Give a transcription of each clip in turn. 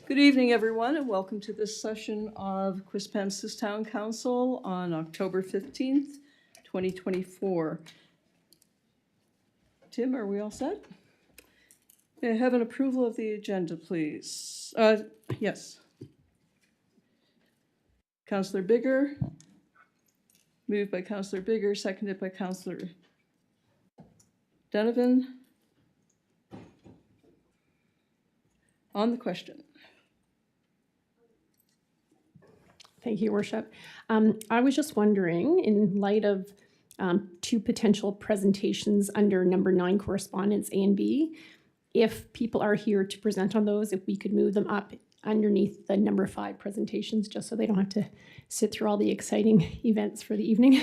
Good evening, everyone, and welcome to this session of Quispamsis Town Council on October 15th, 2024. Tim, are we all set? May I have an approval of the agenda, please? Yes. Councillor Bigger. Moved by Councillor Bigger, seconded by Councillor Donovan. On the question. Thank you, Your Worship. I was just wondering, in light of two potential presentations under number 9 correspondence A and B, if people are here to present on those, if we could move them up underneath the number 5 presentations, just so they don't have to sit through all the exciting events for the evening.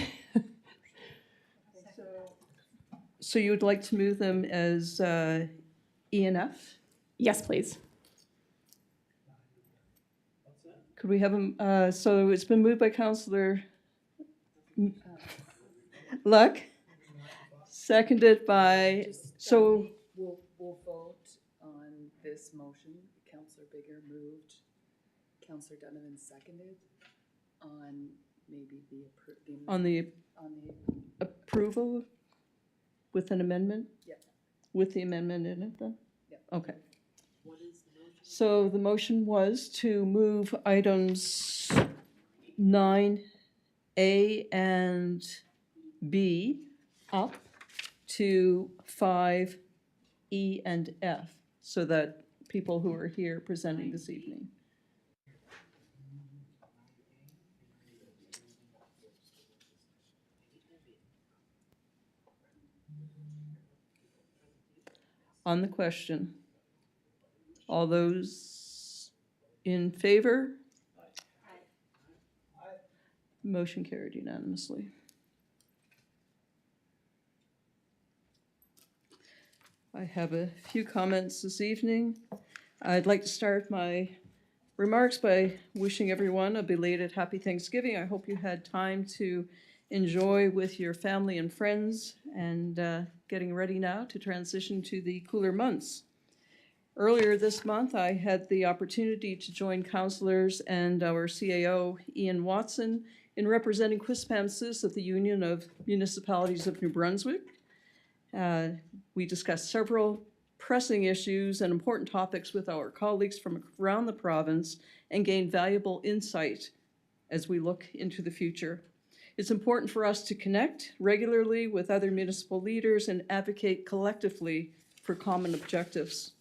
So you would like to move them as E and F? Yes, please. Could we have them? So it's been moved by Councillor Luck, seconded by, so We'll vote on this motion. Councillor Bigger moved, Councillor Donovan seconded on maybe on the approval with an amendment? Yeah. With the amendment in it then? Yeah. Okay. What is the motion? So the motion was to move items 9A and B up to 5E and F, so that people who are here presenting this evening. On the question, all those in favor? Aye. Motion carried unanimously. I have a few comments this evening. I'd like to start my remarks by wishing everyone a belated happy Thanksgiving. I hope you had time to enjoy with your family and friends, and getting ready now to transition to the cooler months. Earlier this month, I had the opportunity to join councillors and our CAO, Ian Watson, in representing Quispamsis at the Union of Municipalities of New Brunswick. We discussed several pressing issues and important topics with our colleagues from around the province and gained valuable insight as we look into the future. It's important for us to connect regularly with other municipal leaders and advocate collectively for common objectives.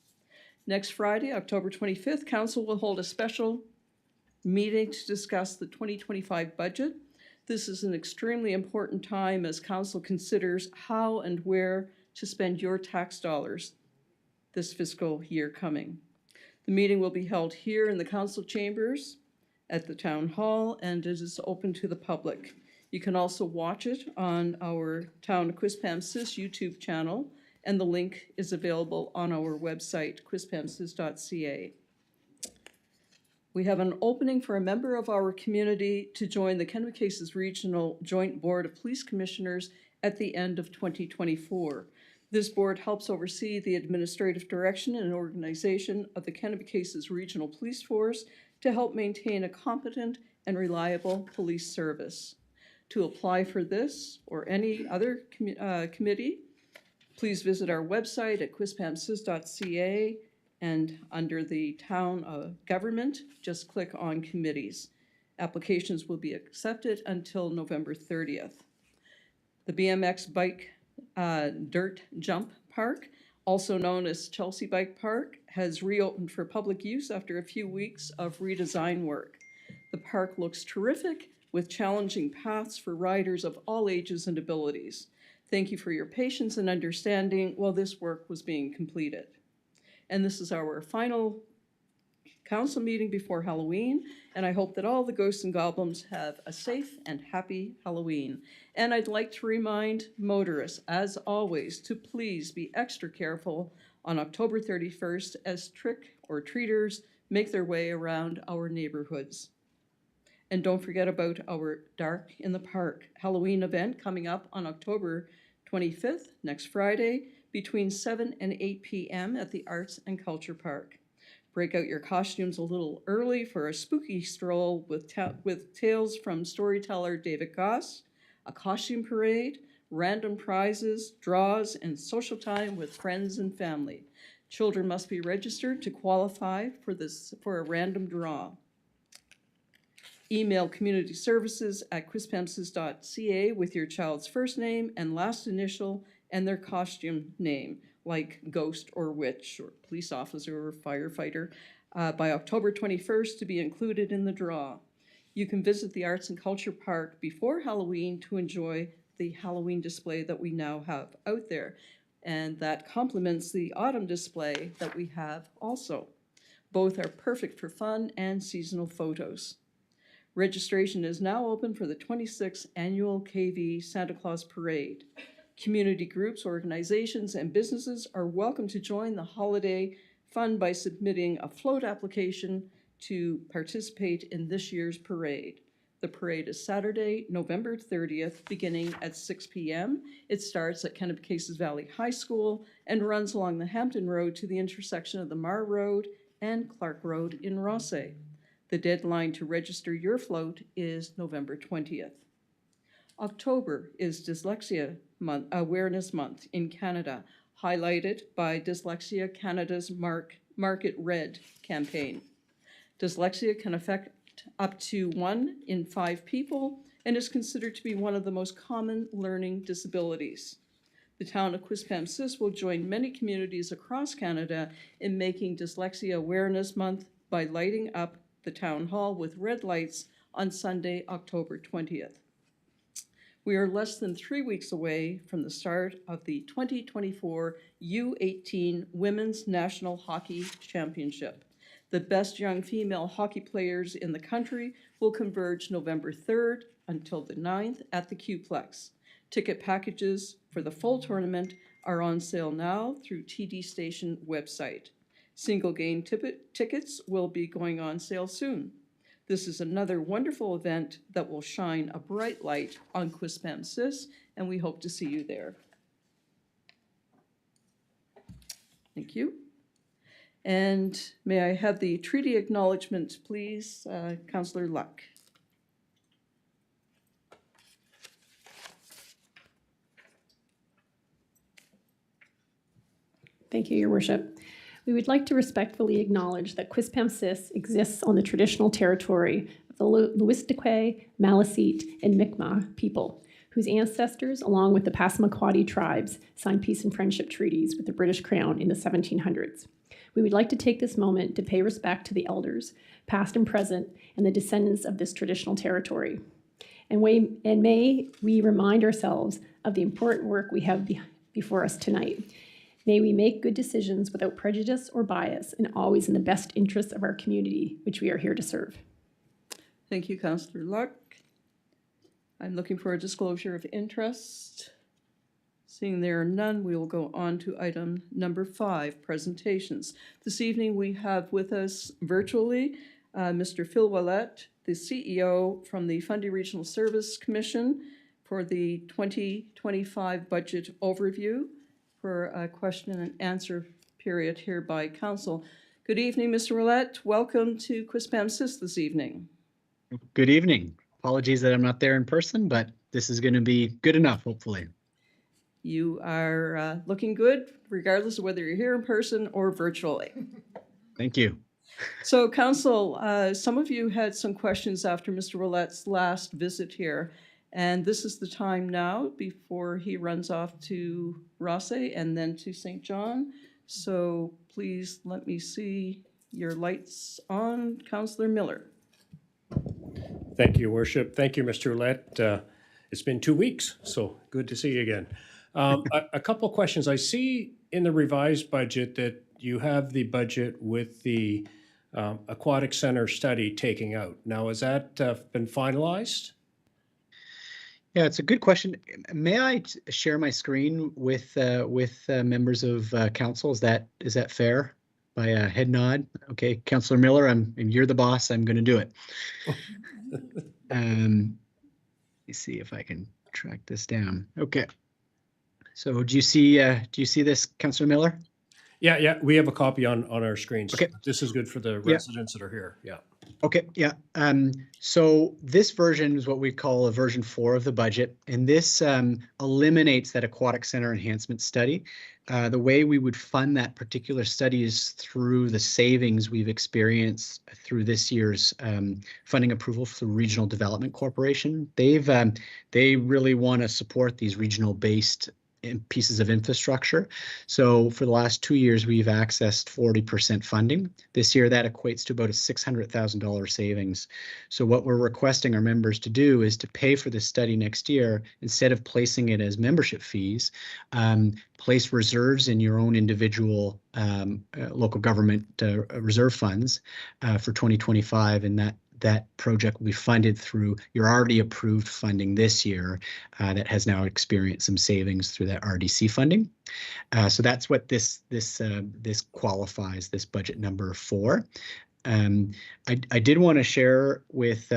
Next Friday, October 25th, Council will hold a special meeting to discuss the 2025 budget. This is an extremely important time as Council considers how and where to spend your tax dollars this fiscal year coming. The meeting will be held here in the Council chambers at the Town Hall, and it is open to the public. You can also watch it on our Town of Quispamsis YouTube channel, and the link is available on our website, quispamsis.ca. We have an opening for a member of our community to join the Kennebecasis Regional Joint Board of Police Commissioners at the end of 2024. This board helps oversee the administrative direction and organization of the Kennebecasis Regional Police Force to help maintain a competent and reliable police service. To apply for this or any other committee, please visit our website at quispamsis.ca, and under the town government, just click on committees. Applications will be accepted until November 30th. The BMX Bike Dirt Jump Park, also known as Chelsea Bike Park, has reopened for public use after a few weeks of redesign work. The park looks terrific, with challenging paths for riders of all ages and abilities. Thank you for your patience and understanding while this work was being completed. And this is our final council meeting before Halloween, and I hope that all the ghosts and goblins have a safe and happy Halloween. And I'd like to remind motorists, as always, to please be extra careful on October 31st as trick-or-treaters make their way around our neighborhoods. And don't forget about our Dark in the Park Halloween event coming up on October 25th, next Friday, between 7 and 8 p.m. at the Arts and Culture Park. Break out your costumes a little early for a spooky stroll with tales from storyteller David Goss, a costume parade, random prizes, draws, and social time with friends and family. Children must be registered to qualify for a random draw. Email community services at quispamsis.ca with your child's first name and last initial and their costume name, like ghost or witch or police officer or firefighter, by October 21st to be included in the draw. You can visit the Arts and Culture Park before Halloween to enjoy the Halloween display that we now have out there, and that complements the autumn display that we have also. Both are perfect for fun and seasonal photos. Registration is now open for the 26th Annual KV Santa Claus Parade. Community groups, organizations, and businesses are welcome to join the holiday fun by submitting a float application to participate in this year's parade. The parade is Saturday, November 30th, beginning at 6 p.m. It starts at Kennebecasis Valley High School and runs along the Hampton Road to the intersection of the Mar Road and Clark Road in Rothesay. The deadline to register your float is November 20th. October is Dyslexia Awareness Month in Canada, highlighted by Dyslexia Canada's Mark It Red campaign. Dyslexia can affect up to 1 in 5 people and is considered to be one of the most common learning disabilities. The town of Quispamsis will join many communities across Canada in making Dyslexia Awareness Month by lighting up the town hall with red lights on Sunday, October 20th. We are less than 3 weeks away from the start of the 2024 U18 Women's National Hockey Championship. The best young female hockey players in the country will converge November 3rd until the 9th at the Qplex. Ticket packages for the full tournament are on sale now through TD Station website. Single game tickets will be going on sale soon. This is another wonderful event that will shine a bright light on Quispamsis, and we hope to see you there. Thank you. And may I have the treaty acknowledgement, please, Councillor Luck. Thank you, Your Worship. We would like to respectfully acknowledge that Quispamsis exists on the traditional territory of the Louistiquet, Maliseet, and Mi'kmaq people, whose ancestors, along with the Passamaquoddy tribes, signed peace and friendship treaties with the British Crown in the 1700s. We would like to take this moment to pay respect to the elders, past and present, and the descendants of this traditional territory. And may we remind ourselves of the important work we have before us tonight. May we make good decisions without prejudice or bias and always in the best interests of our community, which we are here to serve. Thank you, Councillor Luck. I'm looking for a disclosure of interest. Seeing there are none, we will go on to item number 5, presentations. This evening we have with us virtually Mr. Phil Ouellette, the CEO from the Fundy Regional Service Commission, for the 2025 budget overview for a question and answer period here by council. Good evening, Mr. Ouellette. Welcome to Quispamsis this evening. Good evening. Apologies that I'm not there in person, but this is going to be good enough, hopefully. You are looking good, regardless of whether you're here in person or virtually. Thank you. So, Council, some of you had some questions after Mr. Ouellette's last visit here, and this is the time now before he runs off to Rothesay and then to St. John. So please let me see your lights on. Councillor Miller. Thank you, Worship. Thank you, Mr. Ouellette. It's been 2 weeks, so good to see you again. A couple questions. I see in the revised budget that you have the budget with the aquatic center study taking out. Now, has that been finalized? Yeah, it's a good question. May I share my screen with members of council? Is that fair? By a head nod. Okay, Councillor Miller, you're the boss. I'm going to do it. Let me see if I can track this down. Okay. So do you see this, Councillor Miller? Yeah, we have a copy on our screens. Okay. This is good for the Yeah. residents that are here, yeah. Okay, yeah. So this version is what we call a version 4 of the budget, and this eliminates that aquatic center enhancement study. The way we would fund that particular study is through the savings we've experienced through this year's funding approval for the Regional Development Corporation. They really want to support these regional-based pieces of infrastructure. So for the last 2 years, we've accessed 40% funding. This year, that equates to about a $600,000 savings. So what we're requesting our members to do is to pay for this study next year, instead of placing it as membership fees, place reserves in your own individual local government reserve funds for 2025, and that project will be funded through your already approved funding this year that has now experienced some savings through that RDC funding. So that's what this qualifies, this budget number for. I did want to share with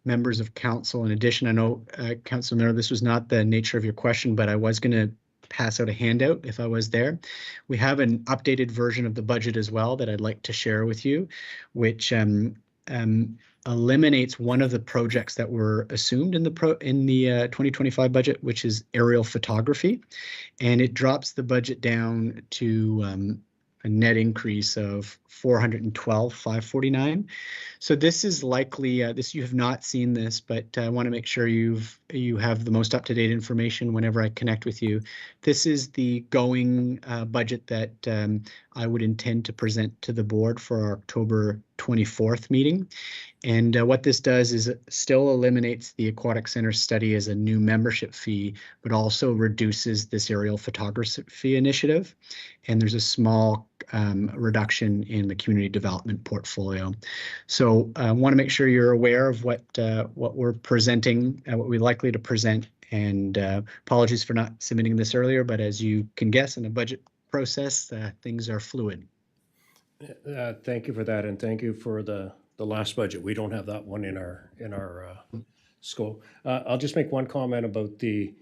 members of council, in addition, I know, Councilor Miller, this was not the nature of your question, but I was going to pass out a handout if I was there. We have an updated version of the budget as well that I'd like to share with you, which eliminates one of the projects that were assumed in the 2025 budget, which is aerial photography, and it drops the budget down to a net increase of $412,549. So this is likely this, you have not seen this, but I want to make sure you have the most up-to-date information whenever I connect with you. This is the going budget that I would intend to present to the board for our October 24th meeting. And what this does is it still eliminates the aquatic center study as a new membership fee, but also reduces this aerial photography initiative. And there's a small reduction in the community development portfolio. So I want to make sure you're aware of what we're presenting, what we're likely to present. And apologies for not submitting this earlier, but as you can guess, in a budget process, things are fluid. Thank you for that, and thank you for the last budget. We don't have that one in our scope. I'll just make one comment about the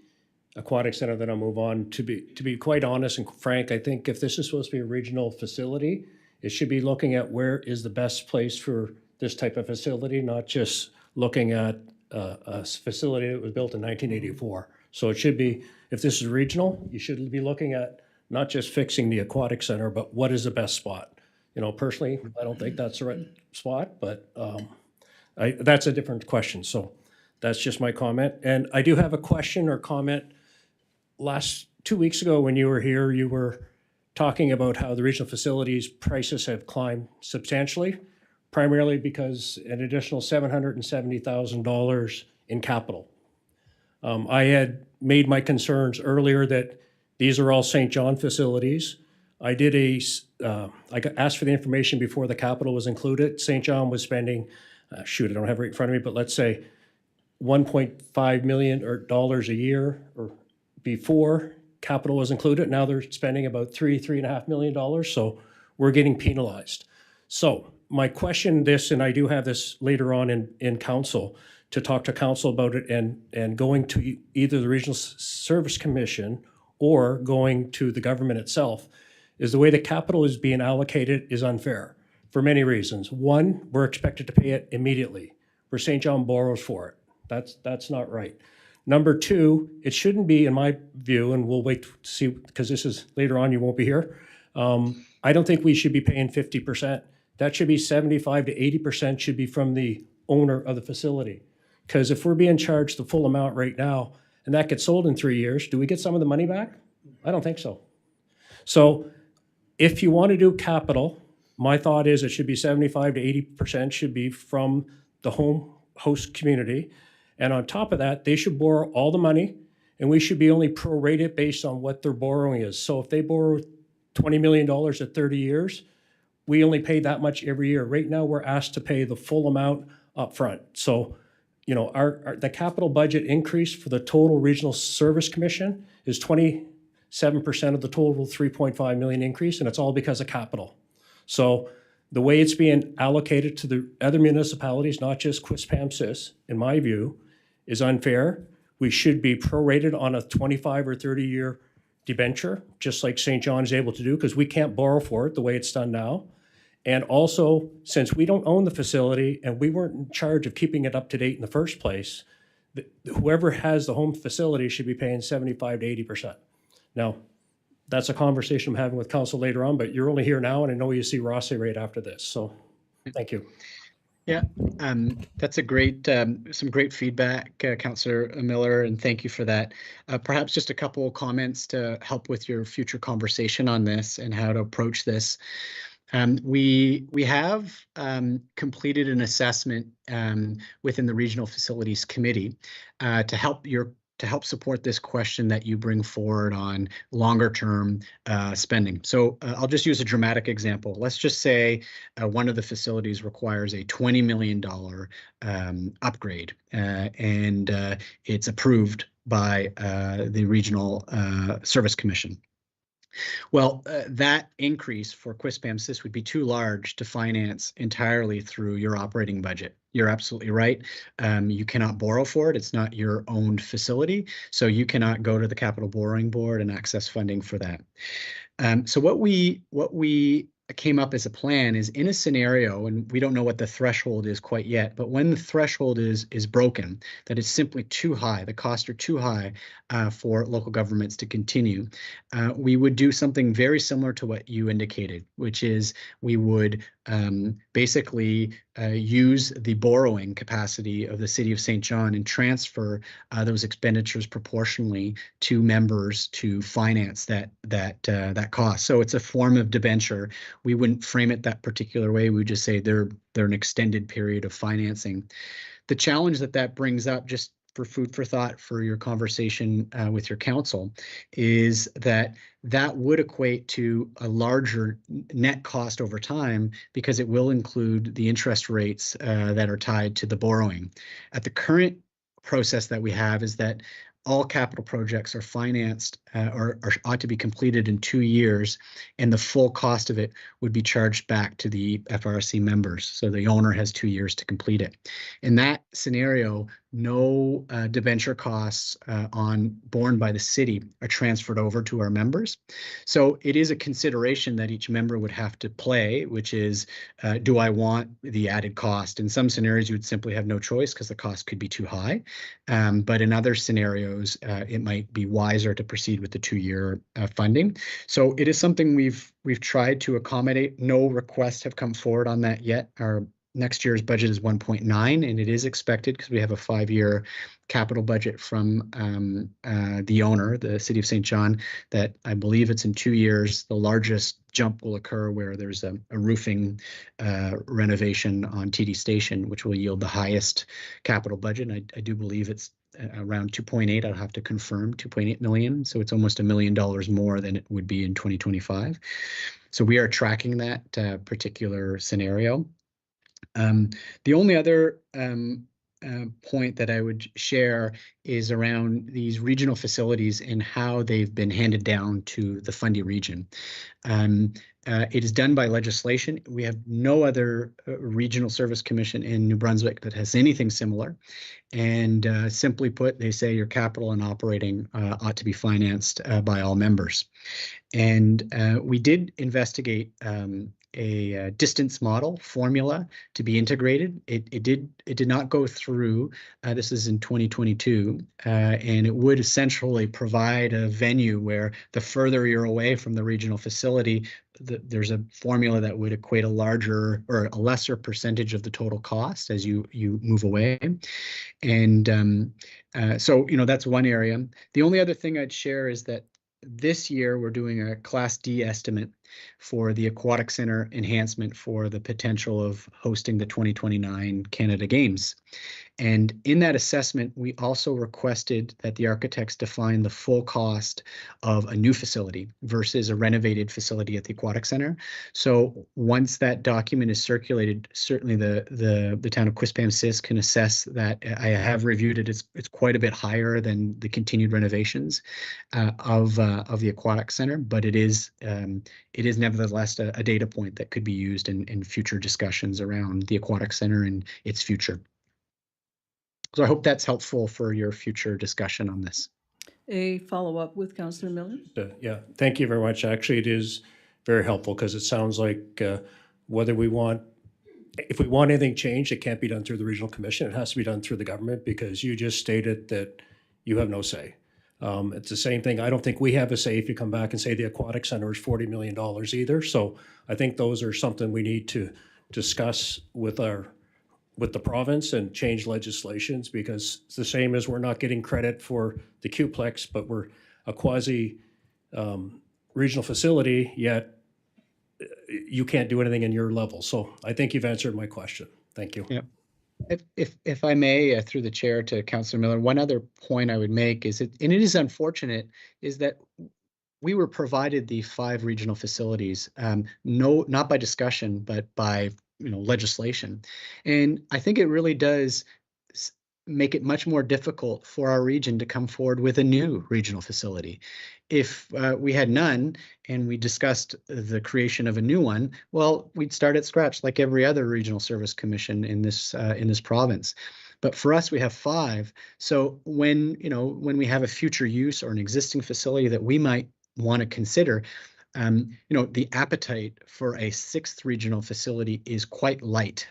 aquatic center, then I'll move on. To be quite honest and frank, I think if this is supposed to be a regional facility, it should be looking at where is the best place for this type of facility, not just looking at a facility that was built in 1984. So it should be, if this is regional, you should be looking at not just fixing the aquatic center, but what is the best spot. You know, personally, I don't think that's the right spot, but that's a different question. So that's just my comment. And I do have a question or comment. Last 2 weeks ago when you were here, you were talking about how the regional facilities prices have climbed substantially, primarily because an additional $770,000 in capital. I had made my concerns earlier that these are all St. John facilities. I did I got asked for the information before the capital was included. St. John was spending, I don't have it right in front of me, but let's say $1.5 million dollars a year or before capital was included. Now they're spending about $3.5 million. So we're getting penalized. So my question this, and I do have this later on in council, to talk to council about it, and going to either the Regional Service Commission or going to the government itself, is the way the capital is being allocated is unfair for many reasons. One, we're expected to pay it immediately, where St. John borrows for it. That's not right. Number two, it shouldn't be, in my view, and we'll wait to see, because this is later on, you won't be here. I don't think we should be paying 50%. That should be 75 to 80% should be from the owner of the facility. Because if we're being charged the full amount right now, and that gets sold in 3 years, do we get some of the money back? I don't think so. So if you want to do capital, my thought is it should be 75 to 80% should be from the host community. And on top of that, they should borrow all the money, and we should be only prorated based on what their borrowing is. So if they borrow $20 million at 30 years, we only pay that much every year. Right now, we're asked to pay the full amount up front. So, you know, the capital budget increase for the total Regional Service Commission is 27% of the total $3.5 million increase, and it's all because of capital. So the way it's being allocated to the other municipalities, not just Quispamsis, in my view, is unfair. We should be prorated on a 25 or 30-year debenture, just like St. John is able to do, because we can't borrow for it the way it's done now. And also, since we don't own the facility and we weren't in charge of keeping it up to date in the first place, whoever has the home facility should be paying 75 to 80%. Now, that's a conversation I'm having with council later on, but you're only here now, and I know you see Rossi right after this. So thank you. Yeah, that's a great, some great feedback, Councillor Miller, and thank you for that. Perhaps just a couple of comments to help with your future conversation on this and how to approach this. We have completed an assessment within the Regional Facilities Committee to help support this question that you bring forward on longer term spending. So I'll just use a dramatic example. Let's just say one of the facilities requires a $20 million upgrade and it's approved by the Regional Service Commission. Well, that increase for Quispamsis would be too large to finance entirely through your operating budget. You're absolutely right. You cannot borrow for it. It's not your owned facility, so you cannot go to the Capital Borrowing Board and access funding for that. So what we came up as a plan is in a scenario, and we don't know what the threshold is quite yet, but when the threshold is broken, that it's simply too high, the costs are too high for local governments to continue, we would do something very similar to what you indicated, which is we would basically use the borrowing capacity of the City of St. John and transfer those expenditures proportionally to members to finance that cost. So it's a form of debenture. We wouldn't frame it that particular way. We would just say they're an extended period of financing. The challenge that brings up, just for food for thought for your conversation with your council, is that would equate to a larger net cost over time because it will include the interest rates that are tied to the borrowing. At the current process that we have is that all capital projects are financed or ought to be completed in 2 years, and the full cost of it would be charged back to the FRC members. So the owner has 2 years to complete it. In that scenario, no debenture costs borne by the city are transferred over to our members. So it is a consideration that each member would have to play, which is, do I want the added cost? In some scenarios, you would simply have no choice because the cost could be too high. But in other scenarios, it might be wiser to proceed with the 2-year funding. So it is something we've tried to accommodate. No requests have come forward on that yet. Our next year's budget is 1.9, and it is expected because we have a 5-year capital budget from the owner, the City of St. John, that I believe it's in 2 years. The largest jump will occur where there's a roofing renovation on TD Station, which will yield the highest capital budget. And I do believe it's around 2.8. I'll have to confirm 2.8 million. So it's almost $1 million more than it would be in 2025. So we are tracking that particular scenario. The only other point that I would share is around these regional facilities and how they've been handed down to the Fundy region. It is done by legislation. We have no other regional service commission in New Brunswick that has anything similar. And simply put, they say your capital and operating ought to be financed by all members. And we did investigate a distance model formula to be integrated. It did not go through. This is in 2022, and it would essentially provide a venue where the further you're away from the regional facility, there's a formula that would equate a larger or a lesser percentage of the total cost as you move away. And so, that's one area. The only other thing I'd share is that this year we're doing a Class D estimate for the Aquatic Center enhancement for the potential of hosting the 2029 Canada Games. And in that assessment, we also requested that the architects define the full cost of a new facility versus a renovated facility at the Aquatic Center. So once that document is circulated, certainly the town of Quispamsis can assess that. I have reviewed it. It's quite a bit higher than the continued renovations of the Aquatic Center, but it is nevertheless a data point that could be used in future discussions around the Aquatic Center and its future. So I hope that's helpful for your future discussion on this. a follow-up with Councillor Miller? Yeah, thank you very much. Actually, it is very helpful because it sounds like whether we want, if we want anything changed, it can't be done through the regional commission. It has to be done through the government because you just stated that you have no say. It's the same thing. I don't think we have a say if you come back and say the aquatic center is $40 million either. So I think those are something we need to discuss with the province and change legislations, because it's the same as we're not getting credit for the Qplex, but we're a quasi regional facility, yet you can't do anything in your level. So I think you've answered my question. Thank you. Yeah. If I may, through the chair to Councillor Miller, one other point I would make is and it is unfortunate, is that we were provided the 5 regional facilities, not by discussion, but by legislation, and I think it really does make it much more difficult for our region to come forward with a new regional facility. If we had none and we discussed the creation of a new one, well, we'd start at scratch like every other regional service commission in this province. But for us, we have 5. So when we have a future use or an existing facility that we might want to consider, the appetite for a 6th regional facility is quite light.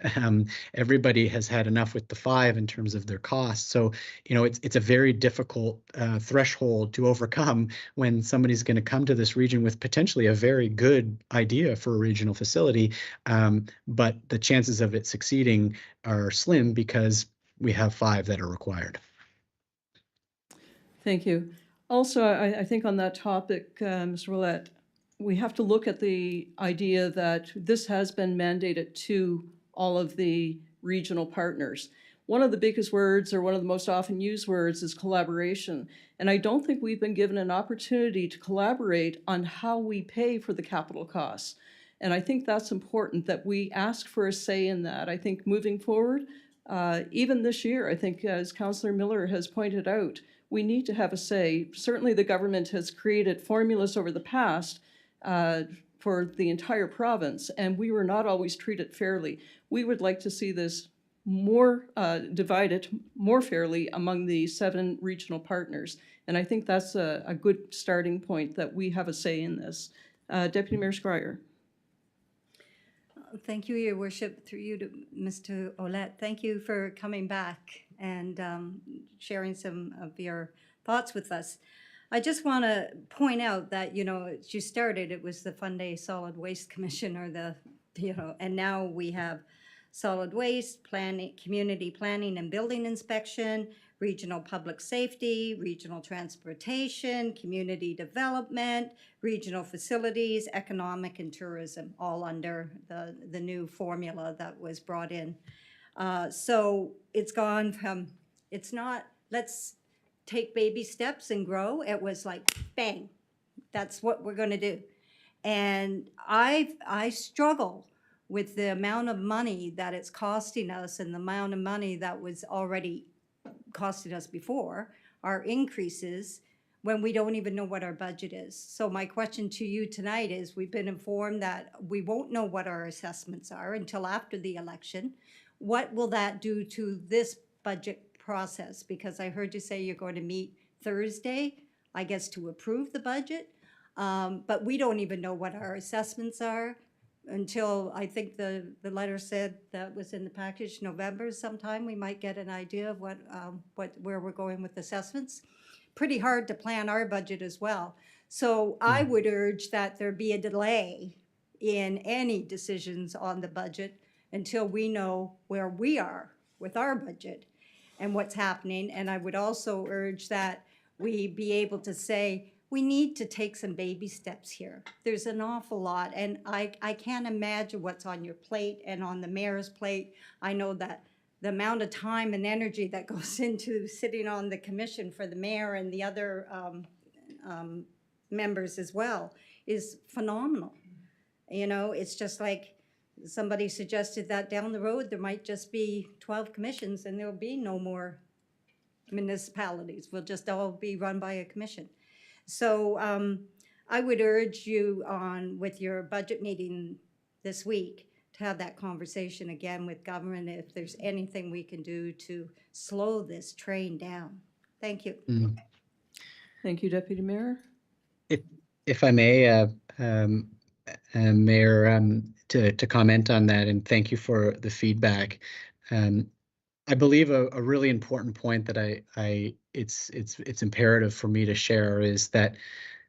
Everybody has had enough with the 5 in terms of their costs. So, it's a very difficult threshold to overcome when somebody's going to come to this region with potentially a very good idea for a regional facility, but the chances of it succeeding are slim because we have 5 that are required. Thank you. Also, I think on that topic, Mr. Willett, we have to look at the idea that this has been mandated to all of the regional partners. One of the biggest words, or one of the most often used words, is collaboration. And I don't think we've been given an opportunity to collaborate on how we pay for the capital costs. And I think that's important, that we ask for a say in that. I think moving forward, even this year, I think as Councillor Miller has pointed out, we need to have a say. Certainly the government has created formulas over the past for the entire province, and we were not always treated fairly. We would like to see this more divided more fairly among the 7 regional partners. And I think that's a good starting point, that we have a say in this. Deputy Mayor Scryer. Thank you, Your Worship, through you to Mr. Ouellette. Thank you for coming back and sharing some of your thoughts with us. I just want to point out that, as you started, it was the Funday Solid Waste Commission, or and now we have solid waste, planning, community planning and building inspection, regional public safety, regional transportation, community development, regional facilities, economic and tourism, all under the new formula that was brought in. So it's gone from, it's not, let's take baby steps and grow. It was like, bang, that's what we're going to do. And I struggle with the amount of money that it's costing us, and the amount of money that was already costing us before, our increases, when we don't even know what our budget is. So my question to you tonight is, we've been informed that we won't know what our assessments are until after the election. What will that do to this budget process? Because I heard you say you're going to meet Thursday, I guess, to approve the budget. But we don't even know what our assessments are until, I think the letter said that was in the package, November sometime, we might get an idea of where we're going with assessments. Pretty hard to plan our budget as well. So I would urge that there be a delay in any decisions on the budget until we know where we are with our budget and what's happening. And I would also urge that we be able to say, we need to take some baby steps here. There's an awful lot, and I can't imagine what's on your plate and on the mayor's plate. I know that the amount of time and energy that goes into sitting on the commission for the mayor and the other members as well is phenomenal. It's just like somebody suggested that down the road there might just be 12 commissions and there'll be no more municipalities. We'll just all be run by a commission. So I would urge you with your budget meeting this week to have that conversation again with government, if there's anything we can do to slow this train down. Thank you. Thank you, Deputy Mayor. If I may, Mayor, to comment on that, and thank you for the feedback. I believe a really important point that it's imperative for me to share is that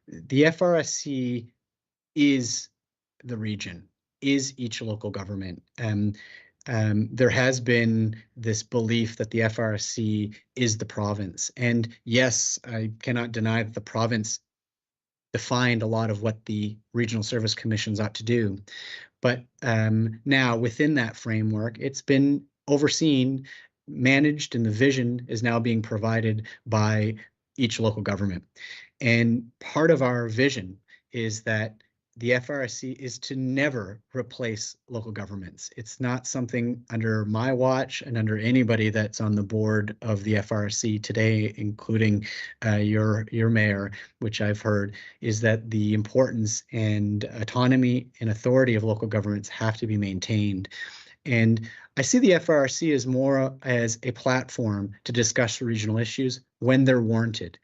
the FRSC is the region, is each local government. There has been this belief that the FRSC is the province. And yes, I cannot deny that the province defined a lot of what the regional service commissions ought to do. But now within that framework, it's been overseen, managed, and the vision is now being provided by each local government. And part of our vision is that the FRSC is to never replace local governments. It's not something under my watch and under anybody that's on the board of the FRSC today, including your mayor, which I've heard, is that the importance and autonomy and authority of local governments have to be maintained. And I see the FRSC as more as a platform to discuss regional issues when they're warranted.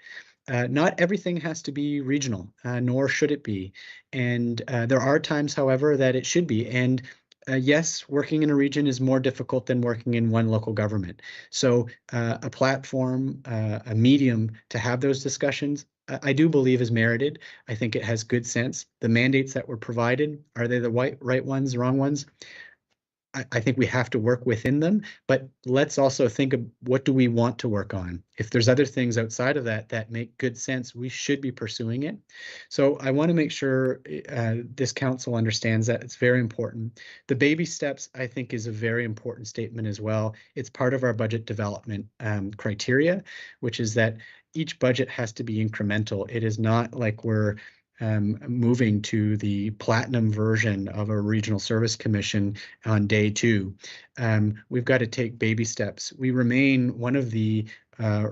Not everything has to be regional, nor should it be. And there are times, however, that it should be. And yes, working in a region is more difficult than working in one local government. So a platform, a medium to have those discussions, I do believe is merited. I think it has good sense. The mandates that were provided, are they the right ones, wrong ones? I think we have to work within them, but let's also think of what do we want to work on. If there's other things outside of that that make good sense, we should be pursuing it. So I want to make sure this council understands that it's very important. The baby steps, I think, is a very important statement as well. It's part of our budget development criteria, which is that each budget has to be incremental. It is not like we're moving to the platinum version of a regional service commission on day 2. We've got to take baby steps. We remain one of the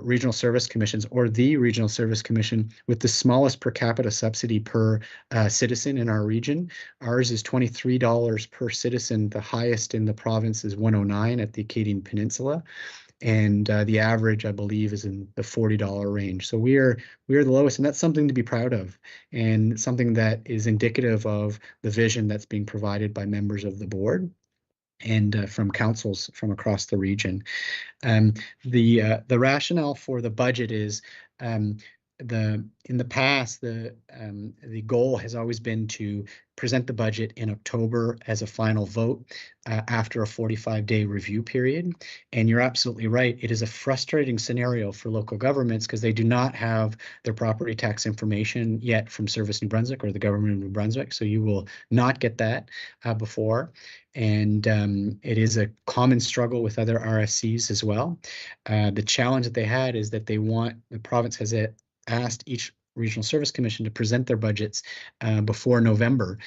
regional service commissions, or the regional service commission, with the smallest per capita subsidy per citizen in our region. Ours is $23 per citizen. The highest in the province is $109 at the Acadian Peninsula. And the average, I believe, is in the $40 range. So we are the lowest, and that's something to be proud of, and something that is indicative of the vision that's being provided by members of the board and from councils from across the region. The rationale for the budget is in the past, the goal has always been to present the budget in October as a final vote after a 45-day review period. And you're absolutely right. It is a frustrating scenario for local governments because they do not have their property tax information yet from Service New Brunswick or the government of New Brunswick. So you will not get that before. And it is a common struggle with other RSCs as well. The challenge that they had is that the province has asked each regional service commission to present their budgets before November,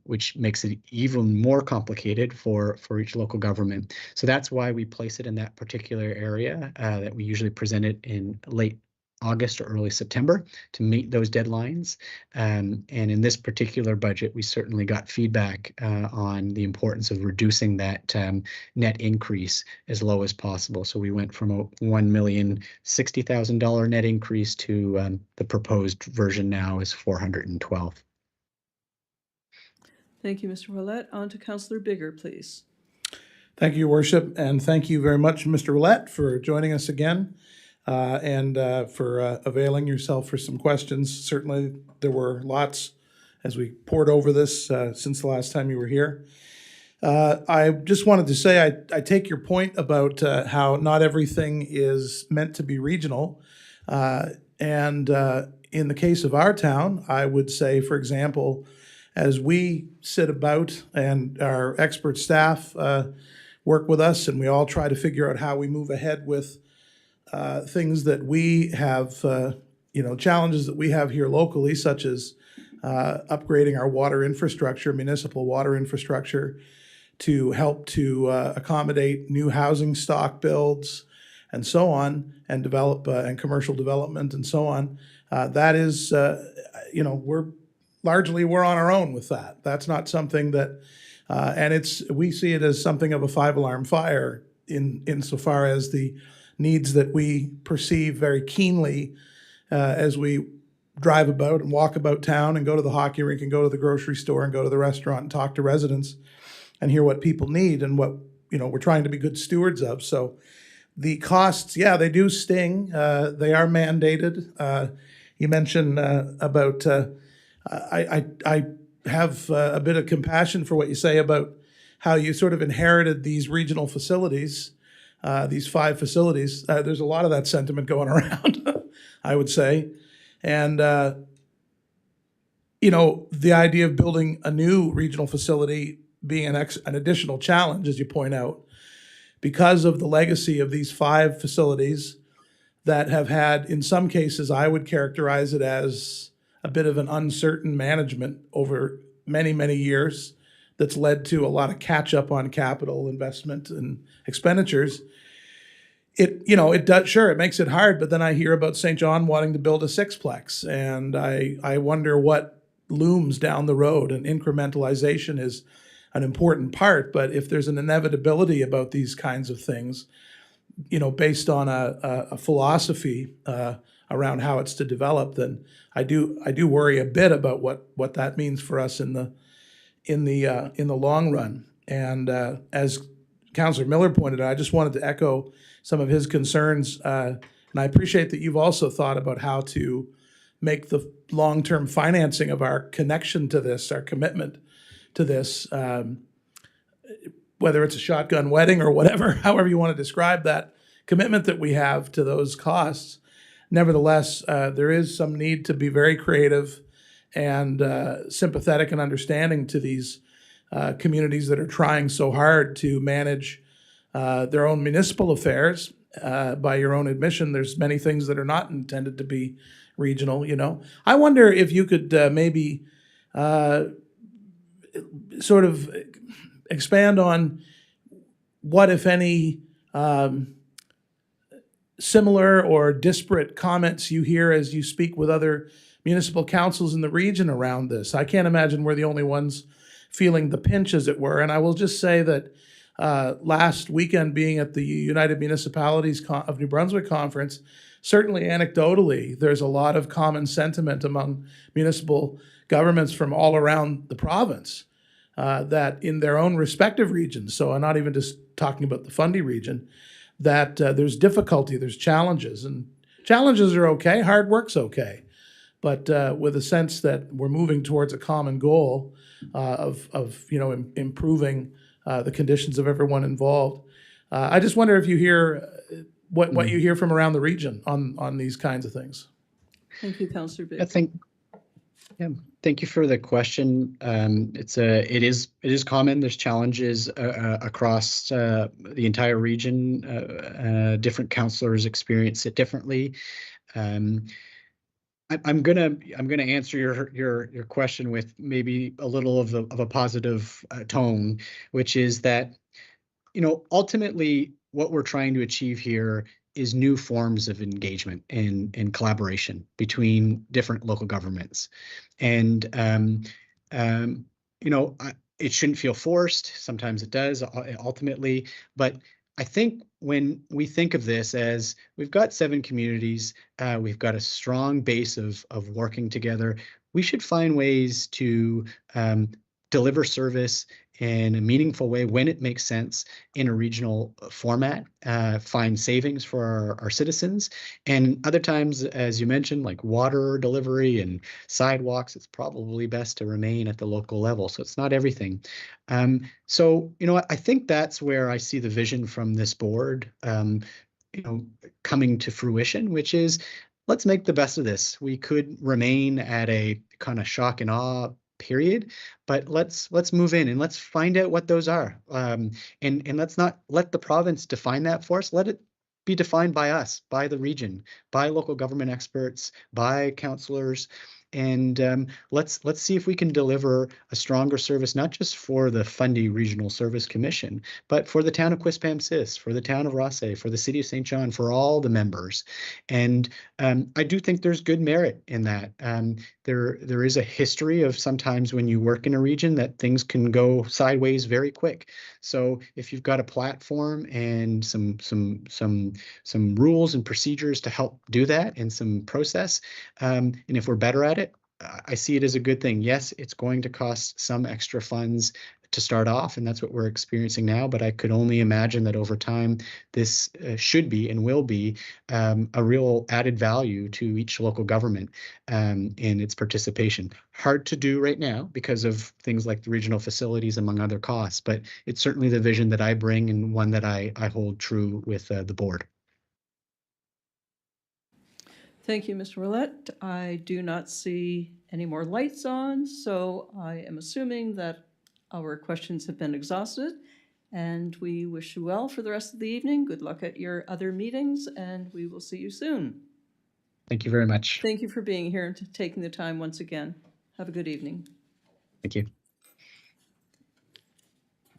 which makes it even more complicated for each local government. So that's why we place it in that particular area, that we usually present it in late August or early September to meet those deadlines. And in this particular budget, we certainly got feedback on the importance of reducing that net increase as low as possible. So we went from a $1,060,000 net increase to the proposed version now is $412,000. Thank you, Mr. Willett. On to Councillor Bigger, please. Thank you, Your Worship, and thank you very much, Mr. Willett, for joining us again. And for availing yourself for some questions. Certainly there were lots as we poured over this since the last time you were here. I just wanted to say I take your point about how not everything is meant to be regional. And in the case of our town, I would say, for example, as we sit about and our expert staff work with us and we all try to figure out how we move ahead with things that we have, challenges that we have here locally, such as upgrading our water infrastructure, municipal water infrastructure, to help to accommodate new housing stock builds and so on, and develop and commercial development and so on. That is, we're on our own with that. That's not something that, and we see it as something of a 5-alarm fire insofar as the needs that we perceive very keenly as we drive about and walk about town and go to the hockey rink and go to the grocery store and go to the restaurant and talk to residents and hear what people need and what, we're trying to be good stewards of. So the costs, yeah, they do sting. They are mandated. You mentioned about, I have a bit of compassion for what you say about how you sort of inherited these regional facilities, these 5 facilities. There's a lot of that sentiment going around, I would say. And, the idea of building a new regional facility being an additional challenge, as you point out, because of the legacy of these 5 facilities that have had, in some cases, I would characterize it as a bit of an uncertain management over many, many years that's led to a lot of catch up on capital investment and expenditures. It does, sure, it makes it hard, but then I hear about St. John wanting to build a 6-plex, and I wonder what looms down the road, and incrementalization is an important part, but if there's an inevitability about these kinds of things, based on a philosophy around how it's to develop, then I do worry a bit about what that means for us in the long run. And as Councillor Miller pointed out, I just wanted to echo some of his concerns, and I appreciate that you've also thought about how to make the long-term financing of our connection to this, our commitment to this, whether it's a shotgun wedding or whatever, however you want to describe that commitment that we have to those costs. Nevertheless, there is some need to be very creative and sympathetic and understanding to these communities that are trying so hard to manage their own municipal affairs. By your own admission, there's many things that are not intended to be regional, I wonder if you could maybe sort of expand on what, if any, similar or disparate comments you hear as you speak with other municipal councils in the region around this. I can't imagine we're the only ones feeling the pinch, as it were. And I will just say that last weekend, being at the United Municipalities of New Brunswick conference, certainly anecdotally, there's a lot of common sentiment among municipal governments from all around the province that in their own respective regions, so I'm not even just talking about the Fundy region, that there's difficulty, there's challenges, and challenges are okay, hard work's okay, but with a sense that we're moving towards a common goal of improving the conditions of everyone involved. I just wonder if you hear what you hear from around the region on these kinds of things. Thank you, Councillor Bigg. Thank you for the question. It is common. There's challenges across the entire region. Different councillors experience it differently. I'm gonna answer your question with maybe a little of a positive tone, which is that ultimately what we're trying to achieve here is new forms of engagement and collaboration between different local governments. And, it shouldn't feel forced. Sometimes it does, ultimately. But I think when we think of this as we've got 7 communities, we've got a strong base of working together, we should find ways to deliver service in a meaningful way when it makes sense in a regional format, find savings for our citizens. And other times, as you mentioned, like water delivery and sidewalks, it's probably best to remain at the local level. So it's not everything. So, I think that's where I see the vision from this board, coming to fruition, which is let's make the best of this. We could remain at a kind of shock and awe period, but let's move in and let's find out what those are. And let's not let the province define that for us. Let it be defined by us, by the region, by local government experts, by councillors. and let's see if we can deliver a stronger service, not just for the Fundy Regional Service Commission, but for the town of Quispamsis, for the town of Rothesay, for the city of St. John, for all the members. And I do think there's good merit in that. There is a history of sometimes when you work in a region that things can go sideways very quick. So if you've got a platform and some rules and procedures to help do that, and some process, and if we're better at it, I see it as a good thing. Yes, it's going to cost some extra funds to start off, and that's what we're experiencing now. But I could only imagine that over time, this should be and will be a real added value to each local government in its participation. Hard to do right now because of things like the regional facilities, among other costs, but it's certainly the vision that I bring, and one that I hold true with the board. Thank you, Mr. Willett. I do not see any more lights on, so I am assuming that our questions have been exhausted, and we wish you well for the rest of the evening. Good luck at your other meetings, and we will see you soon. Thank you very much. Thank you for being here and taking the time once again. Have a good evening. Thank you.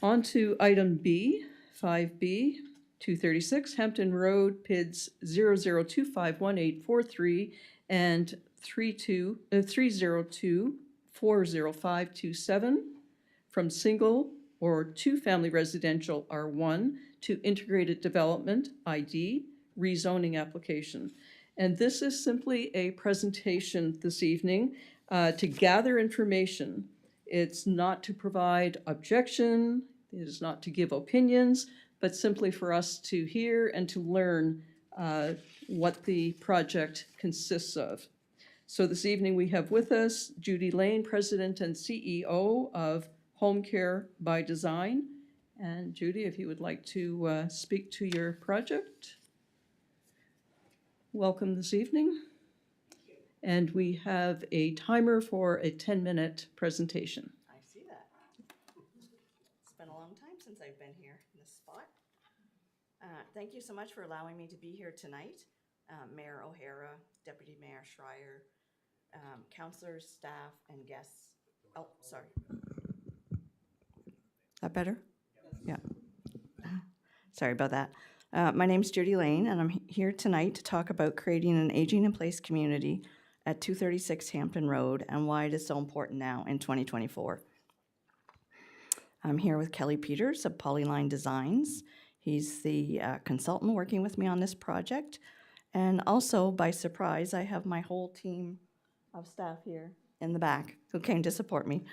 On to item B, 5B, 236 Hampton Road, PIDs 00251843 and 302-40527 from single or two-family residential R1 to integrated development ID rezoning application. And this is simply a presentation this evening to gather information. It's not to provide objection, it is not to give opinions, but simply for us to hear and to learn what the project consists of. So this evening we have with us Judy Lane, President and CEO of Home Care by Design. And Judy, if you would like to speak to your project. Welcome this evening. And we have a timer for a 10-minute presentation. I see that. It's been a long time since I've been here in this spot. Thank you so much for allowing me to be here tonight. Mayor O'Hara, Deputy Mayor Schreier, councilors, staff, and guests. Oh, sorry. That better? Yeah. Sorry about that. My name's Judy Lane, and I'm here tonight to talk about creating an aging in place community at 236 Hampton Road and why it is so important now in 2024. I'm here with Kelly Peters of Polyline Designs. He's the consultant working with me on this project. And also, by surprise, I have my whole team of staff here in the back who came to support me.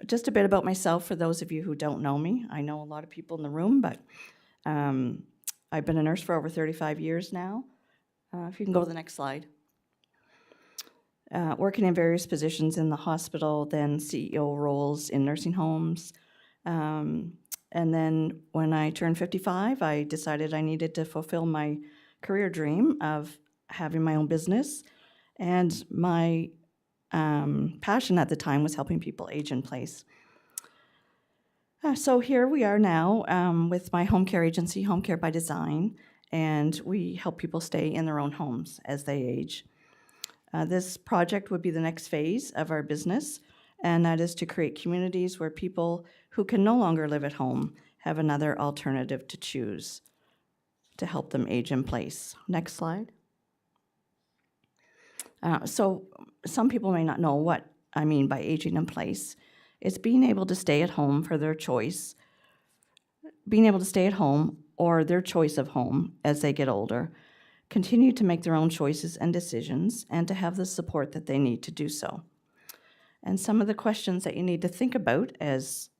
Just a bit about myself for those of you who don't know me. I know a lot of people in the room, but I've been a nurse for over 35 years now. If you can go to the next slide. Working in various positions in the hospital, then CEO roles in nursing homes. And then when I turned 55, I decided I needed to fulfill my career dream of having my own business. And my passion at the time was helping people age in place. So here we are now with my home care agency, Home Care by Design, and we help people stay in their own homes as they age. This project would be the next phase of our business, and that is to create communities where people who can no longer live at home have another alternative to choose to help them age in place. Next slide. So some people may not know what I mean by aging in place. It's being able to stay at home for their choice, being able to stay at home or their choice of home as they get older, continue to make their own choices and decisions, and to have the support that they need to do so. And some of the questions that you need to think about as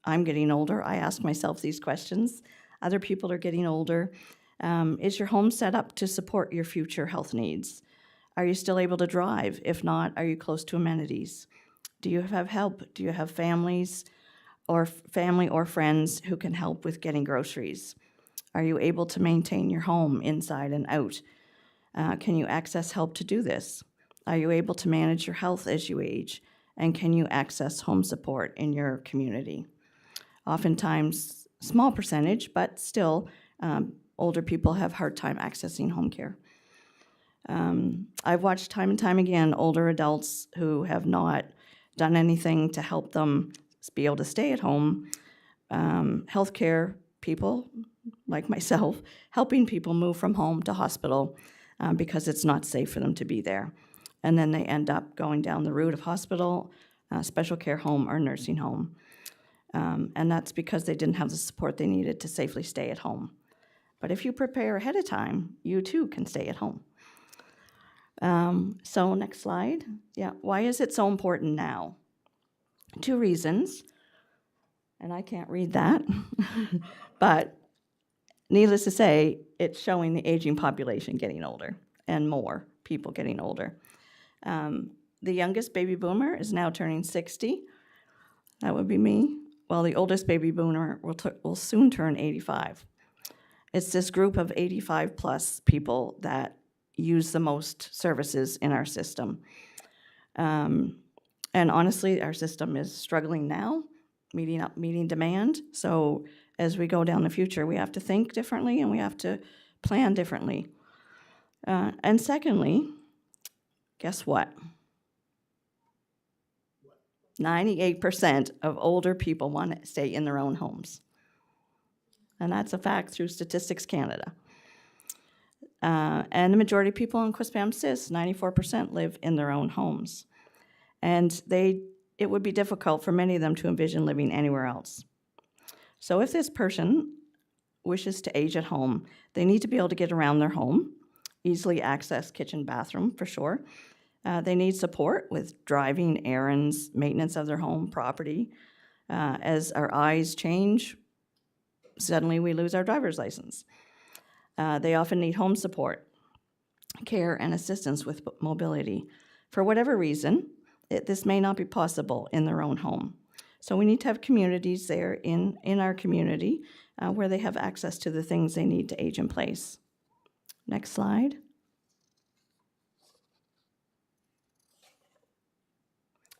I'm getting older, I ask myself these questions. Other people are getting older. Is your home set up to support your future health needs? Are you still able to drive? If not, are you close to amenities? Do you have help? Do you have family or friends who can help with getting groceries? Are you able to maintain your home inside and out? Can you access help to do this? Are you able to manage your health as you age? And can you access home support in your community? Oftentimes, small percentage, but still, older people have a hard time accessing home care. I've watched time and time again older adults who have not done anything to help them be able to stay at home, healthcare people like myself, helping people move from home to hospital because it's not safe for them to be there. And then they end up going down the route of hospital, special care home, or nursing home. And that's because they didn't have the support they needed to safely stay at home. But if you prepare ahead of time, you too can stay at home. So next slide. Yeah, why is it so important now? 2 reasons, and I can't read that, but needless to say, it's showing the aging population getting older and more people getting older. The youngest baby boomer is now turning 60. That would be me. While the oldest baby boomer will soon turn 85. It's this group of 85 plus people that use the most services in our system. And honestly, our system is struggling now, meeting demand. So as we go down the future, we have to think differently and we have to plan differently. And secondly, guess what? 98% of older people want to stay in their own homes. And that's a fact through Statistics Canada. And the majority of people in Quispamsis, 94%, live in their own homes. And it would be difficult for many of them to envision living anywhere else. So if this person wishes to age at home, they need to be able to get around their home, easily access kitchen, bathroom for sure. They need support with driving, errands, maintenance of their home, property. As our eyes change, suddenly we lose our driver's license. They often need home support, care, and assistance with mobility. For whatever reason, this may not be possible in their own home. So we need to have communities there in our community where they have access to the things they need to age in place. Next slide.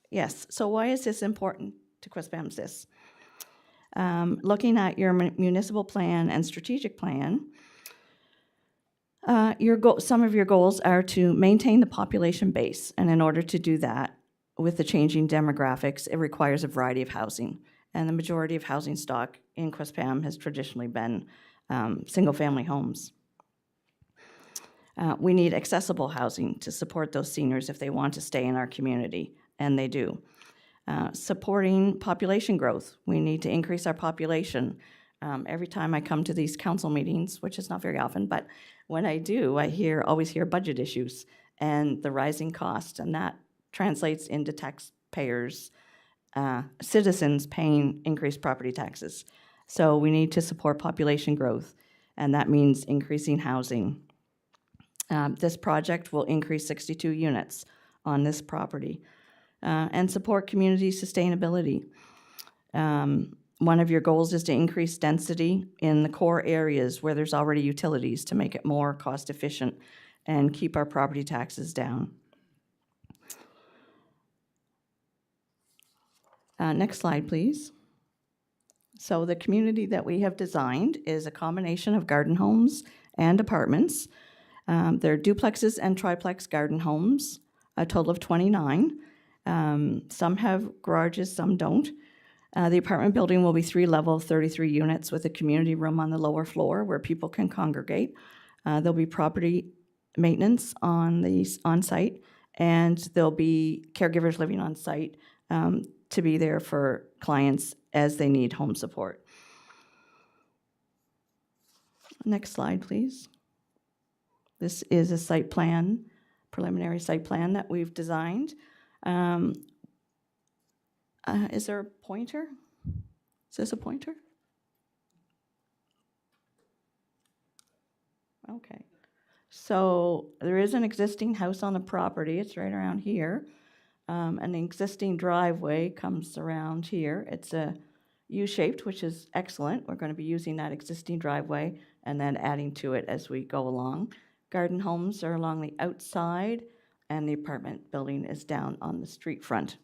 Yes, so why is this important to Quispamsis? Looking at your municipal plan and strategic plan, some of your goals are to maintain the population base, and in order to do that, with the changing demographics, it requires a variety of housing. And the majority of housing stock in Quispam has traditionally been single-family homes. We need accessible housing to support those seniors if they want to stay in our community, and they do. Supporting population growth. We need to increase our population. Every time I come to these council meetings, which is not very often, but when I do, I always hear budget issues and the rising cost, and that translates into taxpayers, citizens paying increased property taxes. So we need to support population growth, and that means increasing housing. This project will increase 62 units on this property and support community sustainability. One of your goals is to increase density in the core areas where there's already utilities to make it more cost efficient and keep our property taxes down. Next slide, please. So the community that we have designed is a combination of garden homes and apartments. They're duplexes and triplex garden homes, a total of 29. Some have garages, some don't. The apartment building will be 3-level, 33 units with a community room on the lower floor where people can congregate. There'll be property maintenance on site, and there'll be caregivers living on site to be there for clients as they need home support. Next slide, please. This is a site plan, preliminary site plan that we've designed. Is there a pointer? Is this a pointer? Okay. So there is an existing house on the property. It's right around here. An existing driveway comes around here. It's a U-shaped, which is excellent. We're going to be using that existing driveway and then adding to it as we go along. Garden homes are along the outside, and the apartment building is down on the street front.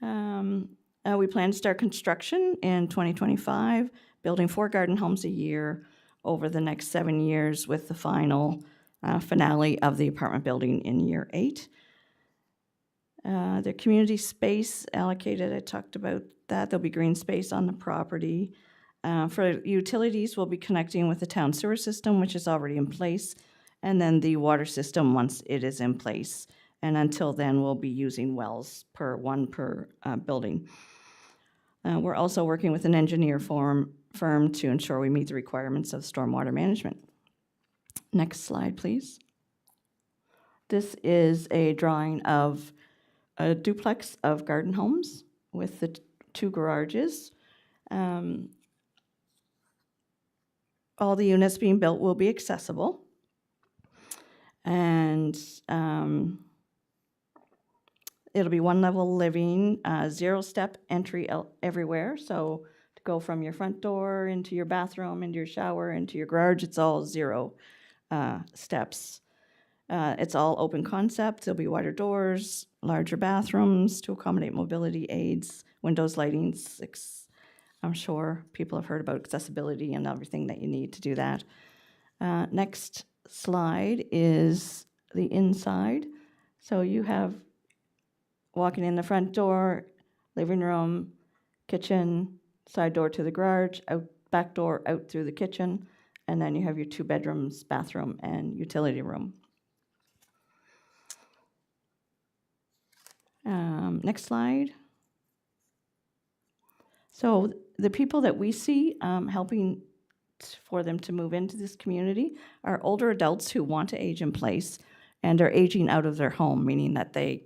We plan to start construction in 2025, building 4 garden homes a year over the next 7 years, with the final finale of the apartment building in year 8. The community space allocated, I talked about that. There'll be green space on the property. For utilities, we'll be connecting with the town sewer system, which is already in place, and then the water system once it is in place. And until then, we'll be using wells per building. We're also working with an engineer firm to ensure we meet the requirements of stormwater management. Next slide, please. This is a drawing of a duplex of garden homes with the 2 garages. All the units being built will be accessible. And it'll be 1-level living, 0-step entry everywhere. So to go from your front door into your bathroom, into your shower, into your garage, it's all 0 steps. It's all open concept. There'll be wider doors, larger bathrooms to accommodate mobility aids, windows, lighting. I'm sure people have heard about accessibility and everything that you need to do that. Next slide is the inside. So you have walking in the front door, living room, kitchen, side door to the garage, out back door out through the kitchen, and then you have your 2 bedrooms, bathroom, and utility room. Next slide. So the people that we see helping for them to move into this community are older adults who want to age in place and are aging out of their home, meaning that they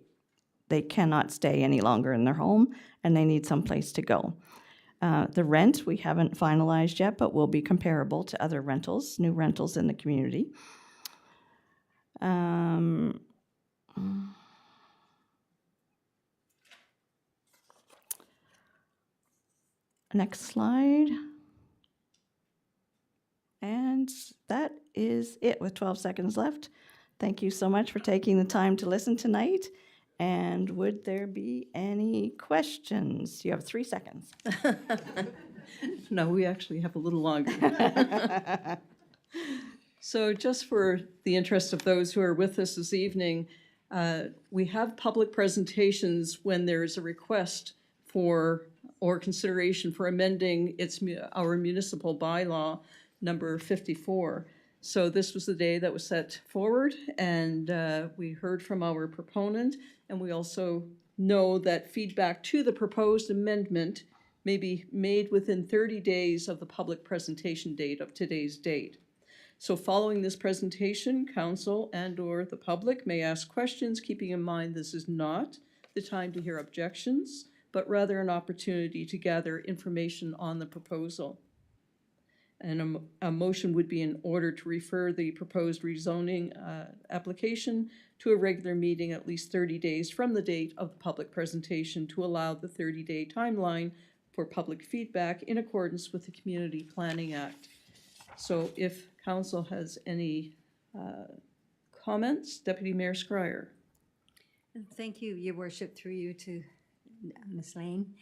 cannot stay any longer in their home and they need some place to go. The rent we haven't finalized yet, but will be comparable to other rentals, new rentals in the community. Next slide. And that is it with 12 seconds left. Thank you so much for taking the time to listen tonight. And would there be any questions? You have 3 seconds. No, we actually have a little longer. So just for the interest of those who are with us this evening, we have public presentations when there's a request for or consideration for amending our municipal bylaw number 54. So this was the day that was set forward, and we heard from our proponent, and we also know that feedback to the proposed amendment may be made within 30 days of the public presentation date of today's date. So following this presentation, council and/or the public may ask questions, keeping in mind this is not the time to hear objections, but rather an opportunity to gather information on the proposal. And a motion would be in order to refer the proposed rezoning application to a regular meeting at least 30 days from the date of the public presentation to allow the 30-day timeline for public feedback in accordance with the Community Planning Act. So if council has any comments, Deputy Mayor Scryer. Thank you, Your Worship, through you to Ms. Lane.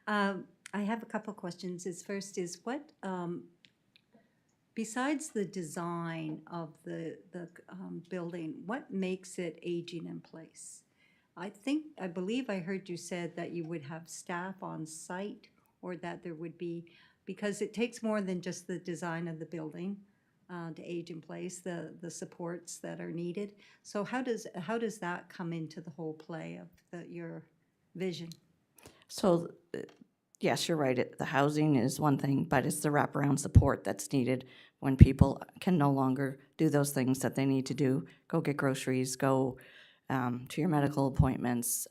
I have a couple questions. First is what, besides the design of the building, what makes it aging in place? I believe I heard you said that you would have staff on site, or that there would be, because it takes more than just the design of the building to age in place, the supports that are needed. So how does that come into the whole play of your vision? So, yes, you're right. The housing is one thing, but it's the wraparound support that's needed when people can no longer do those things that they need to do. Go get groceries, go to your medical appointments.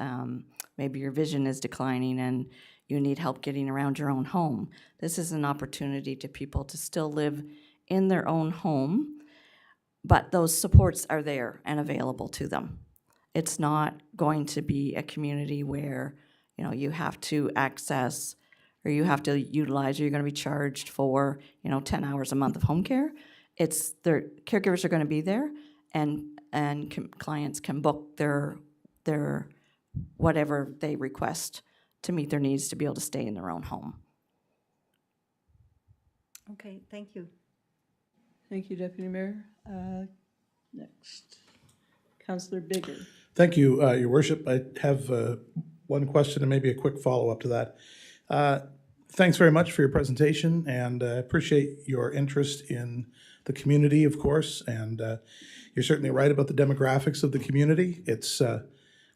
Maybe your vision is declining and you need help getting around your own home. This is an opportunity to people to still live in their own home, but those supports are there and available to them. It's not going to be a community where, you know, you have to access or you have to utilize or you're going to be charged for, 10 hours a month of home care. It's their caregivers are going to be there, and clients can book their whatever they request to meet their needs to be able to stay in their own home. Okay, thank you. Thank you, Deputy Mayor. Next, Councillor Bigger. Thank you, Your Worship. I have one question and maybe a quick follow-up to that. Thanks very much for your presentation, and appreciate your interest in the community, of course, and you're certainly right about the demographics of the community.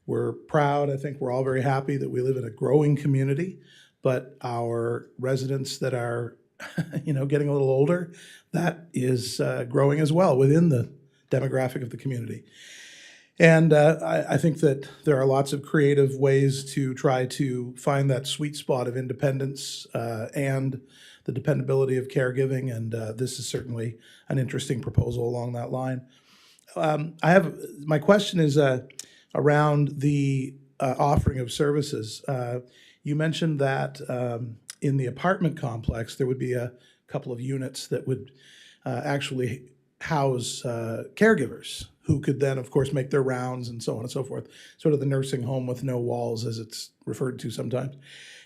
We're proud, I think we're all very happy that we live in a growing community, but our residents that are, getting a little older, that is growing as well within the demographic of the community. And I think that there are lots of creative ways to try to find that sweet spot of independence and the dependability of caregiving, and this is certainly an interesting proposal along that line. My question is around the offering of services. You mentioned that in the apartment complex, there would be a couple of units that would actually house caregivers who could then, of course, make their rounds and so on and so forth, sort of the nursing home with no walls, as it's referred to sometimes.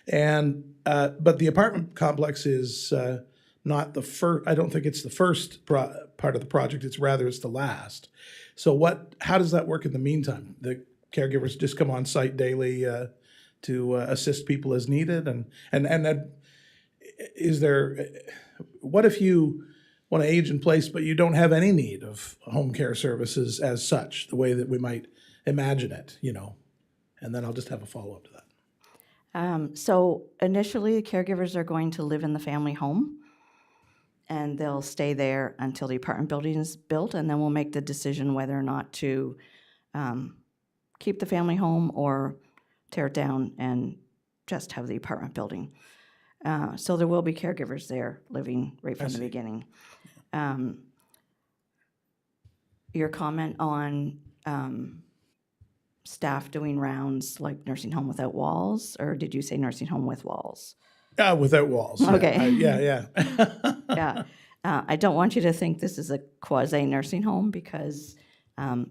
And but the apartment complex is not the first. I don't think it's the first part of the project. It's the last. So how does that work in the meantime? The caregivers just come on site daily to assist people as needed, and then is there? What if you want to age in place, but you don't have any need of home care services as such, the way that we might imagine it, And then I'll just have a follow-up to that. So initially, caregivers are going to live in the family home, and they'll stay there until the apartment building is built, and then we'll make the decision whether or not to keep the family home or tear it down and just have the apartment building. So there will be caregivers there living right from the beginning. Your comment on staff doing rounds like nursing home without walls, or did you say nursing home with walls? Without walls. Okay. Yeah. Yeah. I don't want you to think this is a quasi nursing home, because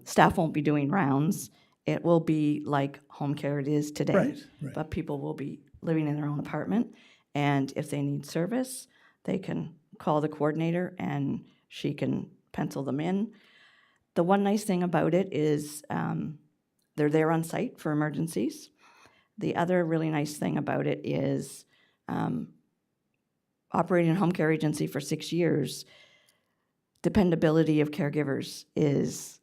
staff won't be doing rounds. It will be like home care it is today, Right. but people will be living in their own apartment. And if they need service, they can call the coordinator and she can pencil them in. The one nice thing about it is they're there on site for emergencies. The other really nice thing about it is operating a home care agency for 6 years, dependability of caregivers is,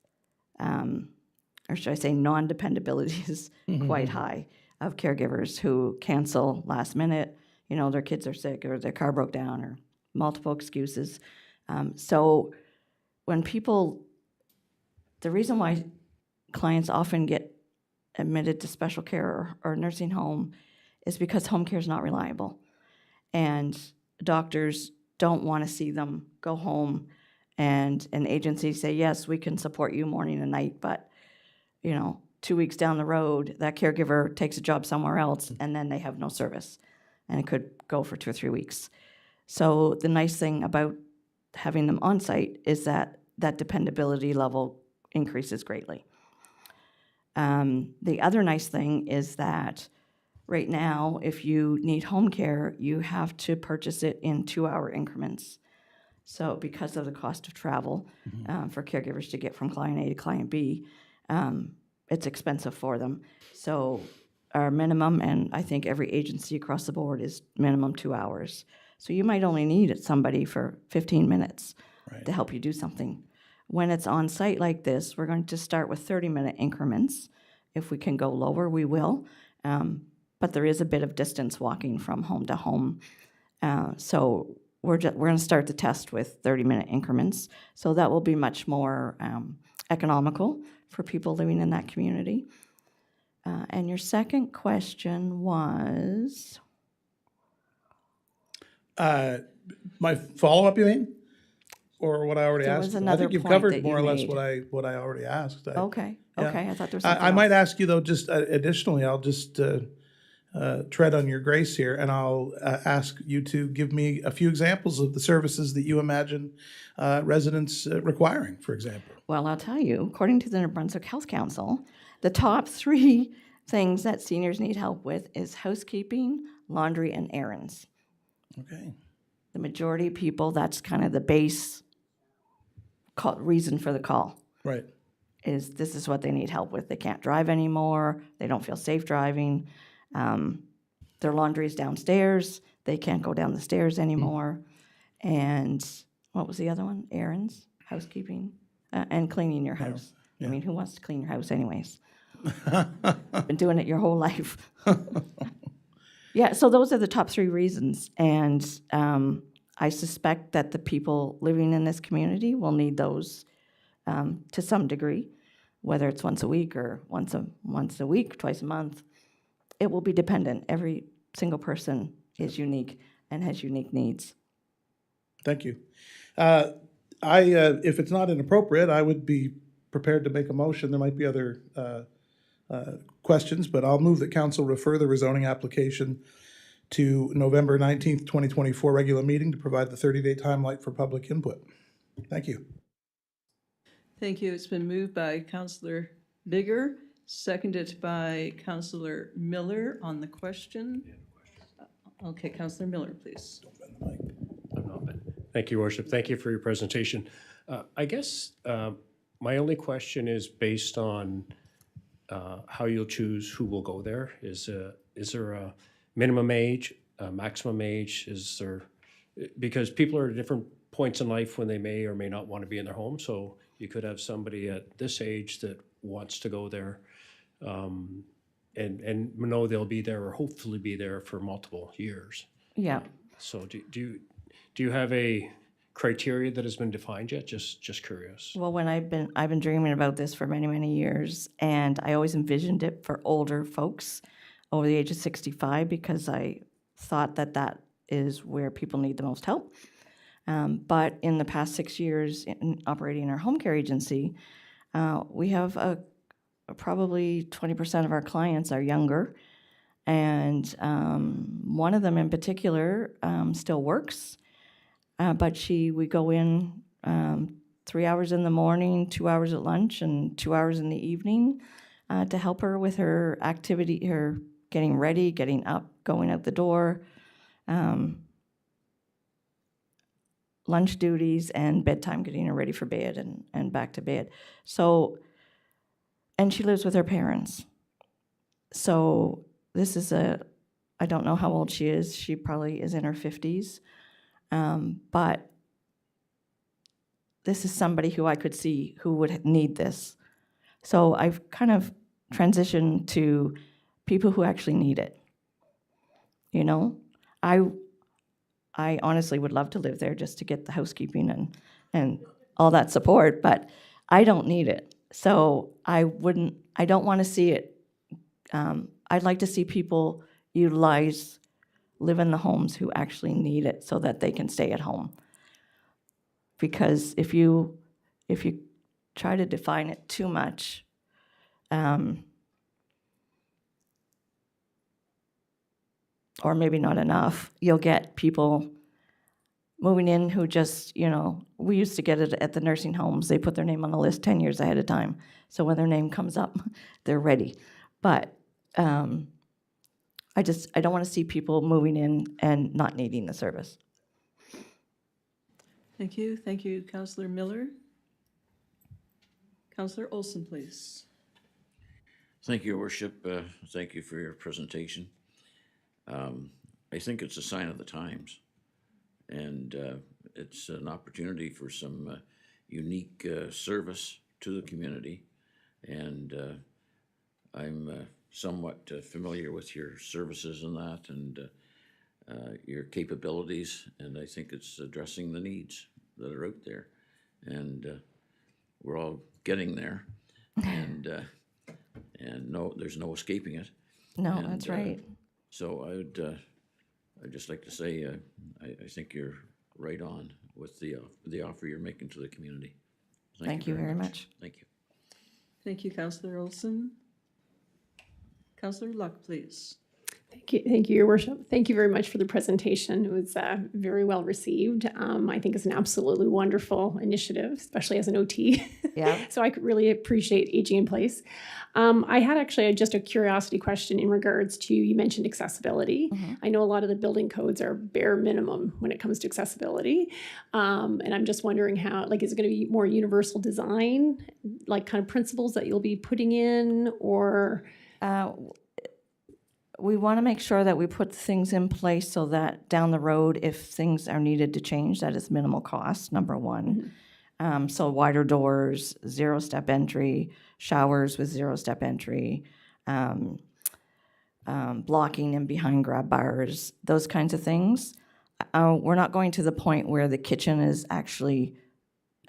or should I say non-dependability is quite high of caregivers who cancel last minute, their kids are sick or their car broke down or multiple excuses. So when the reason why clients often get admitted to special care or nursing home is because home care is not reliable. And doctors don't want to see them go home and an agency say, yes, we can support you morning and night, but 2 weeks down the road, that caregiver takes a job somewhere else and then they have no service. And it could go for 2 or 3 weeks. So the nice thing about having them on site is that dependability level increases greatly. The other nice thing is that right now, if you need home care, you have to purchase it in 2-hour increments. So because of the cost of travel for caregivers to get from client A to client B, it's expensive for them. So our minimum, and I think every agency across the board, is minimum 2 hours. So you might only need somebody for 15 minutes to help you do something. When it's on site like this, we're going to start with 30-minute increments. If we can go lower, we will. But there is a bit of distance walking from home to home. So we're going to start the test with 30-minute increments. So that will be much more economical for people living in that community. And your second question was? My follow-up, you mean? Or what I already There asked? was I another think you've point covered that more you or less made. what I already asked. Okay, yeah. okay, I thought there was something I might else. ask you, though, just additionally, I'll just tread on your grace here, and I'll ask you to give me a few examples of the services that you imagine residents requiring, for example. Well, I'll tell you, according to the New Brunswick Health Council, the top 3 things that seniors need help with is housekeeping, laundry, and errands. Okay. The majority of people, that's kind of the base reason for the call. Right. This is what they need help with. They can't drive anymore. They don't feel safe driving. Their laundry is downstairs. They can't go down the stairs anymore. And what was the other one? Errands, housekeeping, and cleaning your house. I mean, who wants to clean your house anyways? Been doing it your whole life. Yeah, so those are the top 3 reasons. And I suspect that the people living in this community will need those to some degree, whether it's once a week or once a week, twice a month. It will be dependent. Every single person is unique and has unique needs. Thank you. If it's not inappropriate, I would be prepared to make a motion. There might be other questions, but I'll move that council refer the rezoning application to November 19th, 2024 regular meeting to provide the 30-day timeline for public input. Thank you. Thank you. It's been moved by Councillor Bigger, seconded by Councillor Miller on the question. Okay, Councillor Miller, please. Thank you, Worship. Thank you for your presentation. I guess my only question is based on how you'll choose who will go there. Is there a minimum age, a maximum age? Is there, because people are at different points in life when they may or may not want to be in their home. So you could have somebody at this age that wants to go there and know they'll be there or hopefully be there for multiple years. Yeah. So do you have a criteria that has been defined yet? Just curious. Well, when I've been dreaming about this for many, many years, and I always envisioned it for older folks over the age of 65 because I thought that is where people need the most help. But in the past 6 years in operating our home care agency, we have probably 20% of our clients are younger, and one of them in particular still works. But we go in 3 hours in the morning, 2 hours at lunch, and 2 hours in the evening to help her with her activity, her getting ready, getting up, going out the door, lunch duties, and bedtime, getting her ready for bed and back to bed. So, and she lives with her parents. So this is I don't know how old she is. She probably is in her 50s. But this is somebody who I could see who would need this. So I've kind of transitioned to people who actually need it. You know, I honestly would love to live there just to get the housekeeping and all that support, but I don't need it. So I don't want to see it. I'd like to see people live in the homes who actually need it so that they can stay at home. Because if you try to define it too much, or maybe not enough, you'll get people moving in who just, we used to get it at the nursing homes. They put their name on the list 10 years ahead of time. So when their name comes up, they're ready. But I don't want to see people moving in and not needing the service. Thank you. Thank you, Councillor Miller. Councillor Olson, please. Thank you, Your Worship. Thank you for your presentation. I think it's a sign of the times, and it's an opportunity for some unique service to the community, and I'm somewhat familiar with your services and that, and your capabilities, and I think it's addressing the needs that are out there, and we're all getting there, and no, there's no escaping it. No, And, that's right. So I'd just like to say I think you're right on with the offer you're making to the community. Thank you very much. Thank you. Thank you, Councillor Olson. Councillor Luck, please. Thank you, Your Worship. Thank you very much for the presentation. It was very well received. I think it's an absolutely wonderful initiative, especially as an OT. Yeah. So I could really appreciate aging in place. I had actually just a curiosity question in regards to, you mentioned accessibility. I know a lot of the building codes are bare minimum when it comes to accessibility. And I'm just wondering how, like, is it going to be more universal design, like kind of principles that you'll be putting in, or? We want to make sure that we put things in place so that down the road, if things are needed to change, that is minimal cost, number one. So wider doors, zero-step entry, showers with zero-step entry, blocking in behind grab bars, those kinds of things. We're not going to the point where the kitchen is actually,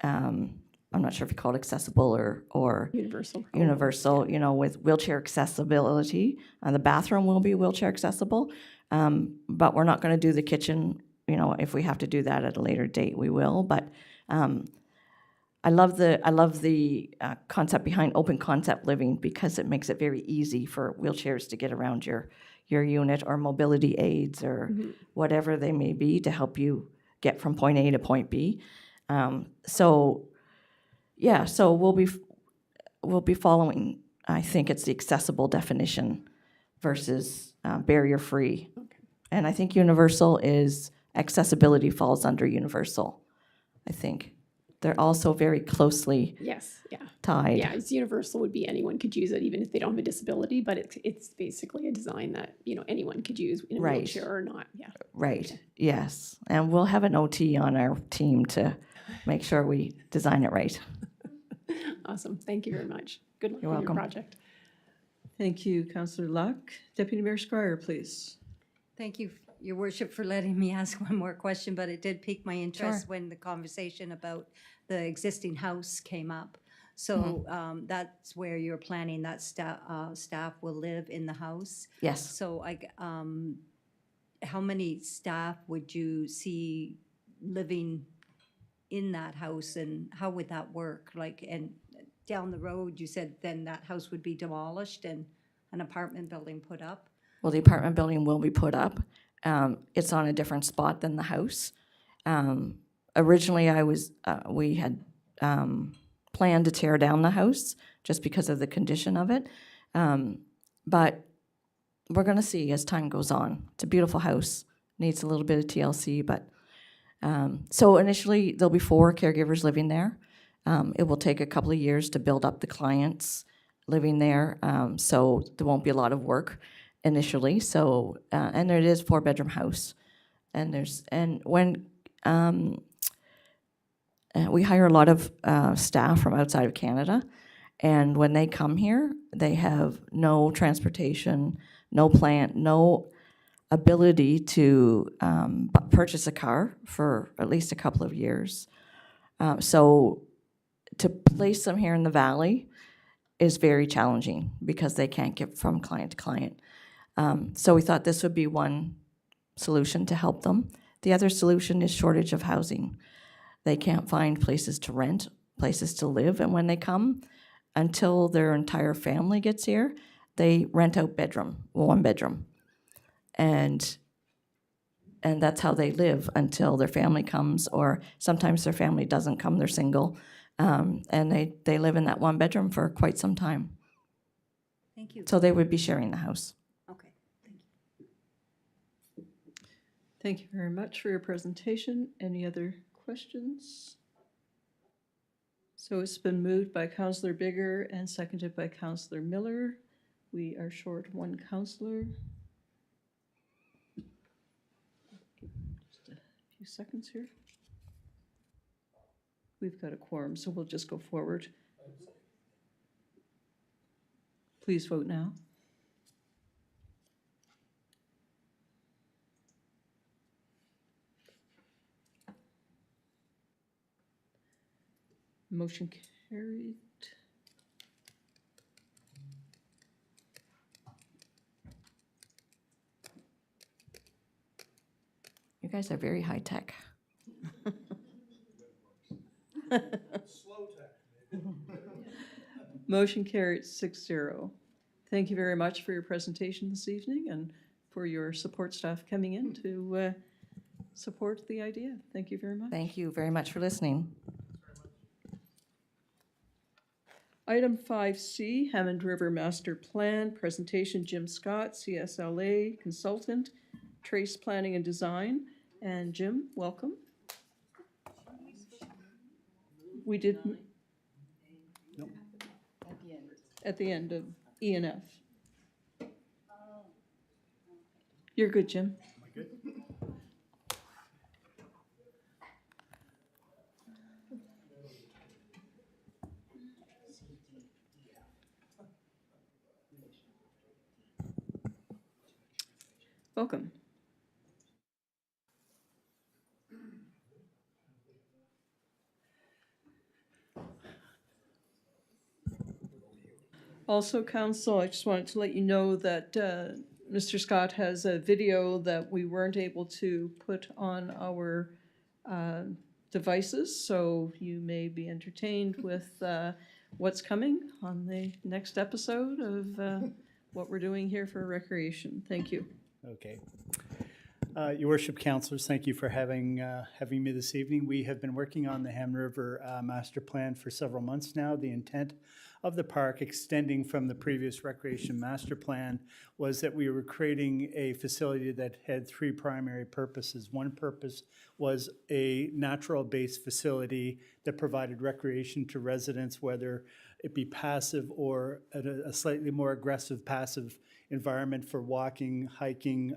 I'm not sure if you call it accessible or universal, you know, with wheelchair accessibility. The bathroom will be wheelchair accessible, but we're not going to do the kitchen. You know, if we have to do that at a later date, we will. But I love the concept behind open concept living, because it makes it very easy for wheelchairs to get around your unit, or mobility aids, or whatever they may be, to help you get from point A to point B. So we'll be following, I think it's the accessible definition versus barrier-free. Okay. And I think universal is, accessibility falls under universal, I think. They're also very closely Yes, yeah. tied. Yeah, it's universal would be anyone could use it, even if they don't have a disability, but it's basically a design that, you know, anyone could use in a Right. wheelchair or not, yeah. Right, yes. And we'll have an OT on our team to make sure we design it right. Awesome, thank you very much. Good luck You're with your welcome. project. Thank you, Councillor Luck. Deputy Mayor Squire, please. Thank you, Your Worship, for letting me ask one more question, but it did pique my interest Sure. when the conversation about the existing house came up. So that's where you're planning that staff will live in the house? Yes. So how many staff would you see living in that house, and how would that work? Like, and down the road, you said then that house would be demolished and an apartment building put up? Well, the apartment building will be put up. It's on a different spot than the house. Originally, we had planned to tear down the house just because of the condition of it. But we're going to see as time goes on. It's a beautiful house. Needs a little bit of TLC, but so initially there'll be 4 caregivers living there. It will take a couple of years to build up the clients living there, so there won't be a lot of work initially. So and it is 4-bedroom house, and when we hire a lot of staff from outside of Canada, and when they come here, they have no transportation, no plan, no ability to purchase a car for at least a couple of years. So to place them here in the Valley is very challenging, because they can't get from client to client. So we thought this would be one solution to help them. The other solution is shortage of housing. They can't find places to rent, places to live, and when they come, until their entire family gets here, they rent out one bedroom. And that's how they live until their family comes, or sometimes their family doesn't come, they're single, and they live in that one bedroom for quite some time. Thank you. So they would be sharing the house. Okay, thank you. Thank you very much for your presentation. Any other questions? So it's been moved by Councillor Bigger and seconded by Councillor Miller. We are short 1 councillor. Just a few seconds here. We've got a quorum, so we'll just go forward. Please vote now. Motion carried. You guys are very high tech. Motion carried 6-0. Thank you very much for your presentation this evening, and for your support staff coming in to support the idea. Thank you very much. Thank you very much for listening. Item 5C, Hammond River Master Plan, presentation Jim Scott, CSLA consultant, Trace Planning and Design. And Jim, welcome. We did at the end of E and F. You're good, Jim. Am I good? Welcome. Also, Council, I just wanted to let you know that Mr. Scott has a video that we weren't able to put on our devices, so you may be entertained with what's coming on the next episode of what we're doing here for recreation. Thank you. Okay. Your Worship, Councillors, thank you for having me this evening. We have been working on the Ham River Master Plan for several months now. The intent of the park, extending from the previous Recreation Master Plan, was that we were creating a facility that had three primary purposes. One purpose was a natural-based facility that provided recreation to residents, whether it be passive or a slightly more aggressive passive environment for walking, hiking,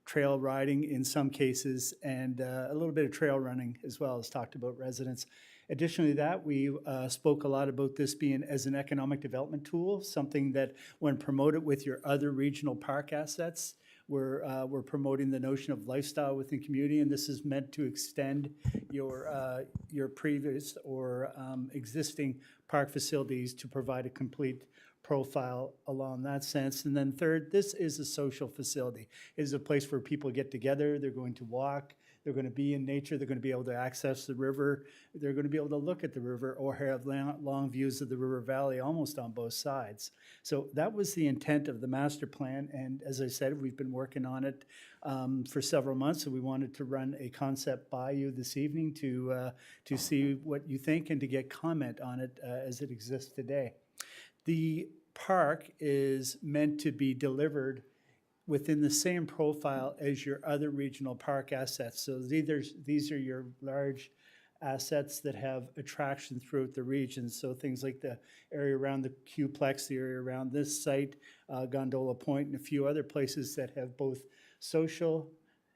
trail riding in some cases, and a little bit of trail running as well, as talked about residents. Additionally to that, we spoke a lot about this being as an economic development tool, something that when promoted with your other regional park assets, we're promoting the notion of lifestyle within community, and this is meant to extend your previous or existing park facilities to provide a complete profile along that sense. And then third, this is a social facility. It is a place where people get together, they're going to walk, they're going to be in nature, they're going to be able to access the river, they're going to be able to look at the river or have long views of the river valley almost on both sides. So that was the intent of the master plan, and as I said, we've been working on it for several months, so we wanted to run a concept by you this evening to see what you think and to get comment on it as it exists today. The park is meant to be delivered within the same profile as your other regional park assets. So these are your large assets that have attraction throughout the region. So things like the area around the Q-Plex, the area around this site, Gondola Point, and a few other places that have both social,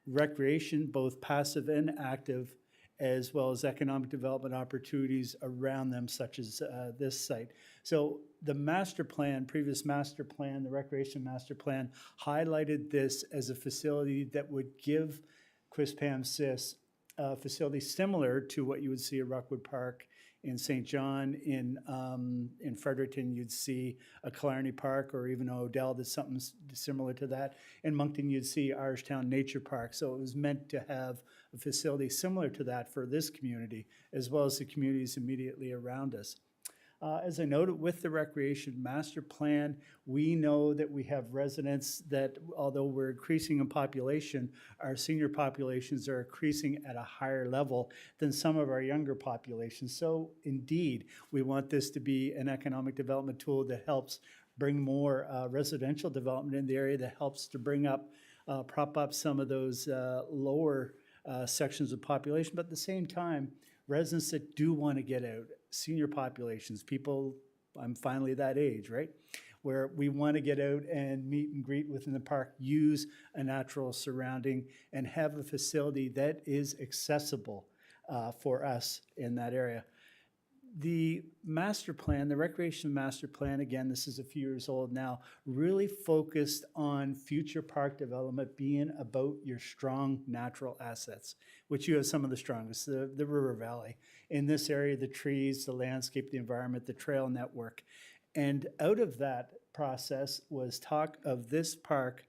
recreation, both passive and active, as well as economic development opportunities around them, such as this site. So the master plan, previous master plan, the recreation master plan, highlighted this as a facility that would give Quispamsis a facility similar to what you would see at Rockwood Park in St. John. In Fredericton, you'd see a Killarney Park, or even Odell, that's something similar to that. In Moncton, you'd see Irishtown Nature Park. So it was meant to have a facility similar to that for this community, as well as the communities immediately around us. As I noted, with the Recreation Master Plan, we know that we have residents that, although we're increasing in population, our senior populations are increasing at a higher level than some of our younger populations. So indeed, we want this to be an economic development tool that helps bring more residential development in the area, that helps to bring up, prop up some of those lower sections of population, but at the same time, residents that do want to get out, senior populations, people, I'm finally that age, right? Where we want to get out and meet and greet within the park, use a natural surrounding, and have a facility that is accessible for us in that area. The master plan, the recreation master plan, again, this is a few years old now, really focused on future park development being about your strong natural assets, which you have some of the strongest, the river valley. In this area, the trees, the landscape, the environment, the trail network. And out of that process was talk of this park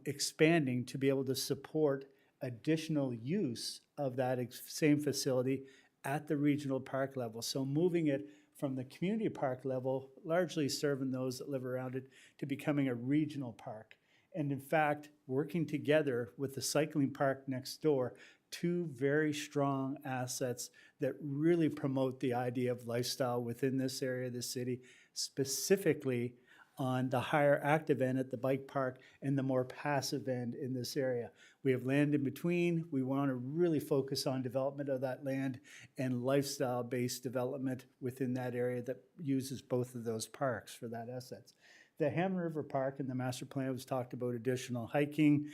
expanding to be able to support additional use of that same facility at the regional park level. So moving it from the community park level, largely serving those that live around it, to becoming a regional park. And in fact, working together with the cycling park next door, two very strong assets that really promote the idea of lifestyle within this area of the city, specifically on the higher active end at the bike park and the more passive end in this area. We have land in between. We want to really focus on development of that land and lifestyle-based development within that area that uses both of those parks for that assets. The Ham River Park in the master plan was talked about additional hiking.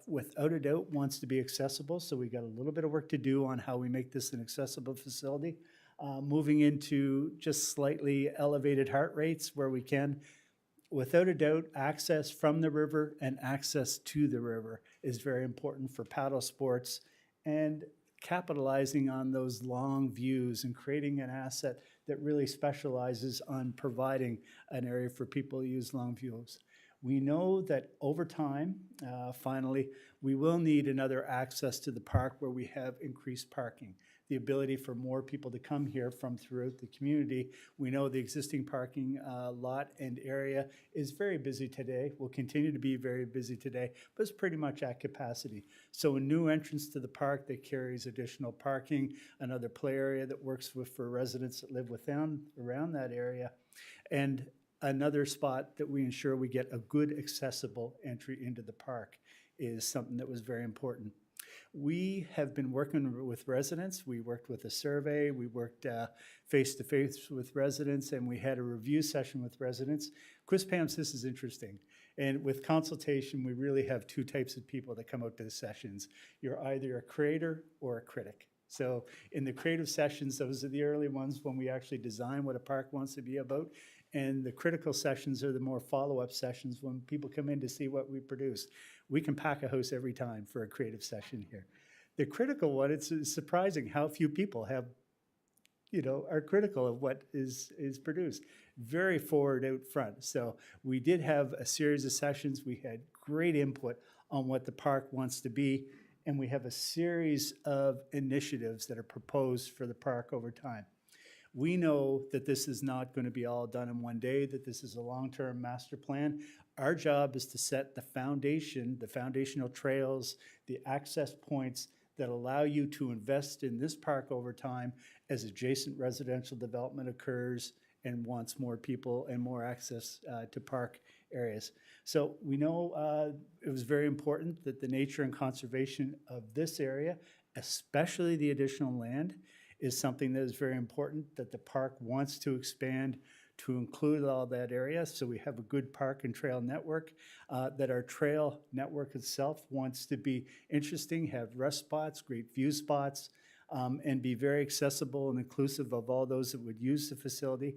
Without a doubt, wants to be accessible, so we got a little bit of work to do on how we make this an accessible facility. Moving into just slightly elevated heart rates where we can. Without a doubt, access from the river and access to the river is very important for paddle sports, and capitalizing on those long views and creating an asset that really specializes on providing an area for people to use long views. We know that over time, finally, we will need another access to the park where we have increased parking, the ability for more people to come here from throughout the community. We know the existing parking lot and area is very busy today, will continue to be very busy today, but it's pretty much at capacity. So a new entrance to the park that carries additional parking, another play area that works for residents that live around that area, and another spot that we ensure we get a good accessible entry into the park is something that was very important. We have been working with residents. We worked with a survey. We worked face-to-face with residents, and we had a review session with residents. Quispamsis is interesting. And with consultation, we really have two types of people that come out to the sessions. You're either a creator or a critic. So in the creative sessions, those are the early ones when we actually design what a park wants to be about. And the critical sessions are the more follow-up sessions when people come in to see what we produce. We can pack a house every time for a creative session here. The critical one, it's surprising how few people have, are critical of what is produced. Very forward out front. So we did have a series of sessions. We had great input on what the park wants to be. And we have a series of initiatives that are proposed for the park over time. We know that this is not going to be all done in one day, that this is a long-term master plan. Our job is to set the foundation, the foundational trails, the access points that allow you to invest in this park over time as adjacent residential development occurs and wants more people and more access to park areas. So we know it was very important that the nature and conservation of this area, especially the additional land, is something that is very important, that the park wants to expand to include all that area. So we have a good park and trail network, that our trail network itself wants to be interesting, have rest spots, great view spots, and be very accessible and inclusive of all those that would use the facility.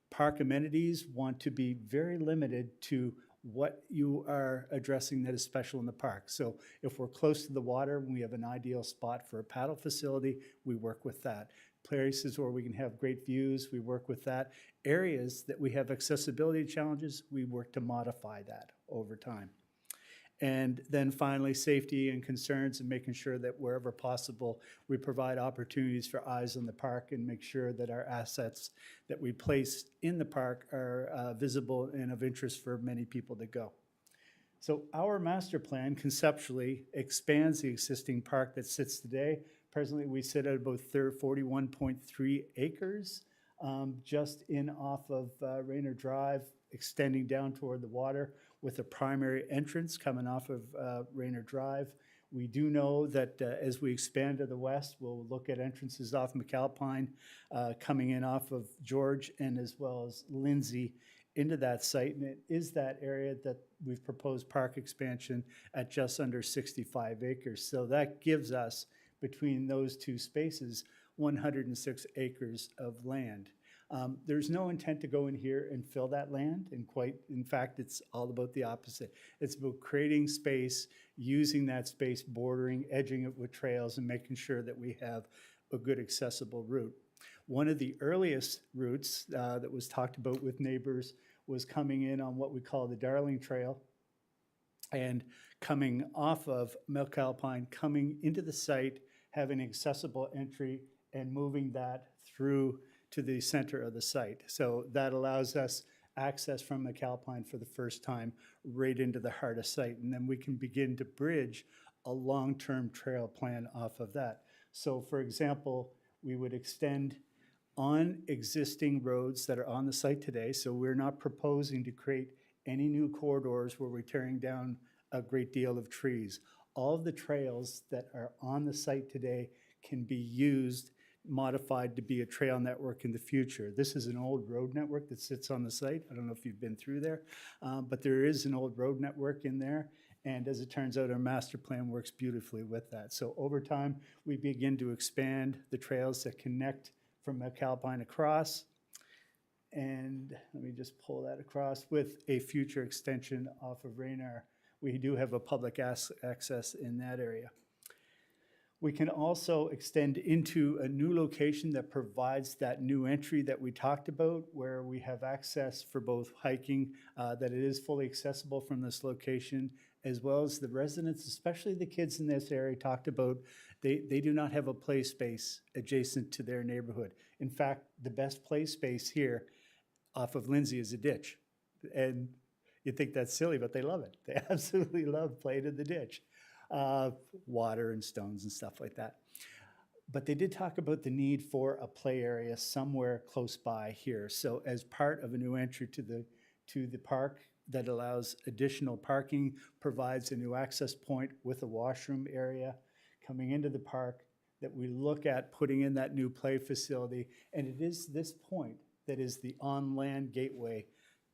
Park amenities want to be very limited to what you are addressing that is special in the park. So if we're close to the water and we have an ideal spot for a paddle facility, we work with that. Places where we can have great views, we work with that. Areas that we have accessibility challenges, we work to modify that over time. And then finally, safety and concerns and making sure that wherever possible, we provide opportunities for eyes on the park and make sure that our assets that we place in the park are visible and of interest for many people to go. So our master plan conceptually expands the existing park that sits today. Presently, we sit at about 41.3 acres, just in off of Rayner Drive, extending down toward the water, with a primary entrance coming off of Rayner Drive. We do know that as we expand to the west, we'll look at entrances off McAlpine, coming in off of George, and as well as Lindsay into that site. And it is that area that we've proposed park expansion at just under 65 acres. So that gives us, between those two spaces, 106 acres of land. There's no intent to go in here and fill that land, and in fact, it's all about the opposite. It's about creating space, using that space, bordering, edging it with trails, and making sure that we have a good accessible route. One of the earliest routes that was talked about with neighbors was coming in on what we call the Darling Trail, and coming off of McAlpine, coming into the site, having accessible entry, and moving that through to the center of the site. So that allows us access from McAlpine for the first time right into the heart of site. And then we can begin to bridge a long-term trail plan off of that. So for example, we would extend on existing roads that are on the site today. So we're not proposing to create any new corridors where we're tearing down a great deal of trees. All of the trails that are on the site today can be used, modified to be a trail network in the future. This is an old road network that sits on the site. I don't know if you've been through there, but there is an old road network in there. And as it turns out, our master plan works beautifully with that. So over time, we begin to expand the trails that connect from McAlpine across. And let me just pull that across with a future extension off of Raynar. We do have a public access in that area. We can also extend into a new location that provides that new entry that we talked about, where we have access for both hiking, that it is fully accessible from this location, as well as the residents, especially the kids in this area, talked about they do not have a play space adjacent to their neighborhood. In fact, the best play space here off of Lindsay is a ditch. And you think that's silly, but they love it. They absolutely love playing in the ditch. Water and stones and stuff like that. But they did talk about the need for a play area somewhere close by here. So as part of a new entry to the park that allows additional parking, provides a new access point with a washroom area coming into the park, that we look at putting in that new play facility. And it is this point that is the on-land gateway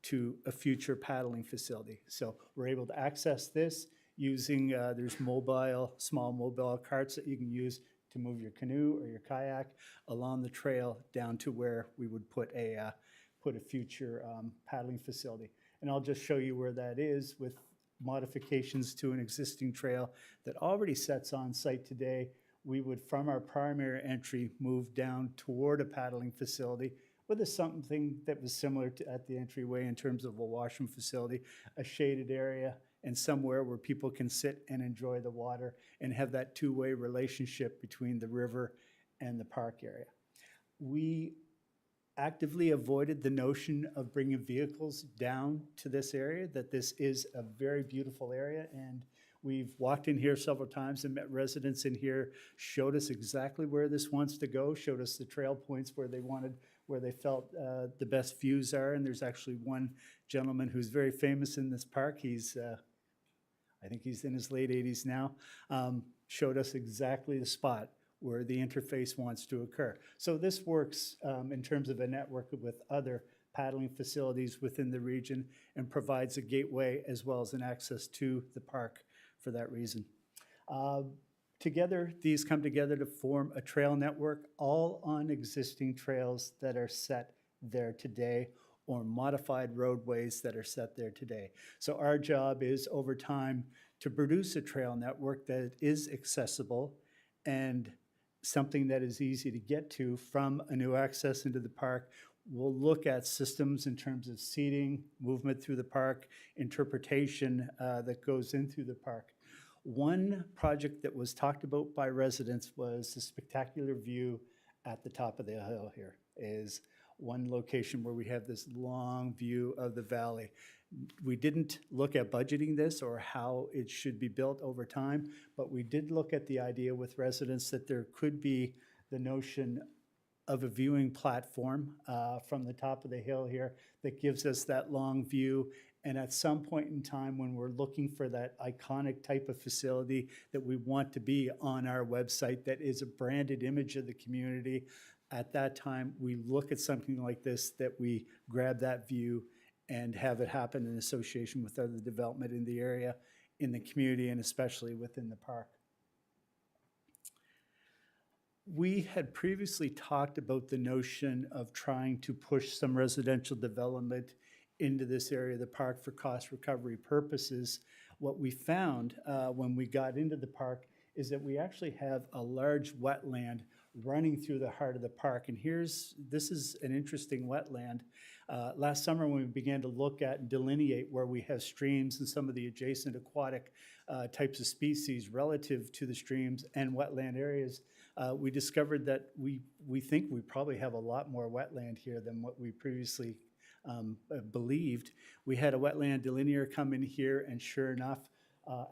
to a future paddling facility. So we're able to access this using, there's small mobile carts that you can use to move your canoe or your kayak along the trail down to where we would put a future paddling facility. And I'll just show you where that is with modifications to an existing trail that already sets on site today. We would, from our primary entry, move down toward a paddling facility with something that was similar to at the entryway in terms of a washroom facility, a shaded area, and somewhere where people can sit and enjoy the water and have that two-way relationship between the river and the park area. We actively avoided the notion of bringing vehicles down to this area, that this is a very beautiful area, and we've walked in here several times and met residents in here, showed us exactly where this wants to go, showed us the trail points where they felt the best views are. And there's actually one gentleman who's very famous in this park. I think he's in his late 80s now, showed us exactly the spot where the interface wants to occur. So this works in terms of a network with other paddling facilities within the region and provides a gateway as well as an access to the park for that reason. Together, these come together to form a trail network, all on existing trails that are set there today or modified roadways that are set there today. So our job is over time to produce a trail network that is accessible and something that is easy to get to from a new access into the park. We'll look at systems in terms of seating, movement through the park, interpretation that goes in through the park. One project that was talked about by residents was the spectacular view at the top of the hill here. Is one location where we have this long view of the valley. We didn't look at budgeting this or how it should be built over time, but we did look at the idea with residents that there could be the notion of a viewing platform from the top of the hill here that gives us that long view. And at some point in time when we're looking for that iconic type of facility that we want to be on our website that is a branded image of the community, at that time we look at something like this, that we grab that view and have it happen in association with other development in the area, in the community, and especially within the park. We had previously talked about the notion of trying to push some residential development into this area of the park for cost recovery purposes. What we found when we got into the park is that we actually have a large wetland running through the heart of the park. And this is an interesting wetland. Last summer when we began to look at and delineate where we have streams and some of the adjacent aquatic types of species relative to the streams and wetland areas, we discovered that we think we probably have a lot more wetland here than what we previously believed. We had a wetland delineator come in here, and sure enough,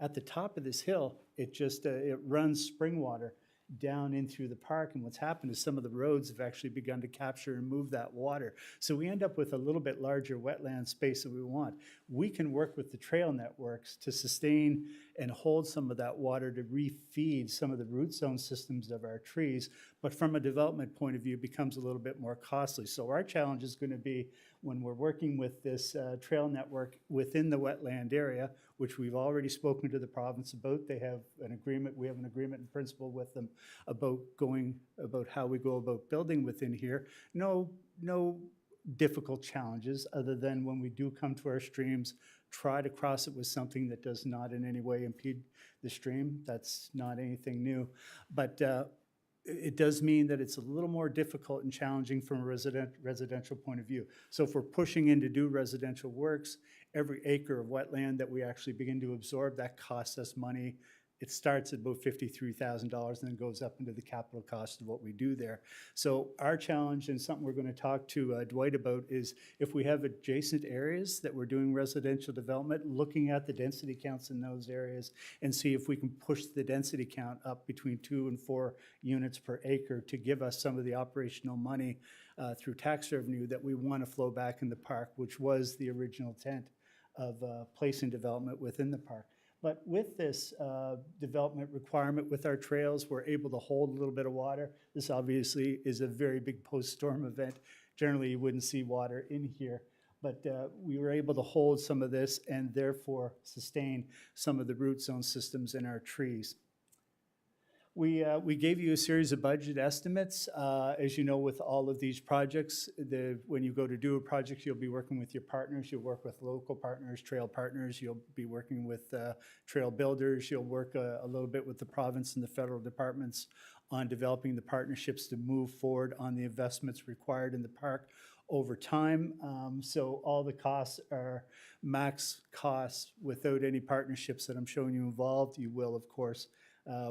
at the top of this hill, it runs spring water down in through the park, and what's happened is some of the roads have actually begun to capture and move that water. So we end up with a little bit larger wetland space than we want. We can work with the trail networks to sustain and hold some of that water to refeed some of the root zone systems of our trees, but from a development point of view, it becomes a little bit more costly. So our challenge is going to be when we're working with this trail network within the wetland area, which we've already spoken to the province about. They have an agreement, we have an agreement in principle with them about how we go about building within here. No difficult challenges other than when we do come to our streams, try to cross it with something that does not in any way impede the stream. That's not anything new. But it does mean that it's a little more difficult and challenging from a residential point of view. So if we're pushing in to do residential works, every acre of wetland that we actually begin to absorb, that costs us money. It starts at about $53,000 and then goes up into the capital cost of what we do there. So our challenge, and something we're going to talk to Dwight about, is if we have adjacent areas that we're doing residential development, looking at the density counts in those areas and see if we can push the density count up between 2 and 4 units per acre to give us some of the operational money through tax revenue that we want to flow back in the park, which was the original intent of placing development within the park. But with this development requirement with our trails, we're able to hold a little bit of water. This obviously is a very big post-storm event. Generally, you wouldn't see water in here, but we were able to hold some of this and therefore sustain some of the root zone systems in our trees. We gave you a series of budget estimates. As you know, with all of these projects, when you go to do a project, you'll be working with your partners. You'll work with local partners, trail partners. You'll be working with trail builders. You'll work a little bit with the province and the federal departments on developing the partnerships to move forward on the investments required in the park over time. So all the costs are max costs without any partnerships that I'm showing you involved. You will, of course,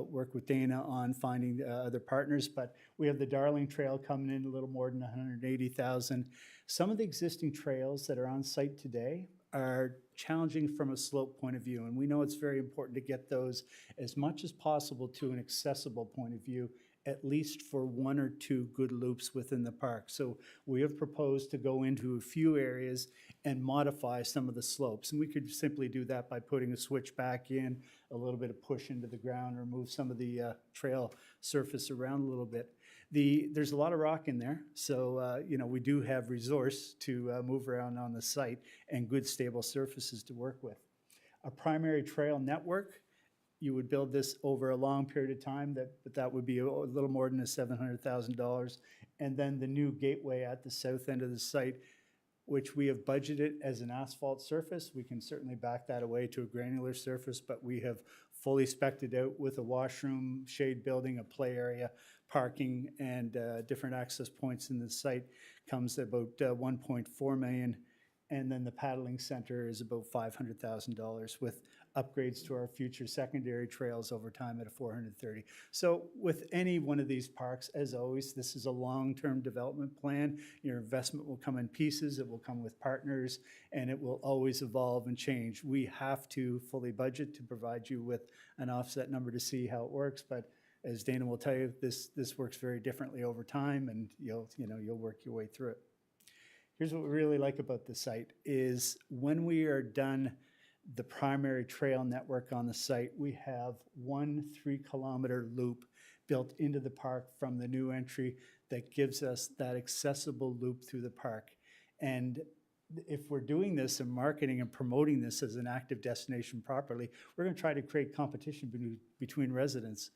work with Dana on finding other partners, but we have the Darling Trail coming in a little more than $180,000. Some of the existing trails that are on site today are challenging from a slope point of view, and we know it's very important to get those as much as possible to an accessible point of view, at least for 1 or 2 good loops within the park. So we have proposed to go into a few areas and modify some of the slopes. And we could simply do that by putting a switch back in, a little bit of push into the ground, or move some of the trail surface around a little bit. There's a lot of rock in there, so we do have resource to move around on the site and good stable surfaces to work with. A primary trail network, you would build this over a long period of time, that would be a little more than $700,000. And then the new gateway at the south end of the site, which we have budgeted as an asphalt surface. We can certainly back that away to a granular surface, but we have fully spec'd it out with a washroom, shade building, a play area, parking, and different access points in the site. Comes at about $1.4 million. And then the paddling center is about $500,000 with upgrades to our future secondary trails over time at a $430,000. So with any one of these parks, as always, this is a long-term development plan. Your investment will come in pieces, it will come with partners, and it will always evolve and change. We have to fully budget to provide you with an offset number to see how it works, but as Dana will tell you, this works very differently over time, and you'll work your way through it. Here's what we really like about the site is when we are done the primary trail network on the site, we have 1 3-kilometer loop built into the park from the new entry that gives us that accessible loop through the park. And if we're doing this and marketing and promoting this as an active destination properly, we're going to try to create competition between residents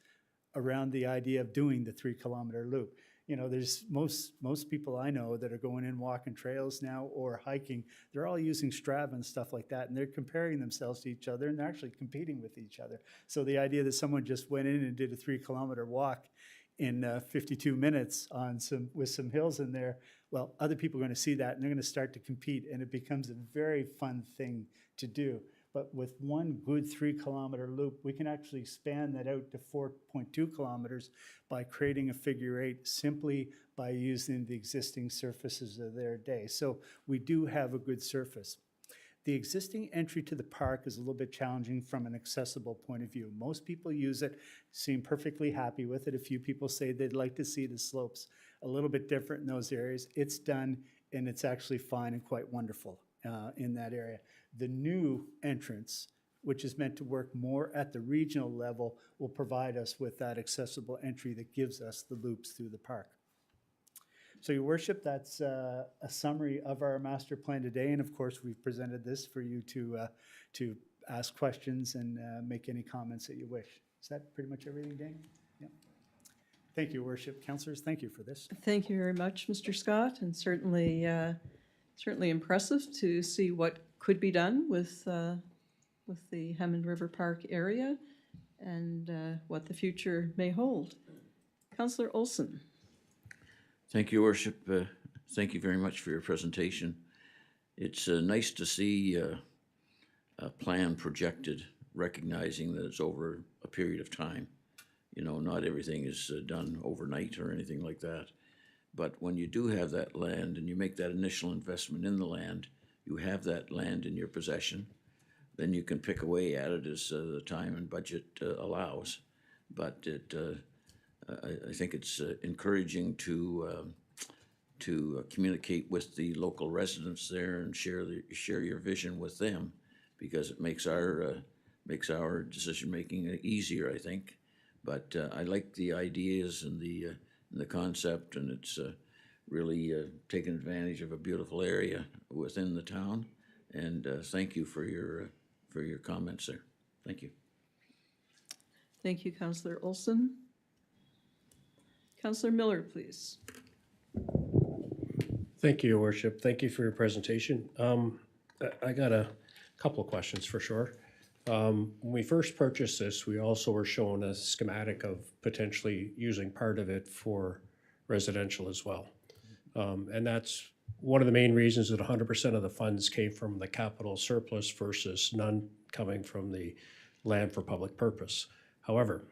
around the idea of doing the 3-kilometer loop. There's most people I know that are going in walking trails now or hiking, they're all using Strava and stuff like that, and they're comparing themselves to each other, and they're actually competing with each other. So the idea that someone just went in and did a 3-kilometer walk in 52 minutes with some hills in there, well, other people are going to see that, and they're going to start to compete, and it becomes a very fun thing to do. But with one good 3-kilometer loop, we can actually span that out to 4.2 kilometers by creating a figure 8 simply by using the existing surfaces of their day. So we do have a good surface. The existing entry to the park is a little bit challenging from an accessible point of view. Most people use it, seem perfectly happy with it. A few people say they'd like to see the slopes a little bit different in those areas. It's done, and it's actually fine and quite wonderful in that area. The new entrance, which is meant to work more at the regional level, will provide us with that accessible entry that gives us the loops through the park. So, Your Worship, that's a summary of our master plan today, and of course, we've presented this for you to ask questions and make any comments that you wish. Is that pretty much everything, Dan? Yeah. Thank you, Your Worship. Councillors, thank you for this. Thank you very much, Mr. Scott, and certainly impressive to see what could be done with the Hammond River Park area and what the future may hold. Councillor Olson. Thank you, Worship. Thank you very much for your presentation. It's nice to see a plan projected, recognizing that it's over a period of time. You know, not everything is done overnight or anything like that. But when you do have that land and you make that initial investment in the land, you have that land in your possession, then you can pick away at it as the time and budget allows. But I think it's encouraging to communicate with the local residents there and share your vision with them, because it makes our decision making easier, I think. But I like the ideas and the concept, and it's really taken advantage of a beautiful area within the town. And thank you for your comments there. Thank you. Thank you, Councillor Olson. Councillor Miller, please. Thank you, Your Worship. Thank you for your presentation. I got a couple of questions for sure. When we first purchased this, we also were shown a schematic of potentially using part of it for residential as well. And that's one of the main reasons that 100% of the funds came from the capital surplus versus none coming from the land for public purpose. However,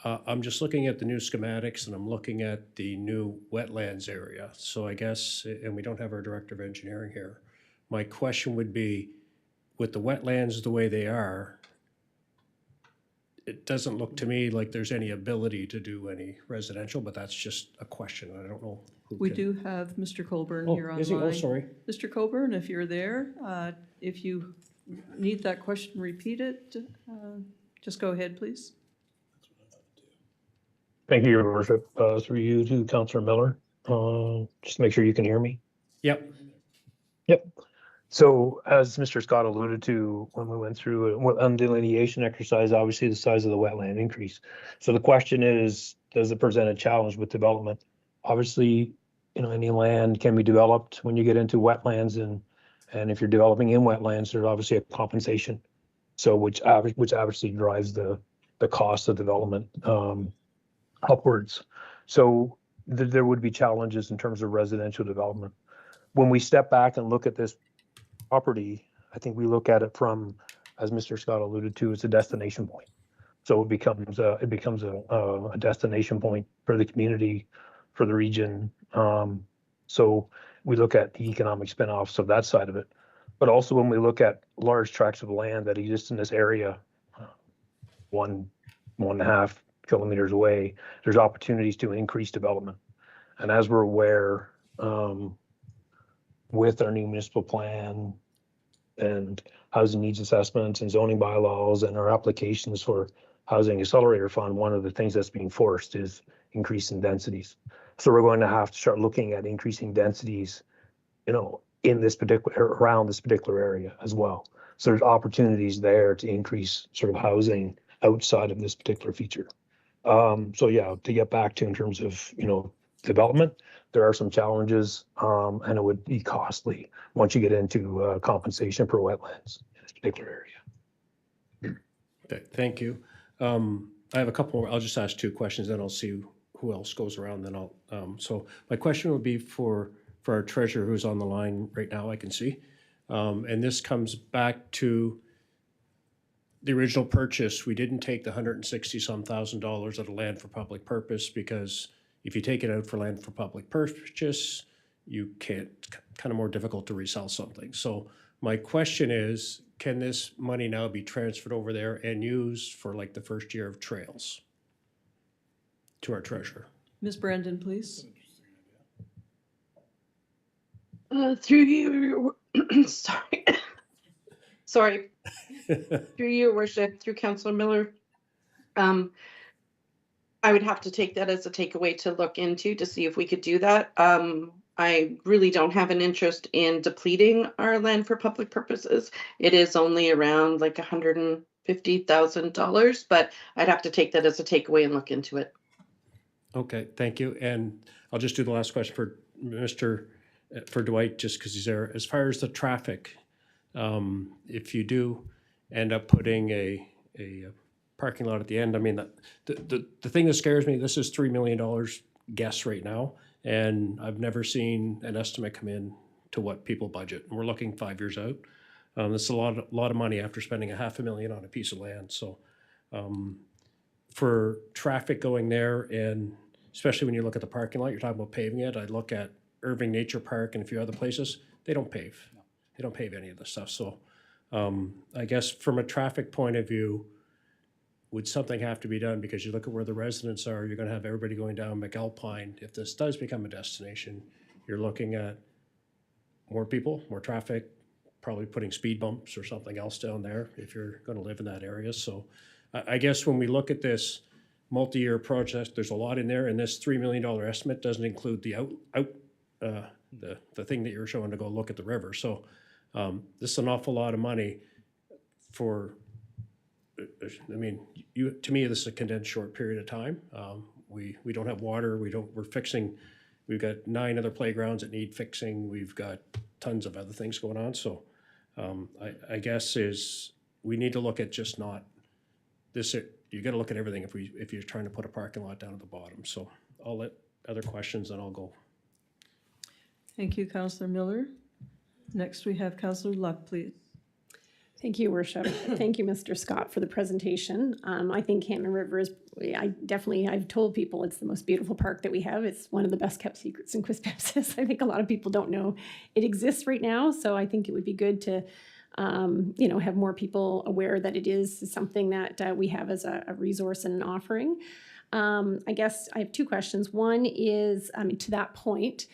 I'm just looking at the new schematics and I'm looking at the new wetlands area. So I guess, and we don't have our Director of Engineering here, my question would be, with the wetlands the way they are, it doesn't look to me like there's any ability to do any residential, but that's just a question. I don't know who We can- do have Mr. Colburn Oh, here online. is he? Oh, sorry. Mr. Colburn, if you're there, if you need that question repeated, just go ahead, please. Thank you, Your Worship. Through you to Councillor Miller. Just to make sure you can hear me. Yep. Yep. So as Mr. Scott alluded to when we went through a delineation exercise, obviously the size of the wetland increase. So the question is, does it present a challenge with development? Obviously, you know, any land can be developed when you get into wetlands, and if you're developing in wetlands, there's obviously a compensation. So which obviously drives the cost of development upwards. So there would be challenges in terms of residential development. When we step back and look at this property, I think we look at it from, as Mr. Scott alluded to, it's a destination point. So it becomes a destination point for the community, for the region. So we look at the economic spin-offs of that side of it. But also when we look at large tracts of land that exist in this area, 1.5 kilometers away, there's opportunities to increase development. And as we're aware, with our new municipal plan and housing needs assessments and zoning bylaws and our applications for housing accelerator fund, one of the things that's being forced is increasing densities. So we're going to have to start looking at increasing densities, you know, in this particular, around this particular area as well. So there's opportunities there to increase sort of housing outside of this particular feature. So yeah, to get back to in terms of, you know, development, there are some challenges, and it would be costly once you get into compensation for wetlands in this particular area. Okay, thank you. I have a couple more. I'll just ask two questions, then I'll see who else goes around. Then I'll. So my question would be for our treasurer, who's on the line right now. I can see, and this comes back to the original purchase, we didn't take the $160-some thousand out of land for public purpose, because if you take it out for land for public purchase, you can't, kind of more difficult to resell something. So my question is, can this money now be transferred over there and used for like the first year of trails to our treasurer? Ms. Brandon, please. Through you, sorry, sorry, through your worship, through Councillor Miller, I would have to take that as a takeaway to look into to see if we could do that. I really don't have an interest in depleting our land for public purposes. It is only around like $150,000, but I'd have to take that as a takeaway and look into it. Okay, thank you. And I'll just do the last question for for Dwight, just because he's there. As far as the traffic, if you do end up putting a parking lot at the end, I mean, the thing that scares me, this is $3 million guess right now, and I've never seen an estimate come in to what people budget. And we're looking 5 years out. That's a lot of money after spending $500,000 on a piece of land. So for traffic going there, and especially when you look at the parking lot, you're talking about paving it. I look at Irving Nature Park and a few other places, they don't pave. No. They don't pave any of this stuff. So I guess from a traffic point of view, would something have to be done? Because you look at where the residents are, you're going to have everybody going down McAlpine. If this does become a destination, you're looking at more people, more traffic, probably putting speed bumps or something else down there if you're going to live in that area. So I guess when we look at this multi-year project, there's a lot in there, and this $3 million estimate doesn't include the the thing that you're showing to go look at the river. So this is an awful lot of money for, I mean, to me, this is a condensed short period of time. We don't have water. We've got 9 other playgrounds that need fixing. We've got tons of other things going on. So I guess we need to look at just not this. You got to look at everything if you're trying to put a parking lot down at the bottom. So I'll let other questions, and I'll go. Thank you, Councillor Miller. Next, we have Councillor Luck, please. Thank you, Worship. Thank you, Mr. Scott, for the presentation. I think Hampton River is, I've told people it's the most beautiful park that we have. It's one of the best kept secrets in Quispamsis. I think a lot of people don't know it exists right now. So I think it would be good to, have more people aware that it is something that we have as a resource and an offering. I guess I have 2 questions. One is, to that point,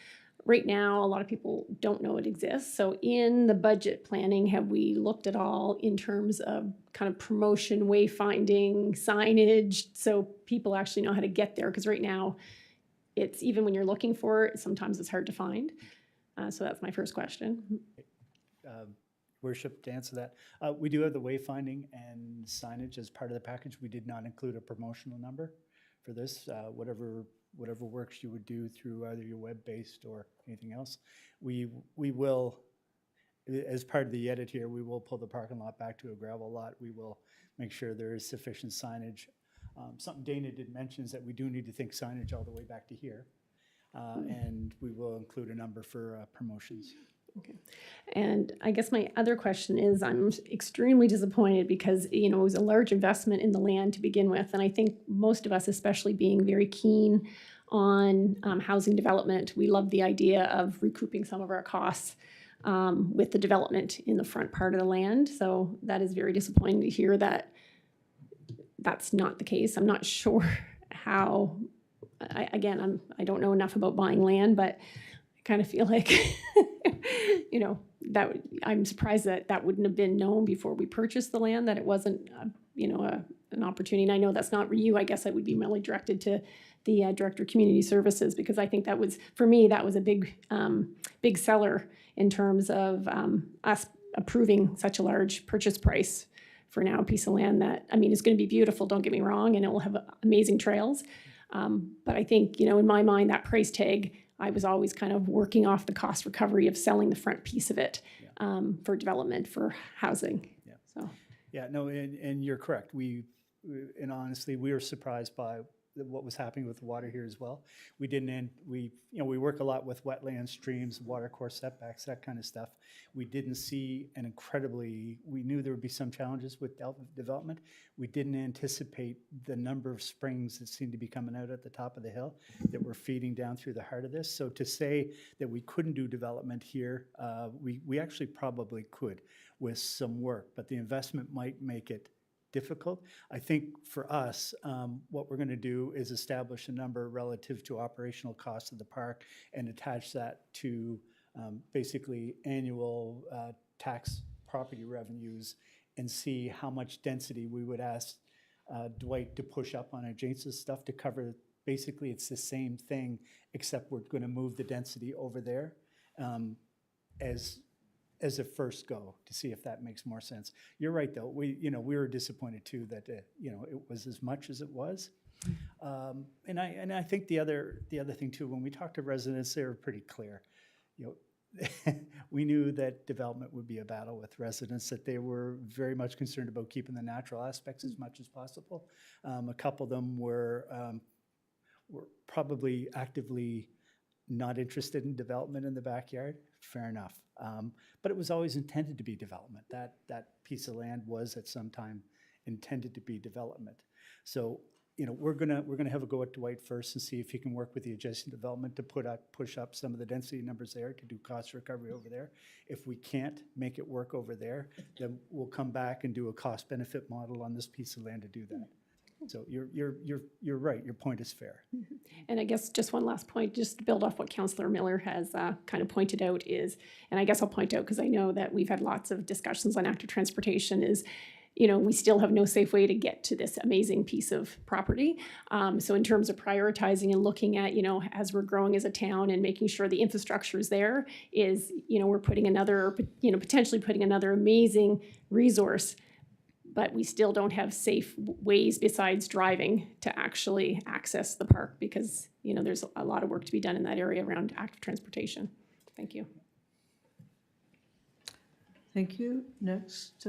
right now, a lot of people don't know it exists. So in the budget planning, have we looked at all in terms of kind of promotion, wayfinding, signage, so people actually know how to get there? Because right now, it's even when you're looking for it, sometimes it's hard to find. So that's my first question. Worship, to answer that, we do have the wayfinding and signage as part of the package. We did not include a promotional number for this. Whatever works you would do through either your web-based or anything else. We will, as part of the edit here, we will pull the parking lot back to a gravel lot. We will make sure there is sufficient signage. Something Dana did mention is that we do need to think signage all the way back to here. And we will include a number for promotions. Okay. And I guess my other question is, I'm extremely disappointed because, it was a large investment in the land to begin with. And I think most of us, especially being very keen on housing development, we love the idea of recouping some of our costs with the development in the front part of the land. So that is very disappointing to hear that that's not the case. I'm not sure how, I don't know enough about buying land, but I kind of feel like, that I'm surprised that wouldn't have been known before we purchased the land, that it wasn't, an opportunity. And I know that's not for you. I guess I would be mainly directed to the Director of Community Services, because I think that was, for me, that was a big seller in terms of us approving such a large purchase price for now a piece of land that, is going to be beautiful, don't get me wrong, and it will have amazing trails. But I think, in my mind, that price tag, I was always kind of working off the cost recovery of selling the front piece of it for development, for housing. Yeah. So. Yeah, no, and you're correct. And honestly, we were surprised by what was happening with the water here as well. We didn't, we work a lot with wetlands, streams, water course setbacks, that kind of stuff. We didn't see we knew there would be some challenges with development. We didn't anticipate the number of springs that seemed to be coming out at the top of the hill that were feeding down through the heart of this. So to say that we couldn't do development here, we actually probably could with some work, but the investment might make it difficult. I think for us, what we're going to do is establish a number relative to operational costs of the park and attach that to basically annual tax property revenues and see how much density we would ask Dwight to push up on adjacent stuff to cover. Basically, it's the same thing, except we're going to move the density over there as a first go to see if that makes more sense. You're right, though. We were disappointed too that it was as much as it was. And I think the other thing too, when we talked to residents, they were pretty clear. We knew that development would be a battle with residents, that they were very much concerned about keeping the natural aspects as much as possible. A couple of them were probably actively not interested in development in the backyard. Fair enough. But it was always intended to be development. That piece of land was at some time intended to be development. So, we're gonna have a go at Dwight first and see if he can work with the adjacent development to push up some of the density numbers there to do cost recovery over there. If we can't make it work over there, then we'll come back and do a cost benefit model on this piece of land to do that. So you're right. Your point is fair. And I guess just one last point, just to build off what Councillor Miller has kind of pointed out is, and I guess I'll point out because I know that we've had lots of discussions on active transportation is, we still have no safe way to get to this amazing piece of property. So in terms of prioritizing and looking at, as we're growing as a town and making sure the infrastructure is there is, we're putting another, potentially putting another amazing resource, but we still don't have safe ways besides driving to actually access the park because, there's a lot of work to be done in that area around active transportation. Thank you. Thank you. Next,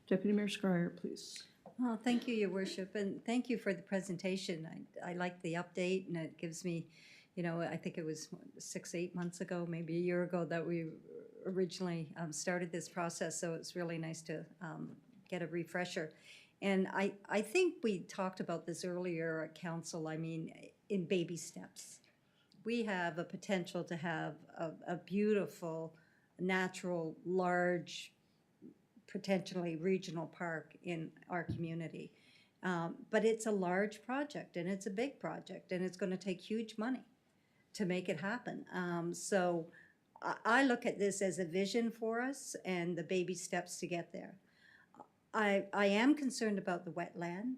Deputy Mayor Scryer, please. Well, thank you, Your Worship, and thank you for the presentation. I like the update, and it gives me, I think it was 6-8 months ago, maybe a year ago, that we originally started this process, so it's really nice to get a refresher. And I think we talked about this earlier at council, in baby steps. We have a potential to have a beautiful, natural, large, potentially regional park in our community. But it's a large project and it's a big project and it's going to take huge money to make it happen. So I look at this as a vision for us and the baby steps to get there. I am concerned about the wetland.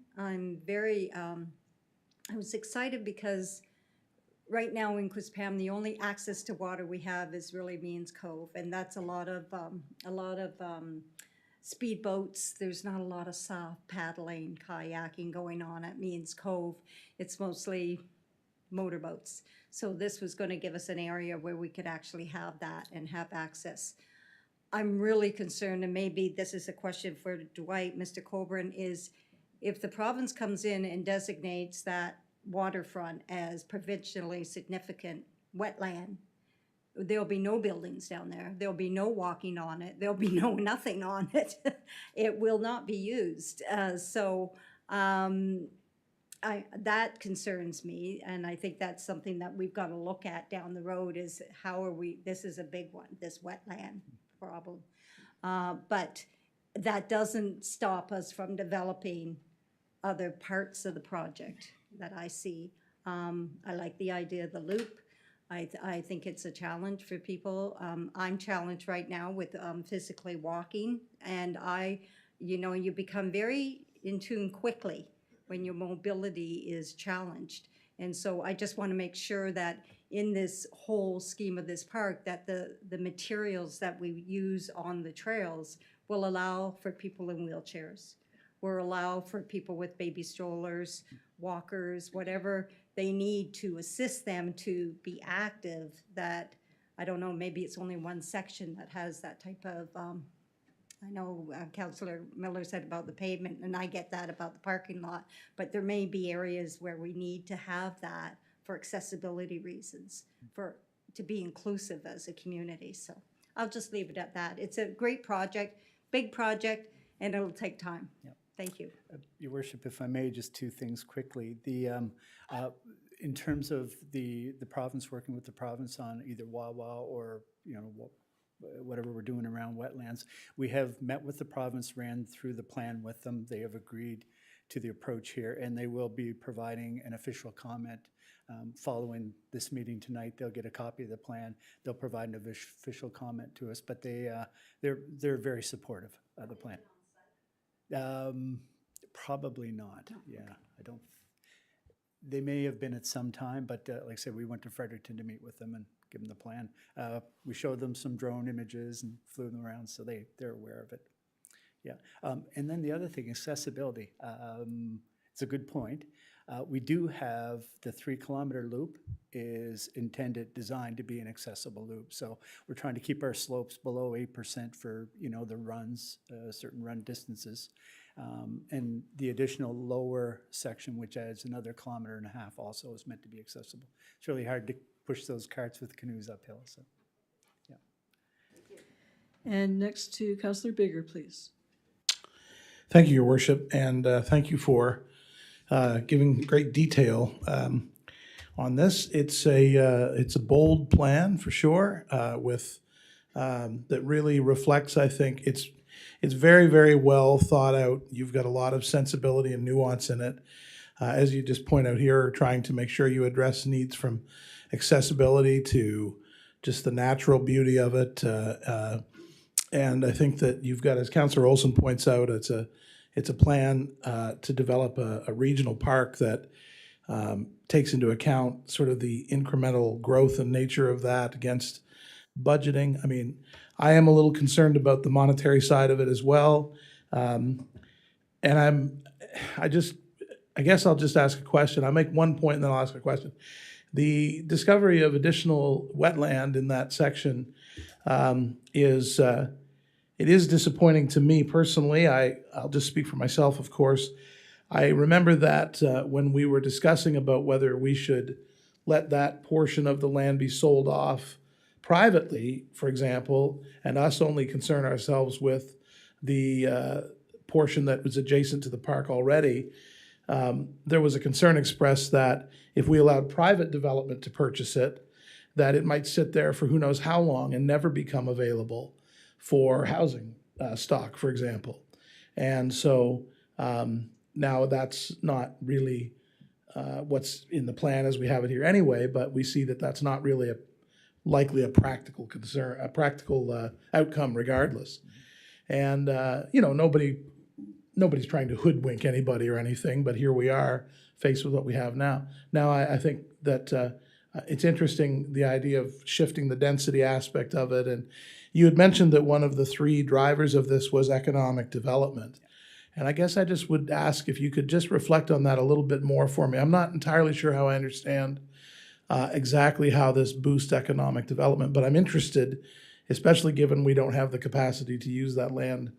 I was excited because right now in Quispam, the only access to water we have is really Means Cove, and that's a lot of speedboats. There's not a lot of soft paddling, kayaking going on at Means Cove. It's mostly motorboats. So this was going to give us an area where we could actually have that and have access. I'm really concerned, and maybe this is a question for Dwight, Mr. Colburn, is if the province comes in and designates that waterfront as provincially significant wetland, there'll be no buildings down there. There'll be no walking on it. There'll be no nothing on it. It will not be used. That concerns me, and I think that's something that we've got to look at down the road is how are we, this is a big one, this wetland problem. But that doesn't stop us from developing other parts of the project that I see. I like the idea of the loop. I think it's a challenge for people. I'm challenged right now with physically walking, and you become very in tune quickly when your mobility is challenged. And so I just want to make sure that in this whole scheme of this park, that the materials that we use on the trails will allow for people in wheelchairs, will allow for people with baby strollers, walkers, whatever they need to assist them to be active. That, I don't know, maybe it's only one section that has that type of I know Councillor Miller said about the pavement, and I get that about the parking lot, but there may be areas where we need to have that for accessibility reasons, to be inclusive as a community. So I'll just leave it at that. It's a great project, big project, and it'll take time. Yep. Thank you. Your worship, if I may, just two things quickly. In terms of the province, working with the province on either Wawa or, whatever we're doing around wetlands, we have met with the province, ran through the plan with them. They have agreed to the approach here, and they will be providing an official comment following this meeting tonight. They'll get a copy of the plan. They'll provide an official comment to us, but they're very supportive of the plan. Probably not. Yeah, I don't. They may have been at some time, but like I said, we went to Fredericton to meet with them and give them the plan. We showed them some drone images and flew them around, so they're aware of it. Yeah, and then the other thing, accessibility. It's a good point. We do have the 3-kilometer loop is designed to be an accessible loop. So we're trying to keep our slopes below 8% for, the runs, certain run distances. And the additional lower section, which adds another 1.5 kilometers, also is meant to be accessible. It's really hard to push those carts with canoes uphill, so, yeah. And next to Councillor Bigger, please. Thank you, Your Worship, and thank you for giving great detail on this. It's a bold plan for sure, with that really reflects. I think it's very, very well thought out. You've got a lot of sensibility and nuance in it, as you just point out here, trying to make sure you address needs from accessibility to just the natural beauty of it. And I think that you've got, as Councillor Olson points out, it's a plan to develop a regional park that takes into account sort of the incremental growth and nature of that against budgeting. I mean, I am a little concerned about the monetary side of it as well. And I guess I'll just ask a question. I'll make one point and then I'll ask a question. The discovery of additional wetland in that section it is disappointing to me personally. I'll just speak for myself, of course. I remember that when we were discussing about whether we should let that portion of the land be sold off privately, for example, and us only concern ourselves with the portion that was adjacent to the park already, there was a concern expressed that if we allowed private development to purchase it, that it might sit there for who knows how long and never become available for housing stock, for example. And so now that's not really what's in the plan as we have it here anyway, but we see that that's not really likely a practical concern, a practical outcome regardless. And, nobody's trying to hoodwink anybody or anything, but here we are faced with what we have now. Now, I think that it's interesting, the idea of shifting the density aspect of it. And you had mentioned that one of the 3 drivers of this was economic development. And I guess I just would ask if you could just reflect on that a little bit more for me. I'm not entirely sure how I understand exactly how this boosts economic development, but I'm interested, especially given we don't have the capacity to use that land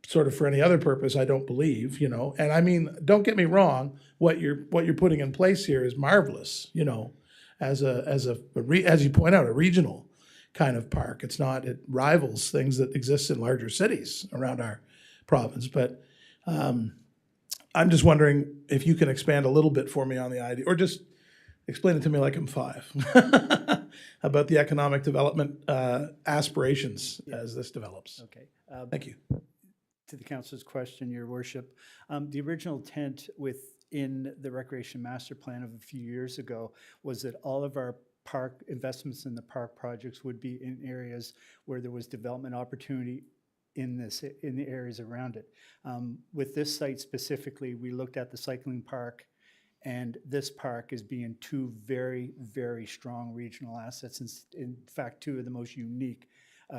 sort of for any other purpose, I don't believe, And I mean, don't get me wrong, what you're putting in place here is marvelous, as you point out, a regional kind of park. It rivals things that exist in larger cities around our province. But I'm just wondering if you can expand a little bit for me on the idea, or just explain it to me like I'm 5, about the economic development aspirations as this develops. Okay. Thank you. To the councilor's question, Your Worship, the original intent within the Recreation Master Plan of a few years ago was that all of our park investments in the park projects would be in areas where there was development opportunity in the areas around it. With this site specifically, we looked at the cycling park, and this park as being 2 very, very strong regional assets. In fact, 2 of the most unique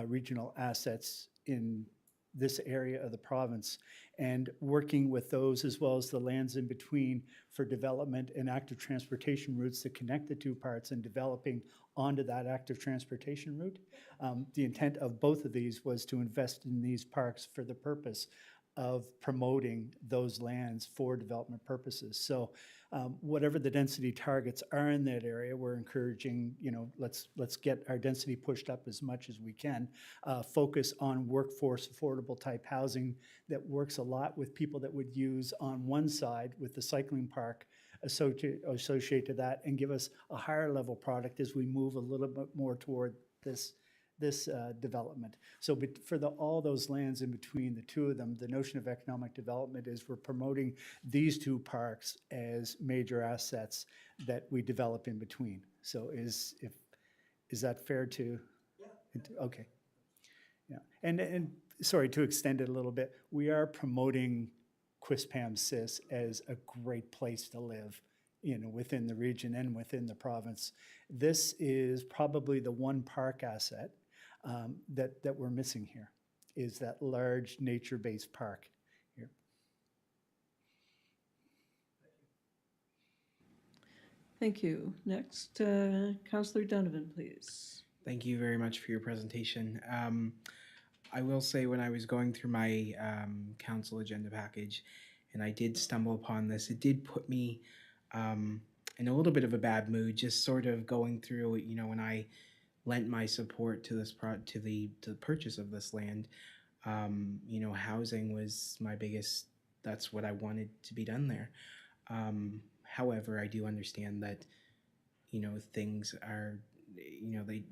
regional assets in this area of the province, and working with those as well as the lands in between for development and active transportation routes to connect the two parts and developing onto that active transportation route. The intent of both of these was to invest in these parks for the purpose of promoting those lands for development purposes. So whatever the density targets are in that area, we're encouraging, let's get our density pushed up as much as we can. Focus on workforce affordable type housing that works a lot with people that would use on one side with the cycling park associated to that, and give us a higher level product as we move a little bit more toward this development. So for all those lands in between the two of them, the notion of economic development is we're promoting these two parks as major assets that we develop in between. So is that fair to? Yeah. Okay. Yeah. And sorry to extend it a little bit, we are promoting Quispamsis as a great place to live, within the region and within the province. This is probably the one park asset that we're missing here, is that large nature-based park here. Thank you. Next, Councillor Donovan, please. Thank you very much for your presentation. I will say, when I was going through my council agenda package and I did stumble upon this, it did put me in a little bit of a bad mood, just sort of going through, when I lent my support to this to the purchase of this land. Housing was my biggest, that's what I wanted to be done there. However, I do understand that, things are,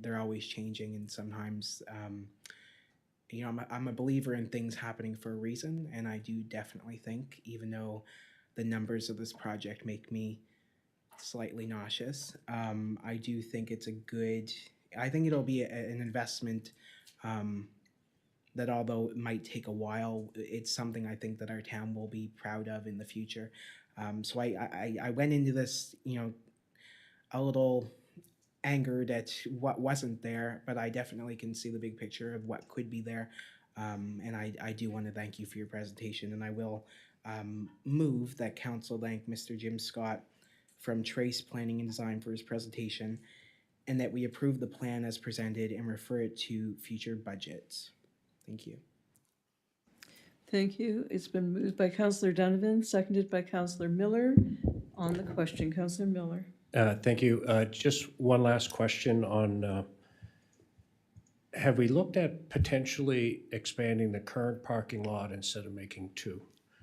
they're always changing, and sometimes, I'm a believer in things happening for a reason, and I do definitely think, even though the numbers of this project make me slightly nauseous, I do think it's I think it'll be an investment that, although it might take a while, it's something I think that our town will be proud of in the future. So I went into this, a little angered at what wasn't there, but I definitely can see the big picture of what could be there. And I do want to thank you for your presentation, and I will move that council thank Mr. Jim Scott from Trace Planning and Design for his presentation, and that we approve the plan as presented and refer it to future budgets. Thank you. Thank you. It's been moved by Councillor Donovan, seconded by Councillor Miller. On the question, Councillor Miller. Thank you. Just one last question on, have we looked at potentially expanding the current parking lot instead of making two?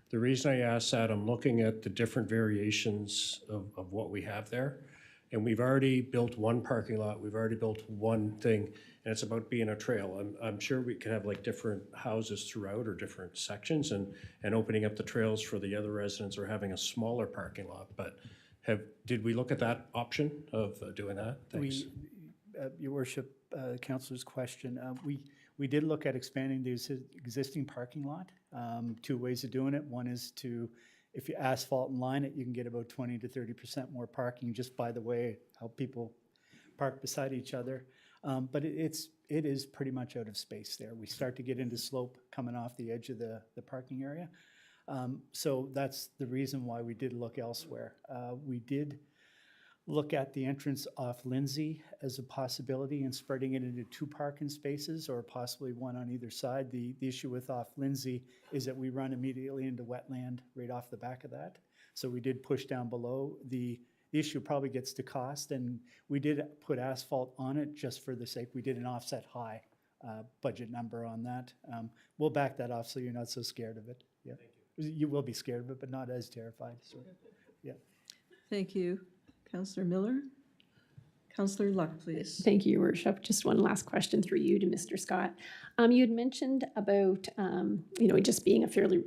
The reason I ask that, I'm looking at the different variations of what we have there. And we've already built one parking lot, we've already built one thing, and it's about being a trail. I'm sure we could have like different houses throughout or different sections and opening up the trails for the other residents, or having a smaller parking lot. But did we look at that option of doing that? Thanks. Your Worship, Councillor's question, we did look at expanding the existing parking lot. Two ways of doing it. One is if you asphalt and line it, you can get about 20 to 30% more parking just by the way how people park beside each other. But it is pretty much out of space there. We start to get into slope coming off the edge of the parking area. So that's the reason why we did look elsewhere. We did look at the entrance off Lindsay as a possibility and spreading it into two parking spaces, or possibly one on either side. The issue with off Lindsay is that we run immediately into wetland right off the back of that. So we did push down below. The issue probably gets to cost, and we did put asphalt on it just for the sake. We did an offset high budget number on that. We'll back that off so you're not so scared of it. Yeah, you will be scared of it, but not as terrified. So, yeah. Thank you. Councillor Miller. Councillor Luck, please. Thank you, Your Worship. Just one last question through you to Mr. Scott. You had mentioned about, just being a fairly,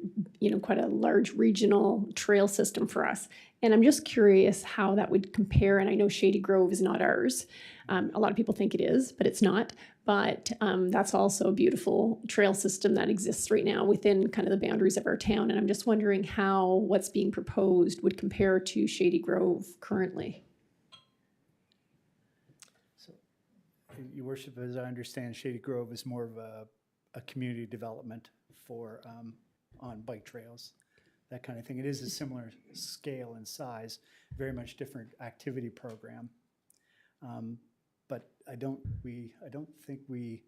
quite a large regional trail system for us. And I'm just curious how that would compare. And I know Shady Grove is not ours. A lot of people think it is, but it's not. But that's also a beautiful trail system that exists right now within kind of the boundaries of our town. And I'm just wondering how what's being proposed would compare to Shady Grove currently. So, Your Worship, as I understand, Shady Grove is more of a community development for, on bike trails, that kind of thing. It is a similar scale and size, very much different activity program. But I don't think we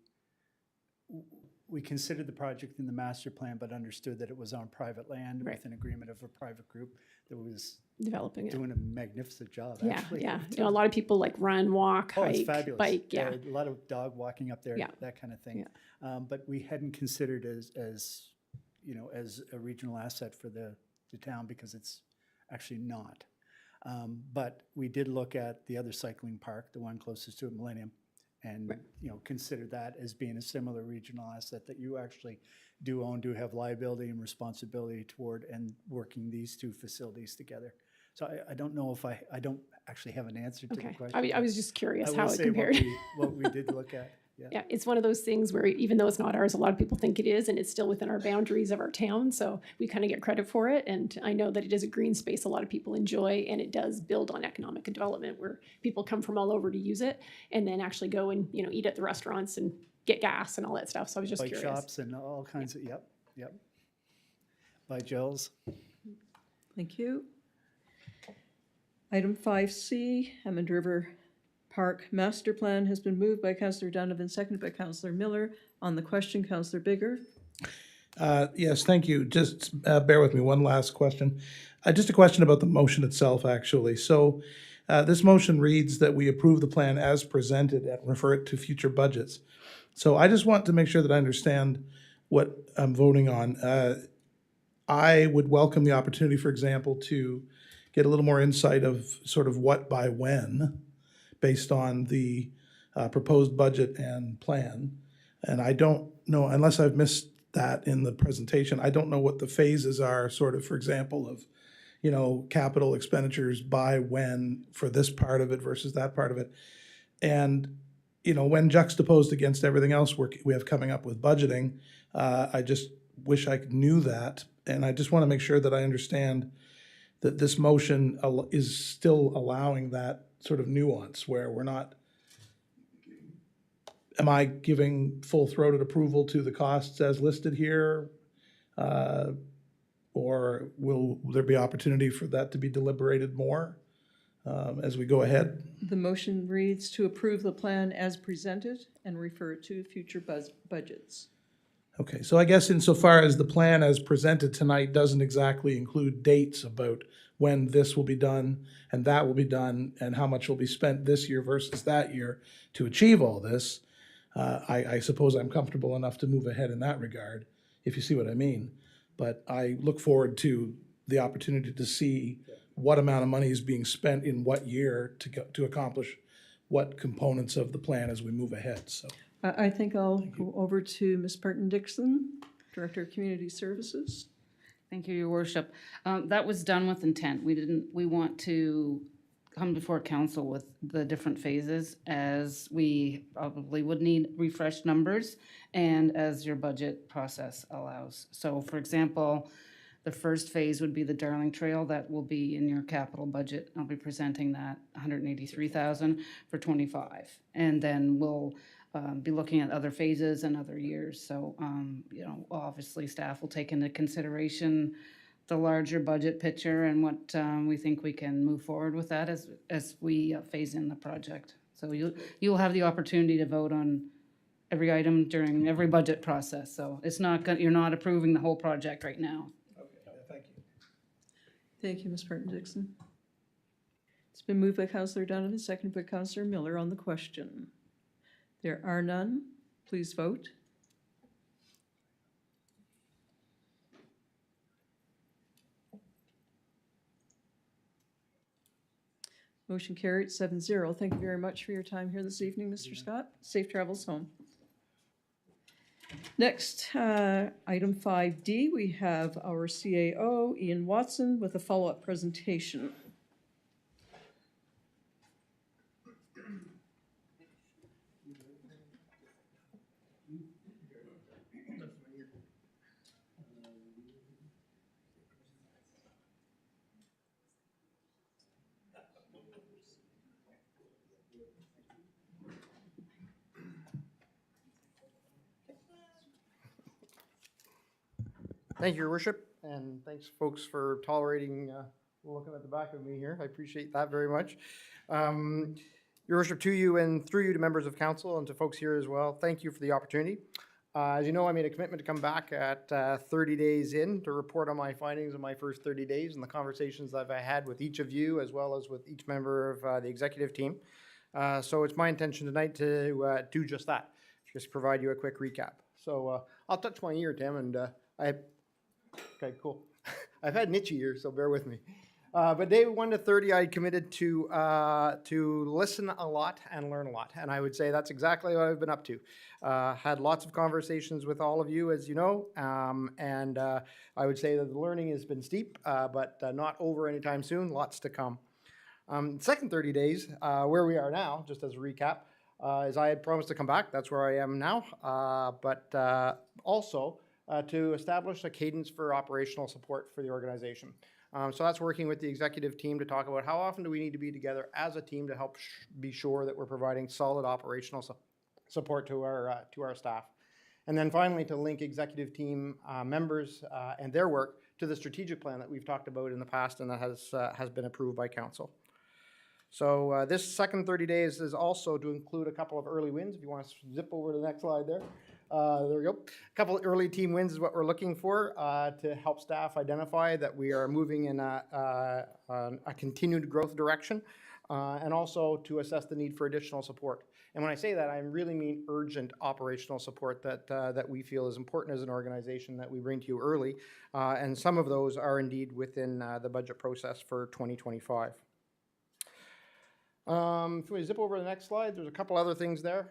considered the project in the master plan, but understood that it was on private land Right. with an agreement of a private group that was Developing it. doing a magnificent job, Yeah, actually. yeah. You know, a lot of people like run, walk, Oh, it's hike, fabulous. bike. Yeah. A lot of dog walking up there, Yeah. that kind of thing. But we hadn't considered as you know, as a regional asset for the town, because it's actually not. But we did look at the other cycling park, the one closest to Millennium, and, you know, consider that as being a similar regional asset that you actually do own, do have liability and responsibility toward, and working these two facilities together. So I don't know if I don't actually have an answer to the Okay. question. I was just curious I will how it say compared. what we did look at, yeah. Yeah, it's one of those things where even though it's not ours, a lot of people think it is, and it's still within our boundaries of our town. So we kind of get credit for it. And I know that it is a green space a lot of people enjoy, and it does build on economic development where people come from all over to use it, and then actually go and, you know, eat at the restaurants and get gas and all that stuff. So I was just Bike curious. shops and all kinds of, yep. By Joe's. Thank you. Item 5C, Hammond River Park Master Plan has been moved by Councillor Donovan, seconded by Councillor Miller. On the question, Councillor Bigger. Yes, thank you. Just bear with me, one last question. Just a question about the motion itself, actually. So this motion reads that we approve the plan as presented and refer it to future budgets. So I just want to make sure that I understand what I'm voting on. I would welcome the opportunity, for example, to get a little more insight of sort of what by when, based on the proposed budget and plan. And I don't know, unless I've missed that in the presentation, I don't know what the phases are, sort of, for example, of, you know, capital expenditures by when for this part of it versus that part of it. And, you know, when juxtaposed against everything else we have coming up with budgeting, I just wish I knew that. And I just want to make sure that I understand that this motion is still allowing that sort of nuance where we're not, am I giving full-throated approval to the costs as listed here? Or will there be opportunity for that to be deliberated more as we go ahead? The motion reads to approve the plan as presented and refer it to future budgets. Okay, so I guess insofar as the plan as presented tonight doesn't exactly include dates about when this will be done and that will be done and how much will be spent this year versus that year to achieve all this, I suppose I'm comfortable enough to move ahead in that regard, if you see what I mean. But I look forward to the opportunity to see what amount of money is being spent in what year to accomplish what components of the plan as we move ahead, so. I think I'll go over to Ms. Parton-Dixon, Director of Community Services. Thank you, Your Worship. That was done with intent. We want to come before council with the different phases, as we probably would need refreshed numbers and as your budget process allows. So for example, the first phase would be the Darling Trail. That will be in your capital budget. I'll be presenting that 183,000 for 25. And then we'll be looking at other phases and other years. So, you know, obviously staff will take into consideration the larger budget picture and what we think we can move forward with that as we phase in the project. So you'll have the opportunity to vote on every item during every budget process. So it's not you're not approving the whole project right now. Okay, thank you. Thank you, Ms. Parton-Dixon. It's been moved by Councillor Donovan, seconded by Councillor Miller on the question. There are none. Please vote. Motion carried 7-0. Thank you very much for your time here this evening, Mr. Scott. Safe travels home. Next, item 5D, we have our CAO, Ian Watson, with a follow-up presentation. Thank you, Your Worship, and thanks, folks, for tolerating looking at the back of me here. I appreciate that very much. Your Worship, to you and through you to members of council and to folks here as well, thank you for the opportunity. As you know, I made a commitment to come back at 30 days in to report on my findings in my first 30 days and the conversations that I've had with each of you as well as with each member of the executive team. So it's my intention tonight to do just that, just provide you a quick recap. So I'll touch my ear, Tim, and okay, cool. I've had an itchy ear, so bear with me. But day 1 to 30, I committed to listen a lot and learn a lot. And I would say that's exactly what I've been up to. Had lots of conversations with all of you, as you know. And I would say that the learning has been steep, but not over anytime soon. Lots to come. Second 30 days, where we are now, just as a recap, is I had promised to come back. That's where I am now. But also to establish a cadence for operational support for the organization. So that's working with the executive team to talk about how often do we need to be together as a team to help be sure that we're providing solid operational support to our staff. And then finally, to link executive team members and their work to the strategic plan that we've talked about in the past and that has been approved by council. So this second 30 days is also to include a couple of early wins. If you want to zip over to the next slide there. There we go. A couple of early team wins is what we're looking for to help staff identify that we are moving in a continued growth direction and also to assess the need for additional support. And when I say that, I really mean urgent operational support that we feel is important as an organization that we bring to you early. And some of those are indeed within the budget process for 2025. If we zip over to the next slide, there's a couple other things there.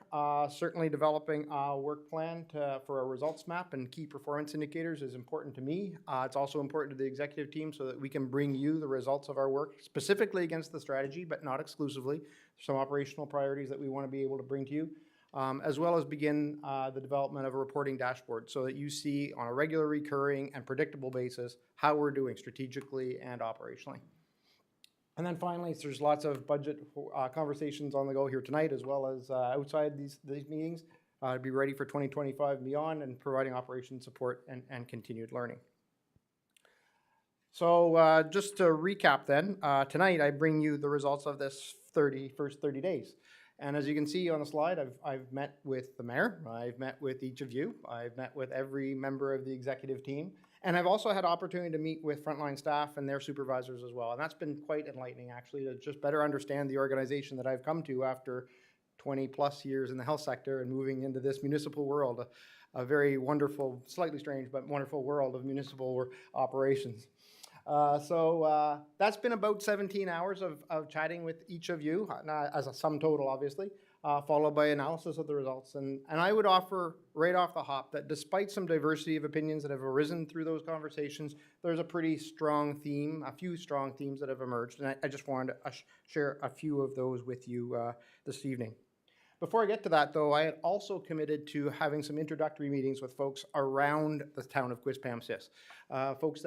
Certainly developing a work plan for a results map and key performance indicators is important to me. It's also important to the executive team so that we can bring you the results of our work, specifically against the strategy, but not exclusively. Some operational priorities that we want to be able to bring to you, as well as begin the development of a reporting dashboard so that you see on a regular, recurring, and predictable basis how we're doing strategically and operationally. And then finally, there's lots of budget conversations on the go here tonight, as well as outside these meetings, to be ready for 2025 and beyond, and providing operations support and continued learning. So just to recap then, tonight I bring you the results of this first 30 days. And as you can see on the slide, I've met with the mayor, I've met with each of you, I've met with every member of the executive team, and I've also had opportunity to meet with frontline staff and their supervisors as well. And that's been quite enlightening, actually, to just better understand the organization that I've come to after 20 plus years in the health sector and moving into this municipal world, a very wonderful, slightly strange, but wonderful world of municipal operations. So that's been about 17 hours of chatting with each of you, as a sum total, obviously, followed by analysis of the results. And I would offer right off the hop that despite some diversity of opinions that have arisen through those conversations, there's a pretty strong theme, a few strong themes that have emerged. And I just wanted to share a few of those with you this evening. Before I get to that, though, I had also committed to having some introductory meetings with folks around the town of Quispamsis, folks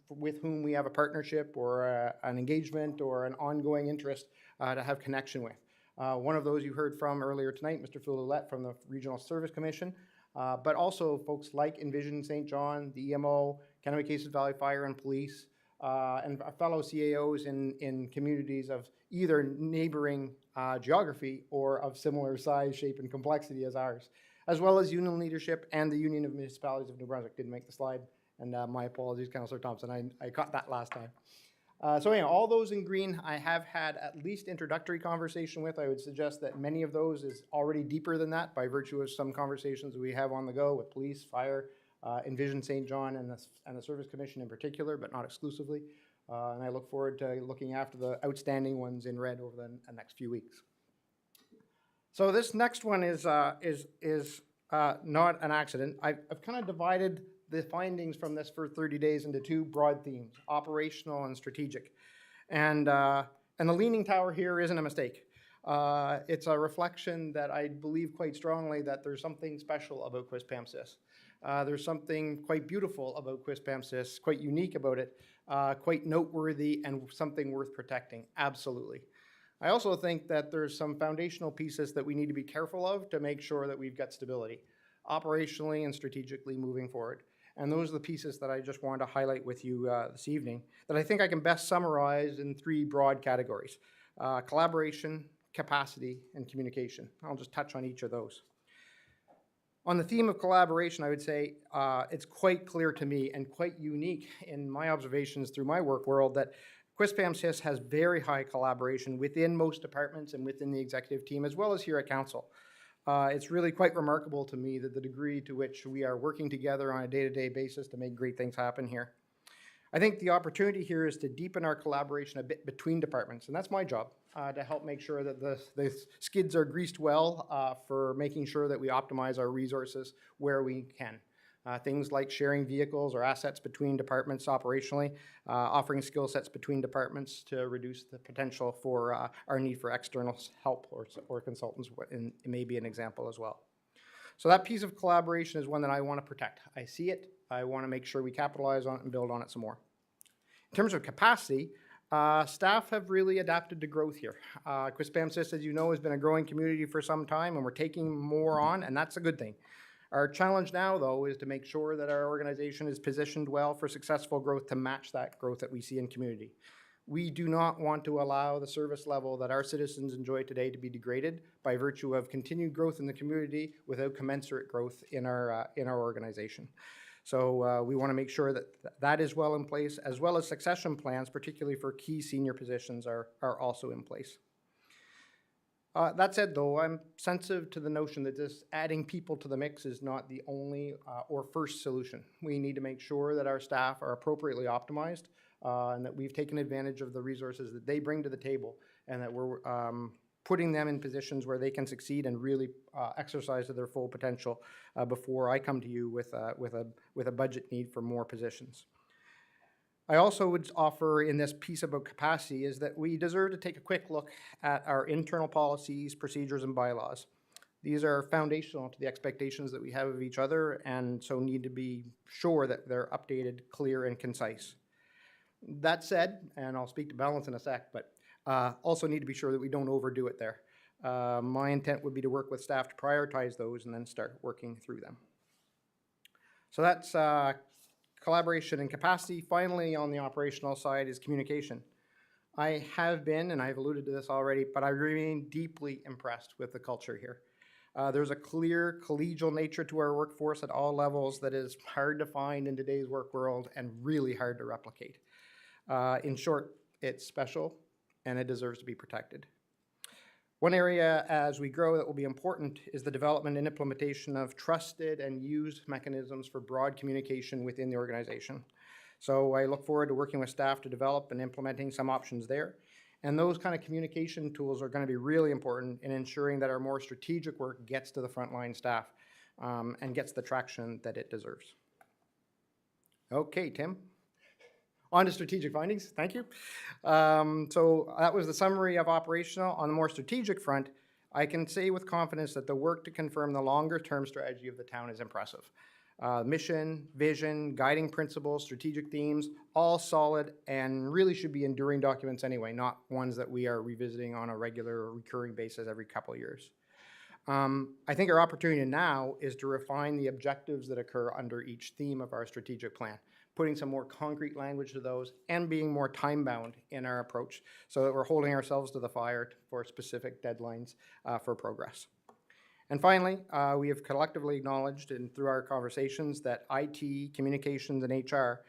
with whom we have a partnership or an engagement or an ongoing interest to have connection with. One of those you heard from earlier tonight, Mr. Phil from the Regional Service Commission, but also folks like Envision St. John, the EMO, Kennewick Valley Fire and Police, and fellow CAOs in communities of either neighboring geography or of similar size, shape, and complexity as ours, as well as union leadership and the Union of Municipalities of New Brunswick. Didn't make the slide, and my apologies, Councillor Thompson. I caught that last time. So anyway, all those in green I have had at least introductory conversation with. I would suggest that many of those is already deeper than that by virtue of some conversations we have on the go with police, fire, Envision St. John, and the Service Commission in particular, but not exclusively. And I look forward to looking after the outstanding ones in red over the next few weeks. So this next one is not an accident. I've kind of divided the findings from this for 30 days into two broad themes, operational and strategic. And the Leaning Tower here isn't a mistake. It's a reflection that I believe quite strongly that there's something special about Quispamsis. There's something quite beautiful about Quispamsis, quite unique about it, quite noteworthy, and something worth protecting, absolutely. I also think that there's some foundational pieces that we need to be careful of to make sure that we've got stability, operationally and strategically moving forward. And those are the pieces that I just wanted to highlight with you this evening that I think I can best summarize in 3 broad categories: collaboration, capacity, and communication. I'll just touch on each of those. On the theme of collaboration, I would say it's quite clear to me and quite unique in my observations through my work world that Quispamsis has very high collaboration within most departments and within the executive team, as well as here at council. It's really quite remarkable to me that the degree to which we are working together on a day-to-day basis to make great things happen here. I think the opportunity here is to deepen our collaboration a bit between departments, and that's my job, to help make sure that the skids are greased well for making sure that we optimize our resources where we can. Things like sharing vehicles or assets between departments operationally, offering skill sets between departments to reduce the potential for our need for external help or consultants may be an example as well. So that piece of collaboration is one that I want to protect. I see it. I want to make sure we capitalize on it and build on it some more. In terms of capacity, staff have really adapted to growth here. Quispamsis, as you know, has been a growing community for some time, and we're taking more on, and that's a good thing. Our challenge now, though, is to make sure that our organization is positioned well for successful growth to match that growth that we see in community. We do not want to allow the service level that our citizens enjoy today to be degraded by virtue of continued growth in the community without commensurate growth in our organization. So we want to make sure that that is well in place, as well as succession plans, particularly for key senior positions, are also in place. That said, though, I'm sensitive to the notion that just adding people to the mix is not the only or first solution. We need to make sure that our staff are appropriately optimized and that we've taken advantage of the resources that they bring to the table, and that we're putting them in positions where they can succeed and really exercise to their full potential before I come to you with a budget need for more positions. I also would offer in this piece about capacity is that we deserve to take a quick look at our internal policies, procedures, and bylaws. These are foundational to the expectations that we have of each other, and so need to be sure that they're updated, clear, and concise. That said, and I'll speak to balance in a sec, but also need to be sure that we don't overdo it there. My intent would be to work with staff to prioritize those and then start working through them. So that's collaboration and capacity. Finally, on the operational side is communication. I have been, and I've alluded to this already, but I remain deeply impressed with the culture here. There's a clear collegial nature to our workforce at all levels that is hard to find in today's work world and really hard to replicate. In short, it's special and it deserves to be protected. One area as we grow that will be important is the development and implementation of trusted and used mechanisms for broad communication within the organization. So I look forward to working with staff to develop and implementing some options there. And those kind of communication tools are going to be really important in ensuring that our more strategic work gets to the frontline staff and gets the traction that it deserves. Okay, Tim. On to strategic findings, thank you. So that was the summary of operational. On the more strategic front, I can say with confidence that the work to confirm the longer term strategy of the town is impressive. Mission, vision, guiding principles, strategic themes, all solid and really should be enduring documents anyway, not ones that we are revisiting on a regular or recurring basis every couple of years. I think our opportunity now is to refine the objectives that occur under each theme of our strategic plan, putting some more concrete language to those and being more time-bound in our approach so that we're holding ourselves to the fire for specific deadlines for progress. And finally, we have collectively acknowledged and through our conversations that IT, communications, and HR,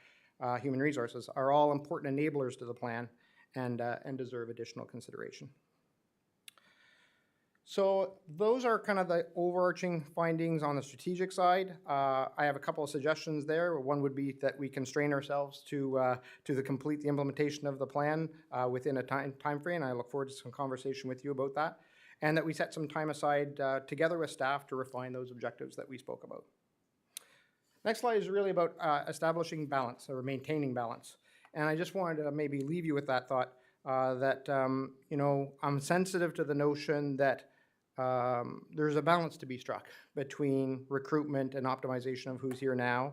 human resources, are all important enablers to the plan and deserve additional consideration. So those are kind of the overarching findings on the strategic side. I have a couple of suggestions there. One would be that we constrain ourselves to complete the implementation of the plan within a time frame. I look forward to some conversation with you about that. And that we set some time aside together with staff to refine those objectives that we spoke about. Next slide is really about establishing balance or maintaining balance. And I just wanted to maybe leave you with that thought that, you know, I'm sensitive to the notion that there's a balance to be struck between recruitment and optimization of who's here now,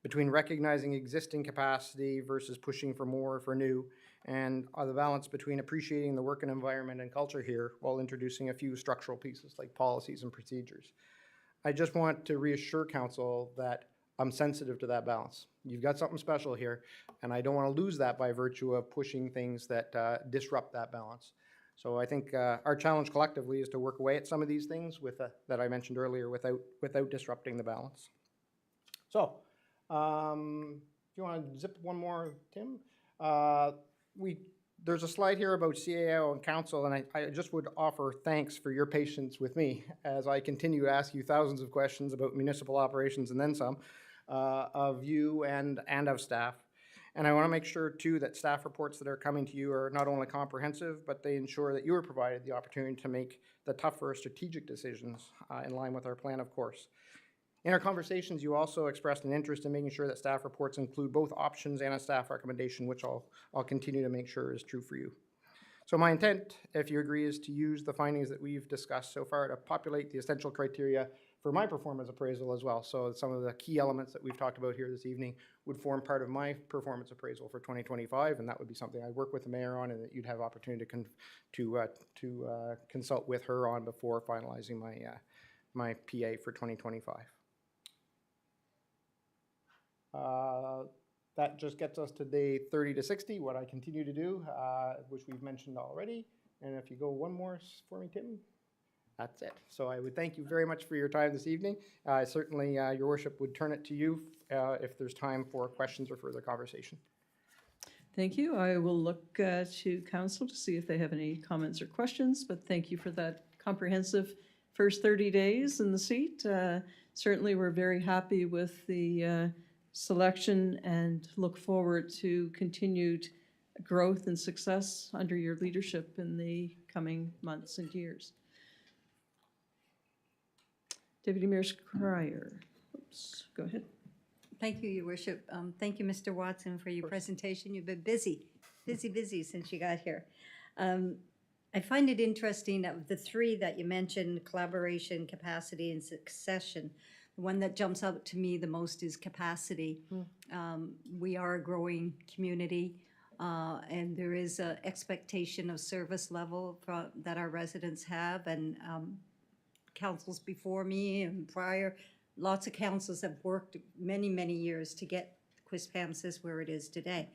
between recognizing existing capacity versus pushing for more for new, and the balance between appreciating the work and environment and culture here while introducing a few structural pieces like policies and procedures. I just want to reassure Council that I'm sensitive to that balance. You've got something special here, and I don't want to lose that by virtue of pushing things that disrupt that balance. So I think our challenge collectively is to work away at some of these things with that I mentioned earlier without disrupting the balance. So, if you want to zip one more, Tim, there's a slide here about CAO and council, and I just would offer thanks for your patience with me as I continue to ask you thousands of questions about municipal operations and then some of you and of staff. And I want to make sure too that staff reports that are coming to you are not only comprehensive, but they ensure that you are provided the opportunity to make the tougher strategic decisions in line with our plan, of course. In our conversations, you also expressed an interest in making sure that staff reports include both options and a staff recommendation, which I'll continue to make sure is true for you. So my intent, if you agree, is to use the findings that we've discussed so far to populate the essential criteria for my performance appraisal as well. So some of the key elements that we've talked about here this evening would form part of my performance appraisal for 2025, and that would be something I'd work with the mayor on and that you'd have opportunity to consult with her on before finalizing my PA for 2025. That just gets us to day 30 to 60, what I continue to do, which we've mentioned already. And if you go one more for me, Tim, that's it. So I would thank you very much for your time this evening. Certainly, Your Worship would turn it to you if there's time for questions or further conversation. Thank you. I will look to council to see if they have any comments or questions, but thank you for that comprehensive first 30 days in the seat. Certainly, we're very happy with the selection and look forward to continued growth and success under your leadership in the coming months and years. Deputy Mayor Schreier, oops, go ahead. Thank you, Your Worship. Thank you, Mr. Watson, for your presentation. You've been busy since you got here. I find it interesting of the three that you mentioned, collaboration, capacity, and succession. The one that jumps out to me the most is capacity. We are a growing community, and there is an expectation of service level that our residents have, and councils before me and prior, lots of councils have worked many, many years to get Quispamsis where it is today.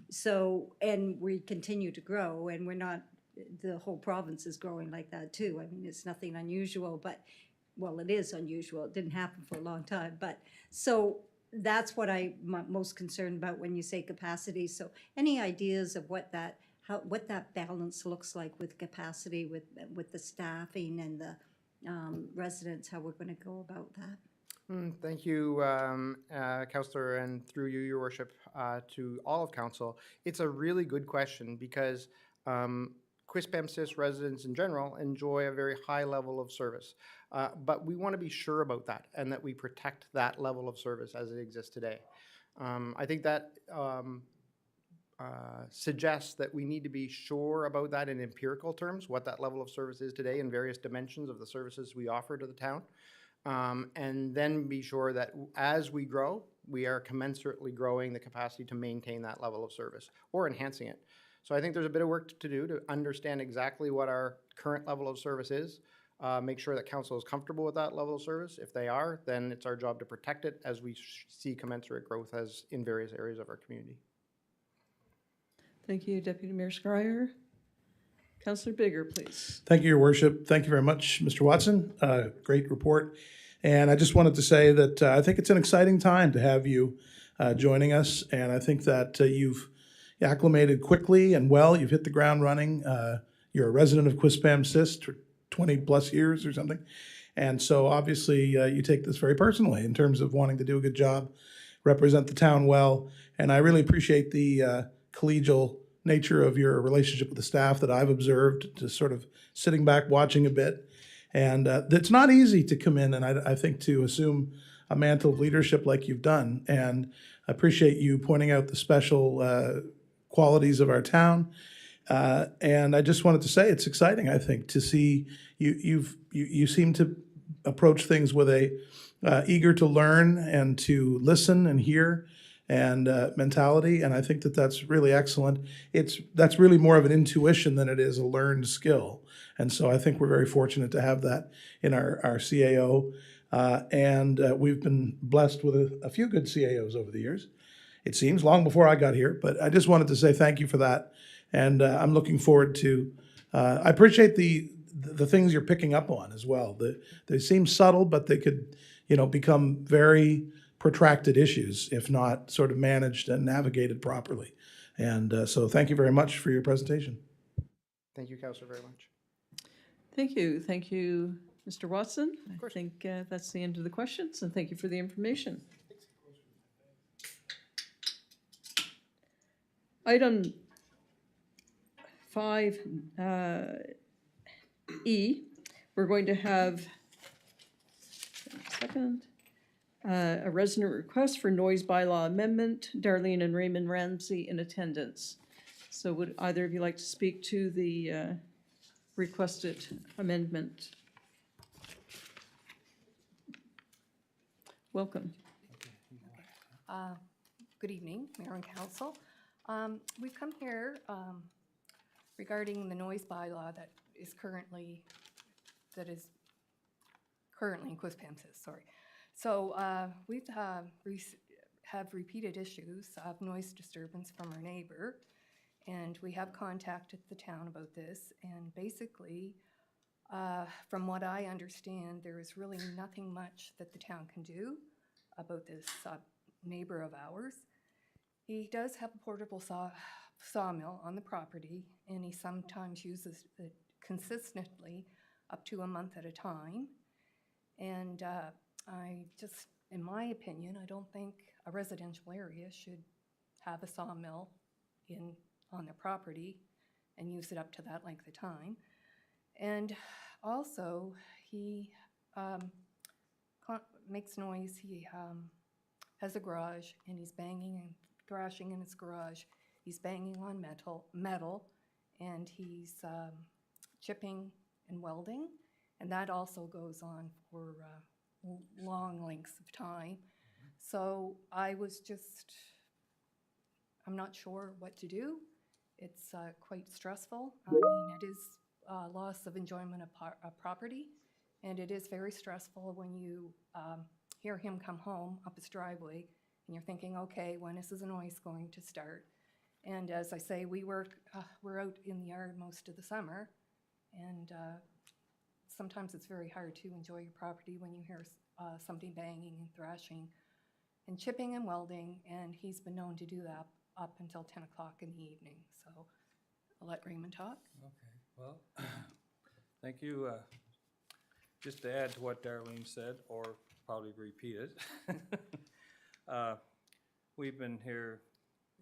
So, and we continue to grow, and we're not, the whole province is growing like that too. I mean, it's nothing unusual, but well, it is unusual. It didn't happen for a long time. But so that's what I'm most concerned about when you say capacity. So any ideas of what that balance looks like with capacity, with the staffing and the residents, how we're going to go about that? Thank you, Councillor, and through you, Your Worship, to all of Council. It's a really good question because Quispamsis residents in general enjoy a very high level of service. But we want to be sure about that and that we protect that level of service as it exists today. I think that suggests that we need to be sure about that in empirical terms, what that level of service is today in various dimensions of the services we offer to the town. And then be sure that as we grow, we are commensurately growing the capacity to maintain that level of service or enhancing it. So I think there's a bit of work to do to understand exactly what our current level of service is. Make sure that council is comfortable with that level of service. If they are, then it's our job to protect it as we see commensurate growth as in various areas of our community. Thank you, Deputy Mayor Schreier. Councillor Bigger, please. Thank you, Your Worship. Thank you very much, Mr. Watson. Great report. And I just wanted to say that I think it's an exciting time to have you joining us. And I think that you've acclimated quickly and well. You've hit the ground running. You're a resident of Quispamsis for 20 plus years or something. And so obviously you take this very personally in terms of wanting to do a good job, represent the town well. And I really appreciate the collegial nature of your relationship with the staff that I've observed, just sort of sitting back, watching a bit. And it's not easy to come in and I think to assume a mantle of leadership like you've done. And I appreciate you pointing out the special qualities of our town. And I just wanted to say it's exciting, I think, to see you seem to approach things with a eager to learn and to listen and hear and mentality. And I think that that's really excellent. That's really more of an intuition than it is a learned skill. And so I think we're very fortunate to have that in our CAO. And we've been blessed with a few good CAOs over the years, it seems, long before I got here. But I just wanted to say thank you for that. And I'm looking forward to, I appreciate the things you're picking up on as well. They seem subtle, but they could, become very protracted issues if not sort of managed and navigated properly. And so thank you very much for your presentation. Thank you, Councillor, very much. Thank you. Thank you, Mr. Watson. I think that's the end of the questions, and thank you for the information. Item 5E, we're going to have a resident request for noise bylaw amendment. Darlene and Raymond Ramsey in attendance. So would either of you like to speak to the requested amendment? Welcome. Good evening, Mayor and Council. We've come here regarding the noise bylaw that is currently in Quispamsis, sorry. So we've have repeated issues of noise disturbance from our neighbor, and we have contacted the town about this, and basically, from what I understand, there is really nothing much that the town can do about this neighbor of ours. He does have a portable sawmill on the property, and he sometimes uses it consistently up to a month at a time. And in my opinion, I don't think a residential area should have a sawmill on their property and use it up to that length of time. And also, he makes noise. He has a garage, and he's banging and thrashing in his garage. He's banging on metal, and he's chipping and welding, and that also goes on for long lengths of time. So I'm not sure what to do. It's quite stressful. I mean, it is loss of enjoyment of property, and it is very stressful when you hear him come home up his driveway, and you're thinking, okay, when is his noise going to start? And as I say, we're out in the yard most of the summer, and sometimes it's very hard to enjoy your property when you hear somebody banging and thrashing and chipping and welding, and he's been known to do that up until 10 o'clock in the evening. So I'll let Raymond talk. Okay, well, thank you. Just to add to what Darlene said, or probably repeat it, we've been here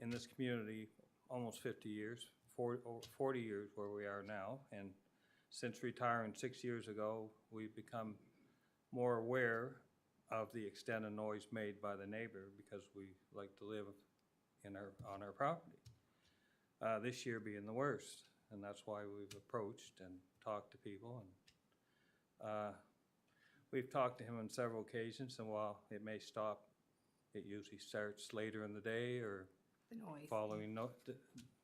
in this community almost 50 years, 40 years where we are now, and since retiring 6 years ago, we've become more aware of the extent of noise made by the neighbor because we like to live on our property. This year being the worst, and that's why we've approached and talked to people. And we've talked to him on several occasions, and while it may stop, it usually starts later in the day or the noise. Following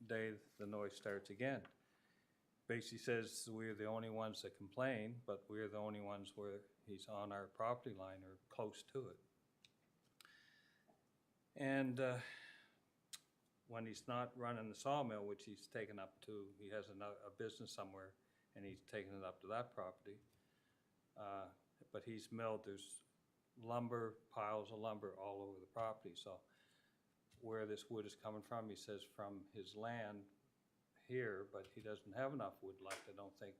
day, the noise starts again. Basically says we're the only ones that complain, but we're the only ones where he's on our property line or close to it. And when he's not running the sawmill, which he's taken up to, he has a business somewhere, and he's taken it up to that property. But he's milled, there's piles of lumber all over the property. So where this wood is coming from, he says from his land here, but he doesn't have enough wood left, I don't think,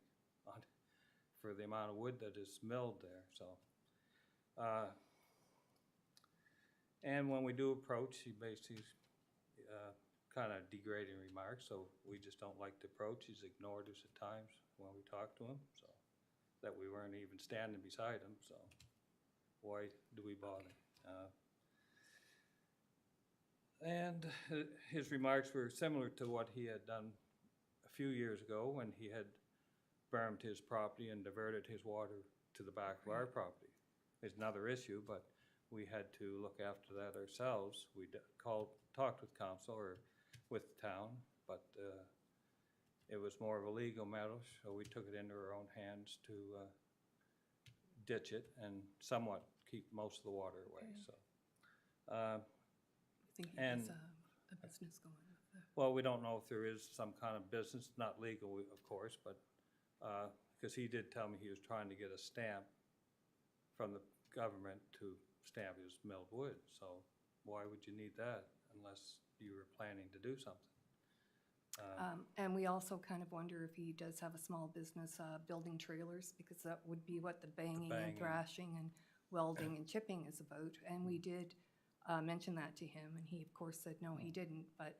for the amount of wood that is milled there. So, and when we do approach, he basically kind of degrading remarks, so we just don't like to approach. He's ignored us at times when we talk to him, so that we weren't even standing beside him, so why do we bother? And his remarks were similar to what he had done a few years ago when he had bermed his property and diverted his water to the back of our property. It's another issue, but we had to look after that ourselves. We talked with council or with the town, but it was more of a legal matter, so we took it into our own hands to ditch it and somewhat keep most of the water away, so. I think he And- has a business going with the. Well, we don't know if there is some kind of business, not legal, of course, but, because he did tell me he was trying to get a stamp from the government to stamp his milled wood, so why would you need that unless you were planning to do something? And we also kind of wonder if he does have a small business building trailers, because that would be what the banging banging. and thrashing and welding and chipping is about. And we did mention that to him, and he, of course, said no, he didn't. But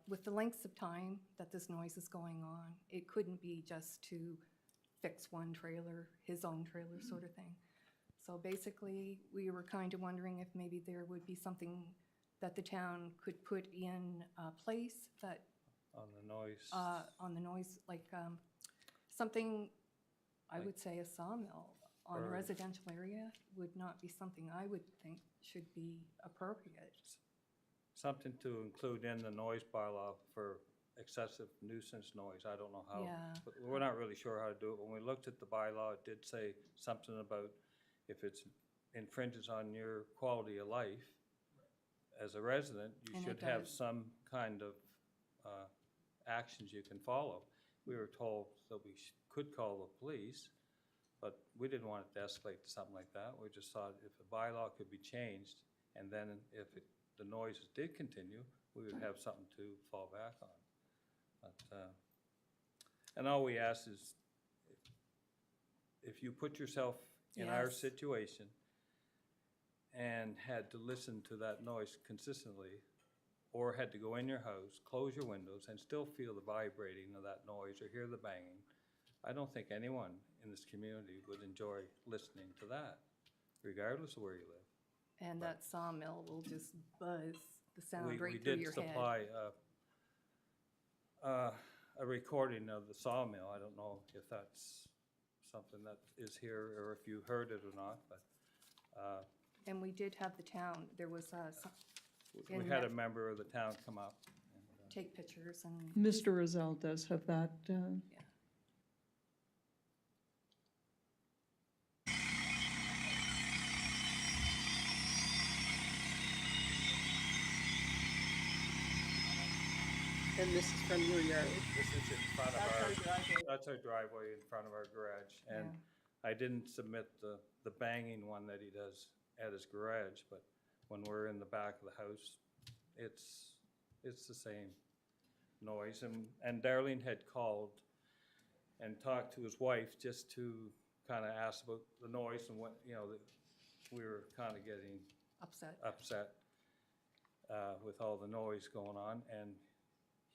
with the lengths of time that this noise is going on, it couldn't be just to fix one trailer, his own trailer sort of thing. So basically, we were kind of wondering if maybe there would be something that the town could put in place that On the noise, like something, I Like- would say a sawmill on a Or- residential area would not be something I would think should be appropriate. something to include in the noise bylaw for excessive nuisance noise, I don't know how. Yeah. But we're not really sure how to do it. When we looked at the bylaw, it did say something about if it's infringes on your quality of life as a resident, you And it should have does. some kind of actions you can follow. We were told that we could call the police, but we didn't want it to escalate to something like that. We just thought if the bylaw could be changed, and then if the noises did continue, we would have something to fall back on. But, and all we ask is, if you put yourself in our Yes. situation and had to listen to that noise consistently, or had to go in your house, close your windows, and still feel the vibrating of that noise or hear the banging, I don't think anyone in this community would enjoy listening to that, regardless of where you live. And that sawmill will just buzz the sound We right through did your head. supply a recording of the sawmill. I don't know if that's something that is here or if you heard it or not, but And we did have the town, there was we in had a that- member of the town come up. take pictures and. Mr. Rozell does have that. Yeah. And this is from your yard. This is in front of That's our. our driveway. That's our driveway in front of our garage, and I didn't submit the banging one that he does at his garage, but when we're in the back of the house, it's the same noise, and Darlene had called and talked to his wife just to kind of ask about the noise and what, you know, that we were kind of getting upset with all the noise going on, and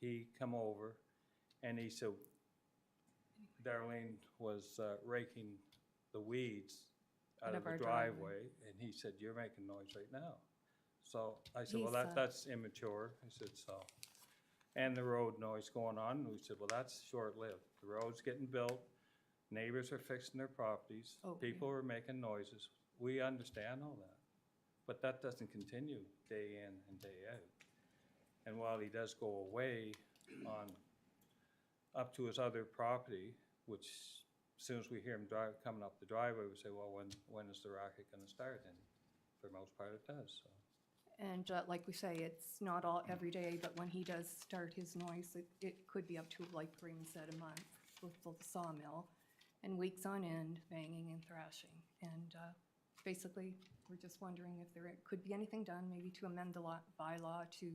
he come over and he said Darlene was raking the weeds out Out of of the our driveway, and he said, "You're making noise right now." So I said, "Well, He's, that's immature." I said, "So," and the road noise going on, and we said, "Well, that's short-lived. The road's getting built, neighbors are fixing their properties, Oh, people are making noises. We understand all that, but that doesn't continue day in and day out. And while he does go away on, up to his other property, which as soon as we hear him coming up the driveway, we say, well, when is the racket gonna start? And for the most part, it does, so. And like we say, it's not all every day, but when he does start his noise, it could be up to, like Raymond said, a month with the sawmill, and weeks on end, banging and thrashing. And basically, we're just wondering if there could be anything done, maybe to amend the bylaw to,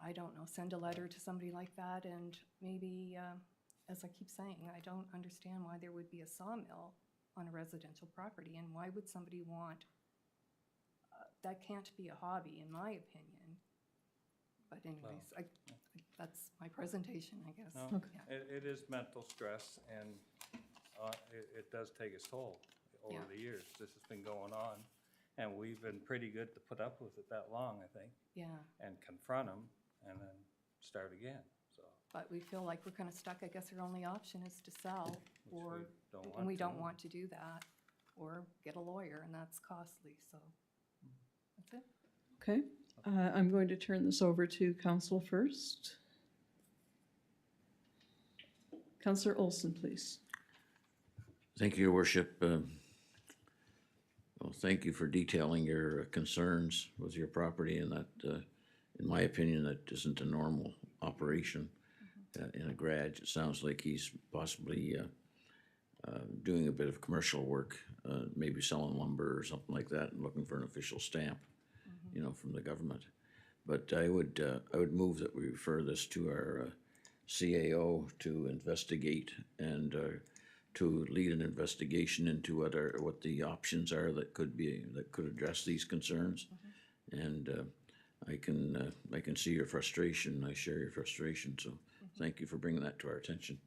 I don't know, send a letter to somebody like that, and maybe, as I keep saying, I don't understand why there would be a sawmill on a residential property, and why would somebody want, that can't be a hobby, in my opinion. But anyways, that's my presentation, I guess. No, Yeah. it is mental stress, and it does take its toll over Yeah. the years. This has been going on, and we've been pretty good to put up with it that long, I think, Yeah, and confront them, and then start again, so. but we feel like we're kind of stuck. I guess our only option is to sell, we or, don't and want we to. don't want to do that, or get a lawyer, and that's costly, so. That's it. Okay, I'm going to turn this over to council first. Councillor Olson, please. Thank you, Your Worship. Well, thank you for detailing your concerns with your property, and that, in my opinion, that isn't a normal operation in a garage. It sounds like he's possibly doing a bit of commercial work, maybe selling lumber or something like that, and looking for an official stamp, you know, from the government. But I would move that we refer this to our CAO to investigate and to lead an investigation into what the options are that could address these concerns. And I can see your frustration. I share your frustration. So thank you for bringing that to our attention.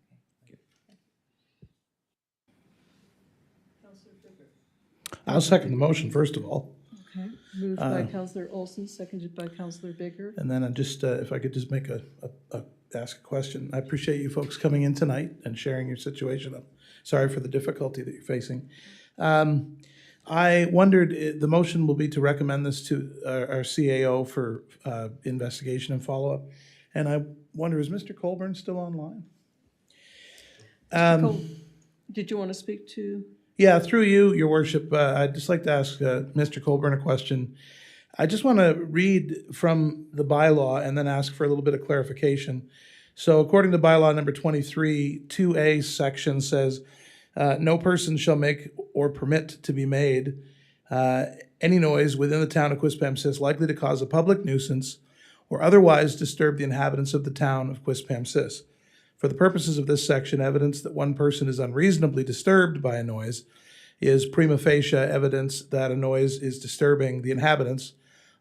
I'll second the motion, first of all. Okay, moved by Councillor Olson, seconded by Councillor Bigger. And then if I could just make ask a question. I appreciate you folks coming in tonight and sharing your situation. I'm sorry for the difficulty that you're facing. I wondered, the motion will be to recommend this to our CAO for investigation and follow-up. And I wonder, is Mr. Colburn still online? Did you want to speak to? Yeah, through you, Your Worship, I'd just like to ask Mr. Colburn a question. I just want to read from the bylaw and then ask for a little bit of clarification. So according to bylaw number 23, 2A section says, no person shall make or permit to be made any noise within the town of Quispamsis likely to cause a public nuisance or otherwise disturb the inhabitants of the town of Quispamsis. For the purposes of this section, evidence that one person is unreasonably disturbed by a noise is prima facie evidence that a noise is disturbing the inhabitants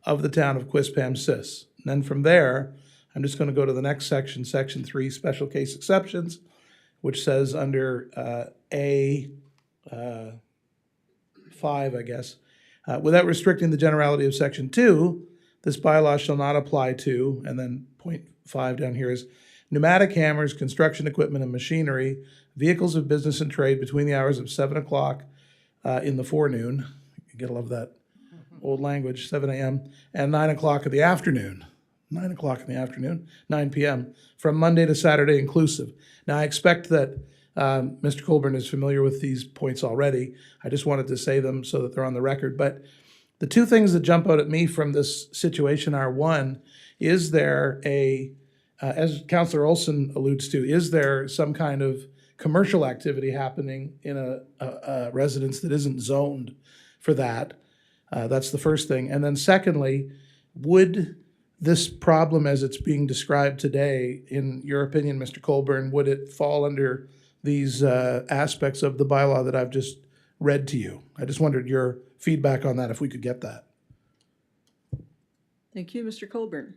of the town of Quispamsis. And then from there, I'm just going to go to the next section, section 3, special case exceptions, which says under A5, I guess, without restricting the generality of section 2, this bylaw shall not apply to, and then point 5 down here is pneumatic hammers, construction equipment and machinery, vehicles of business and trade between the hours of 7 o'clock in the forenoon. You gotta love that old language, 7 a.m., and 9 o'clock in the afternoon. 9 o'clock in the afternoon, 9 p.m., from Monday to Saturday inclusive. Now, I expect that Mr. Colburn is familiar with these points already. I just wanted to say them so that they're on the record. But the two things that jump out at me from this situation are, one, is there as Councillor Olson alludes to, is there some kind of commercial activity happening in a residence that isn't zoned for that? That's the first thing. And then secondly, would this problem as it's being described today, in your opinion, Mr. Colburn, would it fall under these aspects of the bylaw that I've just read to you? I just wondered your feedback on that, if we could get that. Thank you, Mr. Colburn.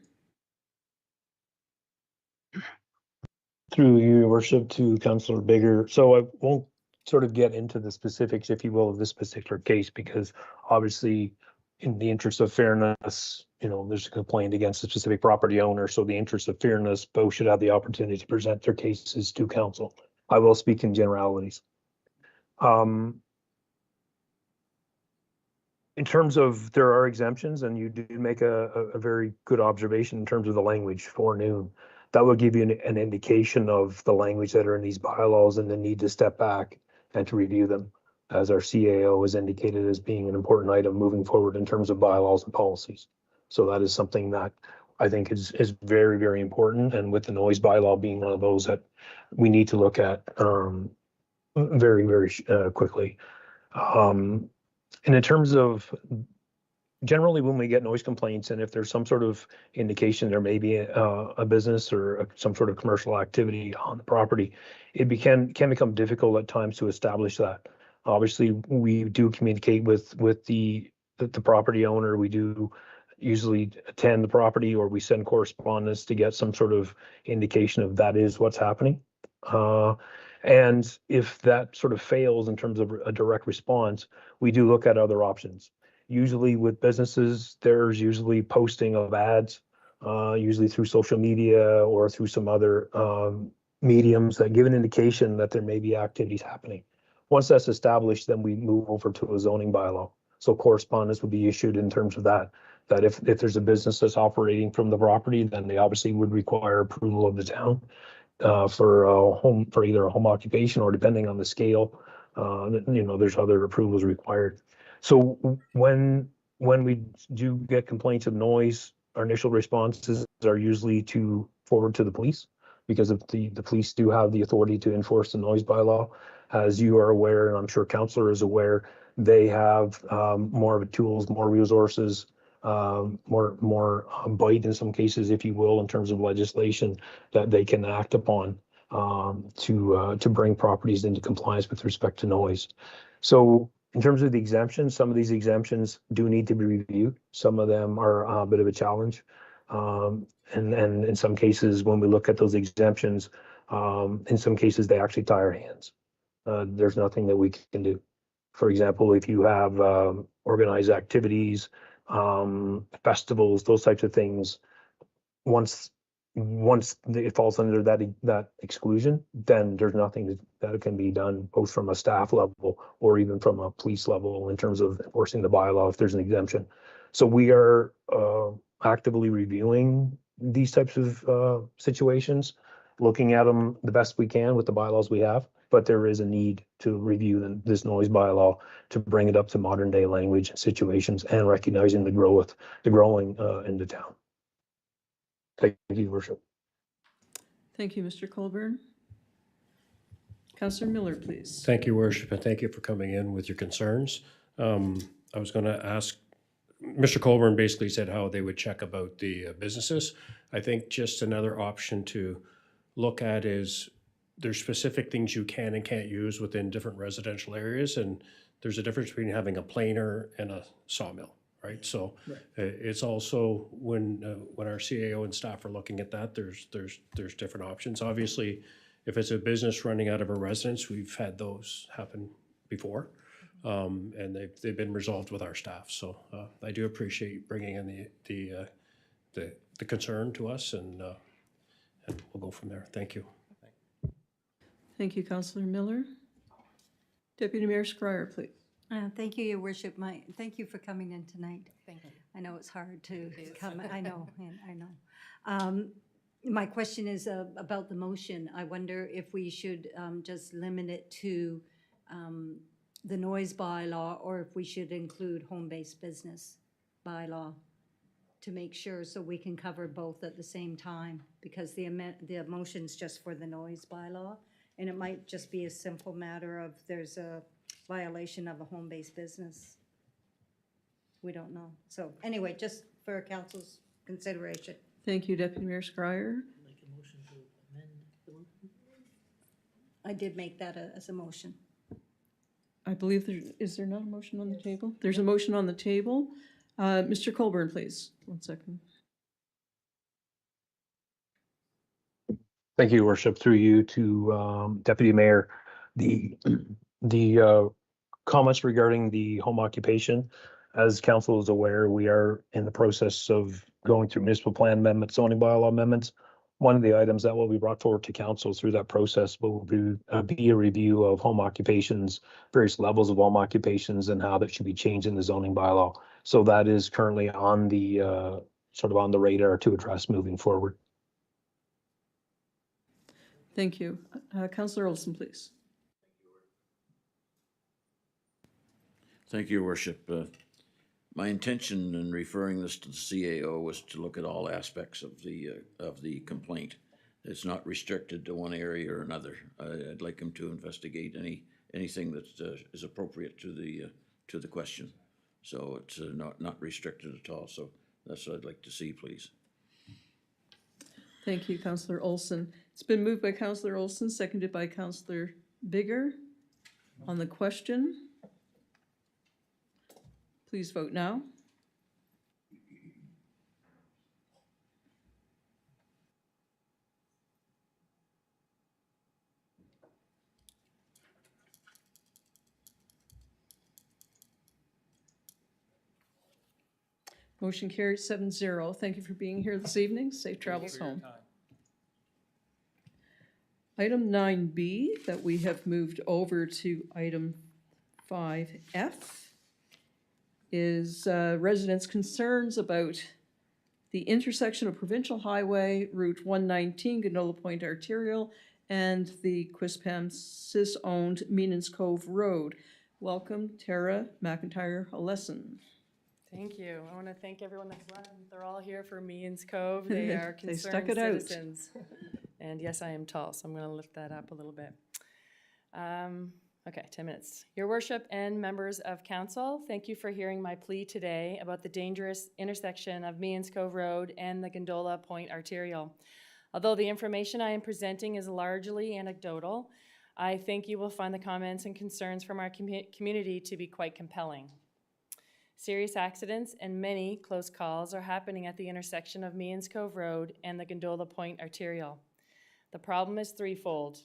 Through your worship to Councillor Bigger. So I won't sort of get into the specifics, if you will, of this particular case, because obviously in the interest of fairness, you know, there's a complaint against a specific property owner. So the interest of fairness, both should have the opportunity to present their cases to council. I will speak in generalities. In terms of, there are exemptions, and you do make a very good observation in terms of the language, forenoon. That will give you an indication of the language that are in these bylaws and the need to step back and to review them, as our CAO has indicated as being an important item moving forward in terms of bylaws and policies. So that is something that I think is very, very important. And with the noise bylaw being one of those that we need to look at very, very quickly. And in terms of generally when we get noise complaints, and if there's some sort of indication there may be a business or some sort of commercial activity on the property, it can become difficult at times to establish that. Obviously, we do communicate with the property owner. We do usually attend the property, or we send correspondence to get some sort of indication of that is what's happening. And if that sort of fails in terms of a direct response, we do look at other options. Usually with businesses, there's usually posting of ads, usually through social media or through some other mediums that give an indication that there may be activities happening. Once that's established, then we move over to a zoning bylaw. So correspondence would be issued in terms of that if there's a business that's operating from the property, then they obviously would require approval of the town for either a home occupation or, depending on the scale, there's other approvals required. So when we do get complaints of noise, our initial responses are usually to forward to the police, because if the police do have the authority to enforce the noise bylaw. As you are aware, and I'm sure Councillor is aware, they have more of a tools, more resources, more bite in some cases, if you will, in terms of legislation that they can act upon to bring properties into compliance with respect to noise. So in terms of the exemptions, some of these exemptions do need to be reviewed. Some of them are a bit of a challenge. And in some cases, when we look at those exemptions, in some cases, they actually tie our hands. There's nothing that we can do. For example, if you have organized activities, festivals, those types of things, once it falls under that exclusion, then there's nothing that can be done, both from a staff level or even from a police level, in terms of enforcing the bylaw if there's an exemption. So we are actively reviewing these types of situations, looking at them the best we can with the bylaws we have. But there is a need to review this noise bylaw to bring it up to modern day language and situations, and recognizing the growing in the town. Thank you, Your Worship. Thank you, Mr. Colburn. Councillor Miller, please. Thank you, Worship, and thank you for coming in with your concerns. I was going to ask, Mr. Colburn basically said how they would check about the businesses. I think just another option to look at is there's specific things you can and can't use within different residential areas, and there's a difference between having a planer and a sawmill, right? So it's also when our CAO and staff are looking at that, there's different options. Obviously, if it's a business running out of a residence, we've had those happen before, and they've been resolved with our staff. So I do appreciate bringing in the concern to us, and we'll go from there. Thank you. Thank you, Councillor Miller. Deputy Mayor Scryer, please. Thank you, Your Worship. Thank you for coming in tonight. Thank you. I know it's hard to come. I know. My question is about the motion. I wonder if we should just limit it to the noise bylaw, or if we should include home-based business bylaw to make sure, so we can cover both at the same time, because the motion's just for the noise bylaw, and it might just be a simple matter of there's a violation of a home-based business. We don't know. So anyway, just for council's consideration. Thank you, Deputy Mayor Scryer. I did make that as a motion. I believe is there not a motion on the table? There's a motion on the table. Mr. Colburn, please. 1 second. Thank you, Your Worship. Through you to Deputy Mayor, the comments regarding the home occupation, as council is aware, we are in the process of going through municipal plan amendments, zoning bylaw amendments. One of the items that will be brought forward to council through that process will be a review of home occupations, various levels of home occupations, and how that should be changed in the zoning bylaw. So that is currently on the sort of on the radar to address moving forward. Thank you. Councillor Olson, please. Thank you, Your Worship. My intention in referring this to the CAO was to look at all aspects of the complaint. It's not restricted to one area or another. I'd like him to investigate anything that is appropriate to the question. So it's not restricted at all. So that's what I'd like to see, please. Thank you, Councillor Olson. It's been moved by Councillor Olson, seconded by Councillor Bigger. On the question, please vote now. Motion carried 7-0. Thank you for being here this evening. Safe travels home. Item 9B that we have moved over to item 5F is residents' concerns about the intersection of Provincial Highway, Route 119, Ganola Point Arterial, and the Quispamsis-owned Meenans Cove Road, welcome Tara McIntyre-Oleson. Thank you. I want to thank everyone that's left. They're all here for Means Cove. They are They stuck concerned it out. citizens. And yes, I am tall, so I'm going to lift that up a little bit. Okay, 10 minutes. Your Worship and members of council, thank you for hearing my plea today about the dangerous intersection of Means Cove Road and the Gondola Point Arterial. Although the information I am presenting is largely anecdotal, I think you will find the comments and concerns from our community to be quite compelling. Serious accidents and many close calls are happening at the intersection of Means Cove Road and the Gondola Point Arterial. The problem is threefold.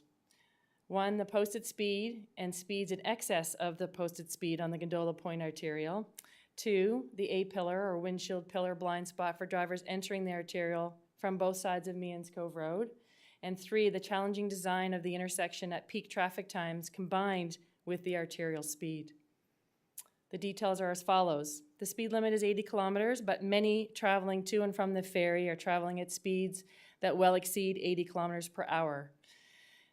One, the posted speed and speeds in excess of the posted speed on the Gondola Point Arterial. Two, the A-pillar or windshield pillar blind spot for drivers entering the arterial from both sides of Means Cove Road. And three, the challenging design of the intersection at peak traffic times combined with the arterial speed. The details are as follows. The speed limit is 80 kilometers, but many traveling to and from the ferry are traveling at speeds that well exceed 80 kilometers per hour.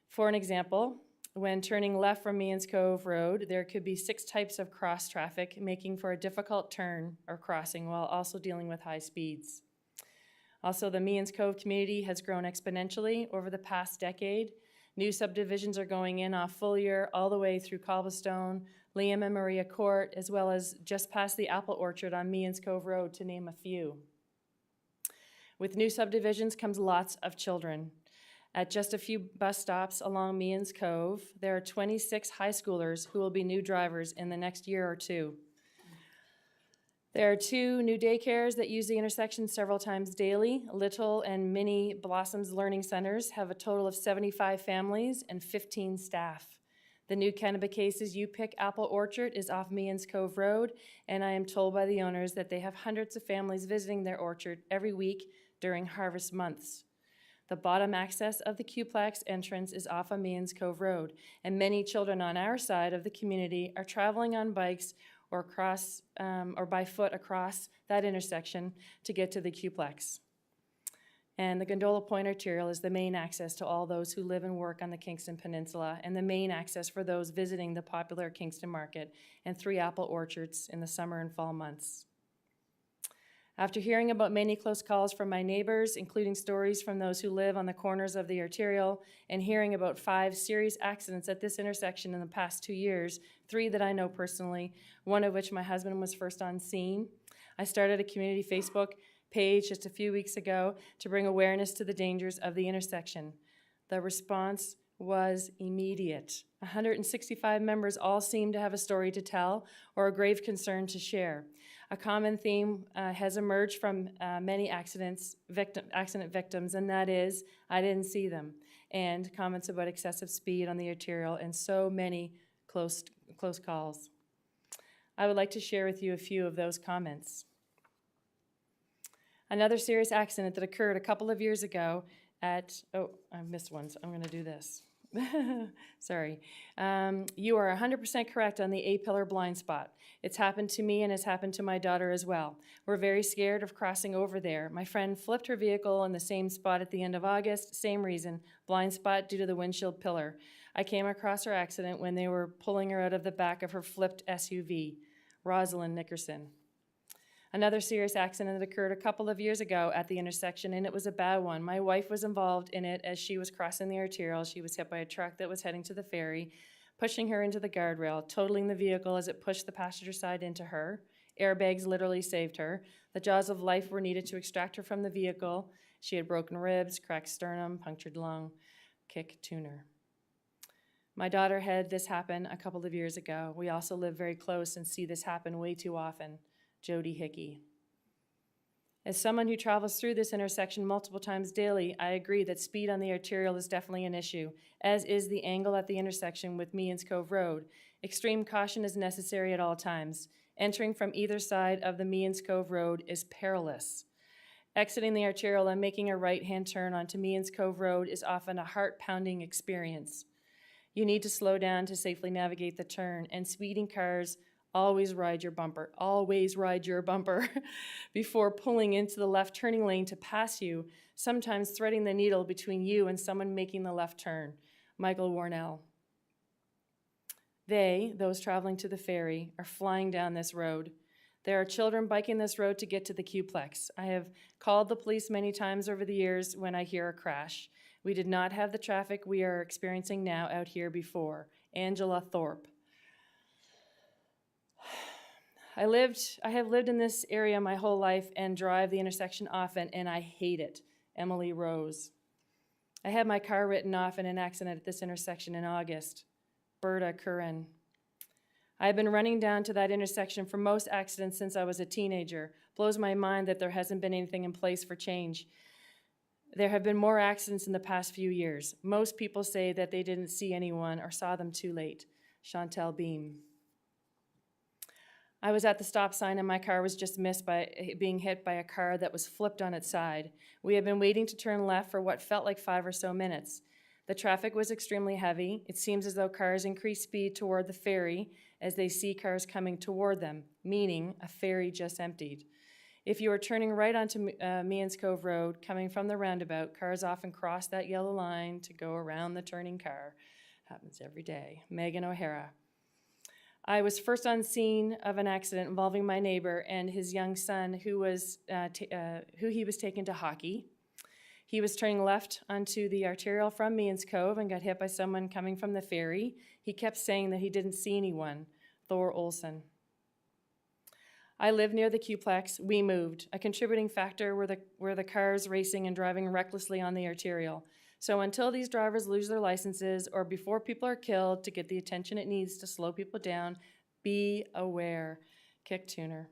For an example, when turning left from Means Cove Road, there could be 6 types of cross traffic, making for a difficult turn or crossing while also dealing with high speeds. Also, the Means Cove community has grown exponentially over the past decade. New subdivisions are going in off Fullier all the way through Cobblestone, Liam and Maria Court, as well as just past the apple orchard on Means Cove Road, to name a few. With new subdivisions comes lots of children. At just a few bus stops along Means Cove, there are 26 high schoolers who will be new drivers in the next year or two. There are 2 new daycares that use the intersection several times daily. Little and Mini Blossoms Learning Centers have a total of 75 families and 15 staff. The new Kennebecase's You Pick Apple Orchard is off Means Cove Road, and I am told by the owners that they have hundreds of families visiting their orchard every week during harvest months. The bottom access of the Qplex entrance is off of Means Cove Road, and many children on our side of the community are traveling on bikes or by foot across that intersection to get to the Qplex. And the Gondola Point Arterial is the main access to all those who live and work on the Kingston Peninsula, and the main access for those visiting the popular Kingston Market and 3 apple orchards in the summer and fall months. After hearing about many close calls from my neighbors, including stories from those who live on the corners of the arterial, and hearing about 5 serious accidents at this intersection in the past 2 years, 3 that I know personally, one of which my husband was first on scene, I started a community Facebook page just a few weeks ago to bring awareness to the dangers of the intersection. The response was immediate. 165 members all seemed to have a story to tell or a grave concern to share. A common theme has emerged from many accident victims, and that is, I didn't see them, and comments about excessive speed on the arterial and so many close calls. I would like to share with you a few of those comments. Another serious accident that occurred a couple of years ago at, oh, I missed one, so I'm going to do this. Sorry. You are 100% correct on the A-pillar blind spot. It's happened to me and it's happened to my daughter as well. We're very scared of crossing over there. My friend flipped her vehicle in the same spot at the end of August. Same reason, blind spot due to the windshield pillar. I came across her accident when they were pulling her out of the back of her flipped SUV. Rosalind Nickerson. Another serious accident that occurred a couple of years ago at the intersection, and it was a bad one. My wife was involved in it as she was crossing the arterial. She was hit by a truck that was heading to the ferry, pushing her into the guardrail, totaling the vehicle as it pushed the passenger side into her. Airbags literally saved her. The jaws of life were needed to extract her from the vehicle. She had broken ribs, cracked sternum, punctured lung, kick tuner. My daughter had this happen a couple of years ago. We also live very close and see this happen way too often. Jody Hickey. As someone who travels through this intersection multiple times daily, I agree that speed on the arterial is definitely an issue, as is the angle at the intersection with Means Cove Road. Extreme caution is necessary at all times. Entering from either side of the Means Cove Road is perilous. Exiting the arterial and making a right-hand turn onto Means Cove Road is often a heart-pounding experience. You need to slow down to safely navigate the turn, and speeding cars always ride your bumper before pulling into the left turning lane to pass you, sometimes threading the needle between you and someone making the left turn. Michael Warnell. Those traveling to the ferry, are flying down this road. There are children biking this road to get to the Qplex. I have called the police many times over the years when I hear a crash. We did not have the traffic we are experiencing now out here before. Angela Thorpe. I have lived in this area my whole life and drive the intersection often, and I hate it. Emily Rose. I had my car written off in an accident at this intersection in August. Berta Curran. I have been running down to that intersection for most accidents since I was a teenager. Blows my mind that there hasn't been anything in place for change. There have been more accidents in the past few years. Most people say that they didn't see anyone or saw them too late. Chantel Beam. I was at the stop sign and my car was just missed by being hit by a car that was flipped on its side. We had been waiting to turn left for what felt like 5 or so minutes. The traffic was extremely heavy. It seems as though cars increase speed toward the ferry as they see cars coming toward them, meaning a ferry just emptied. If you are turning right onto Meehan's Cove Road, coming from the roundabout, cars often cross that yellow line to go around the turning car. Happens every day. Megan O'Hara. I was first on scene of an accident involving my neighbor and his young son who he was taken to hockey. He was turning left onto the arterial from Meehan's Cove and got hit by someone coming from the ferry. He kept saying that he didn't see anyone. Thor Olson. I live near the Qplex. We moved. A contributing factor were the cars racing and driving recklessly on the arterial. So until these drivers lose their licenses or before people are killed to get the attention it needs to slow people down, be aware. Kick Tuner.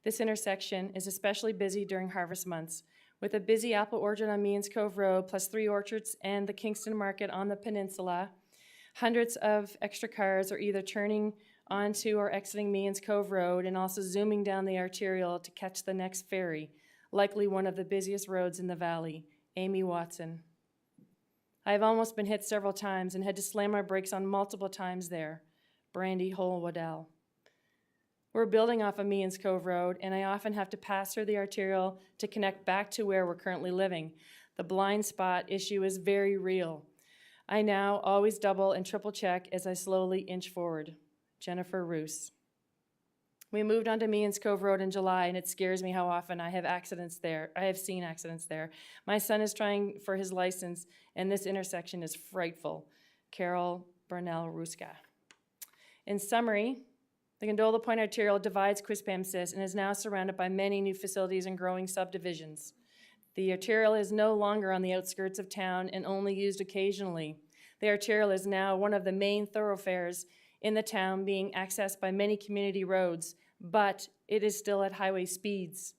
This intersection is especially busy during harvest months. With a busy apple orchard on Meehan's Cove Road, plus 3 orchards and the Kingston Market on the peninsula, hundreds of extra cars are either turning onto or exiting Meehan's Cove Road and also zooming down the arterial to catch the next ferry, likely one of the busiest roads in the valley. Amy Watson. I have almost been hit several times and had to slam my brakes on multiple times there. Brandy Hole-Waddell. We're building off of Meehan's Cove Road, and I often have to pass through the arterial to connect back to where we're currently living. The blind spot issue is very real. I now always double and triple check as I slowly inch forward. Jennifer Roos. We moved onto Meehan's Cove Road in July, and it scares me how often I have seen accidents there. My son is trying for his license, and this intersection is frightful. Carol Burnell Ruska. In summary, the Gondola Point Arterial divides Quispamsis and is now surrounded by many new facilities and growing subdivisions. The arterial is no longer on the outskirts of town and only used occasionally. The arterial is now one of the main thoroughfares in the town, being accessed by many community roads, but it is still at highway speeds.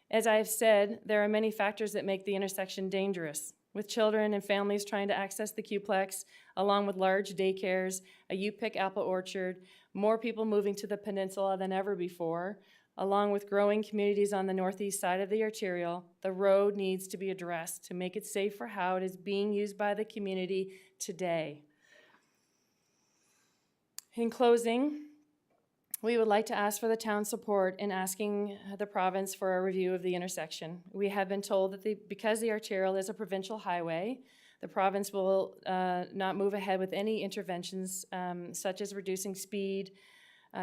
As I have said, there are many factors that make the intersection dangerous. With children and families trying to access the Qplex, along with large daycares, a U-Pick apple orchard, more people moving to the peninsula than ever before, along with growing communities on the northeast side of the arterial, the road needs to be addressed to make it safe for how it is being used by the community today. In closing, we would like to ask for the town's support in asking the province for a review of the intersection. We have been told that because the arterial is a provincial highway, the province will not move ahead with any interventions such as reducing speed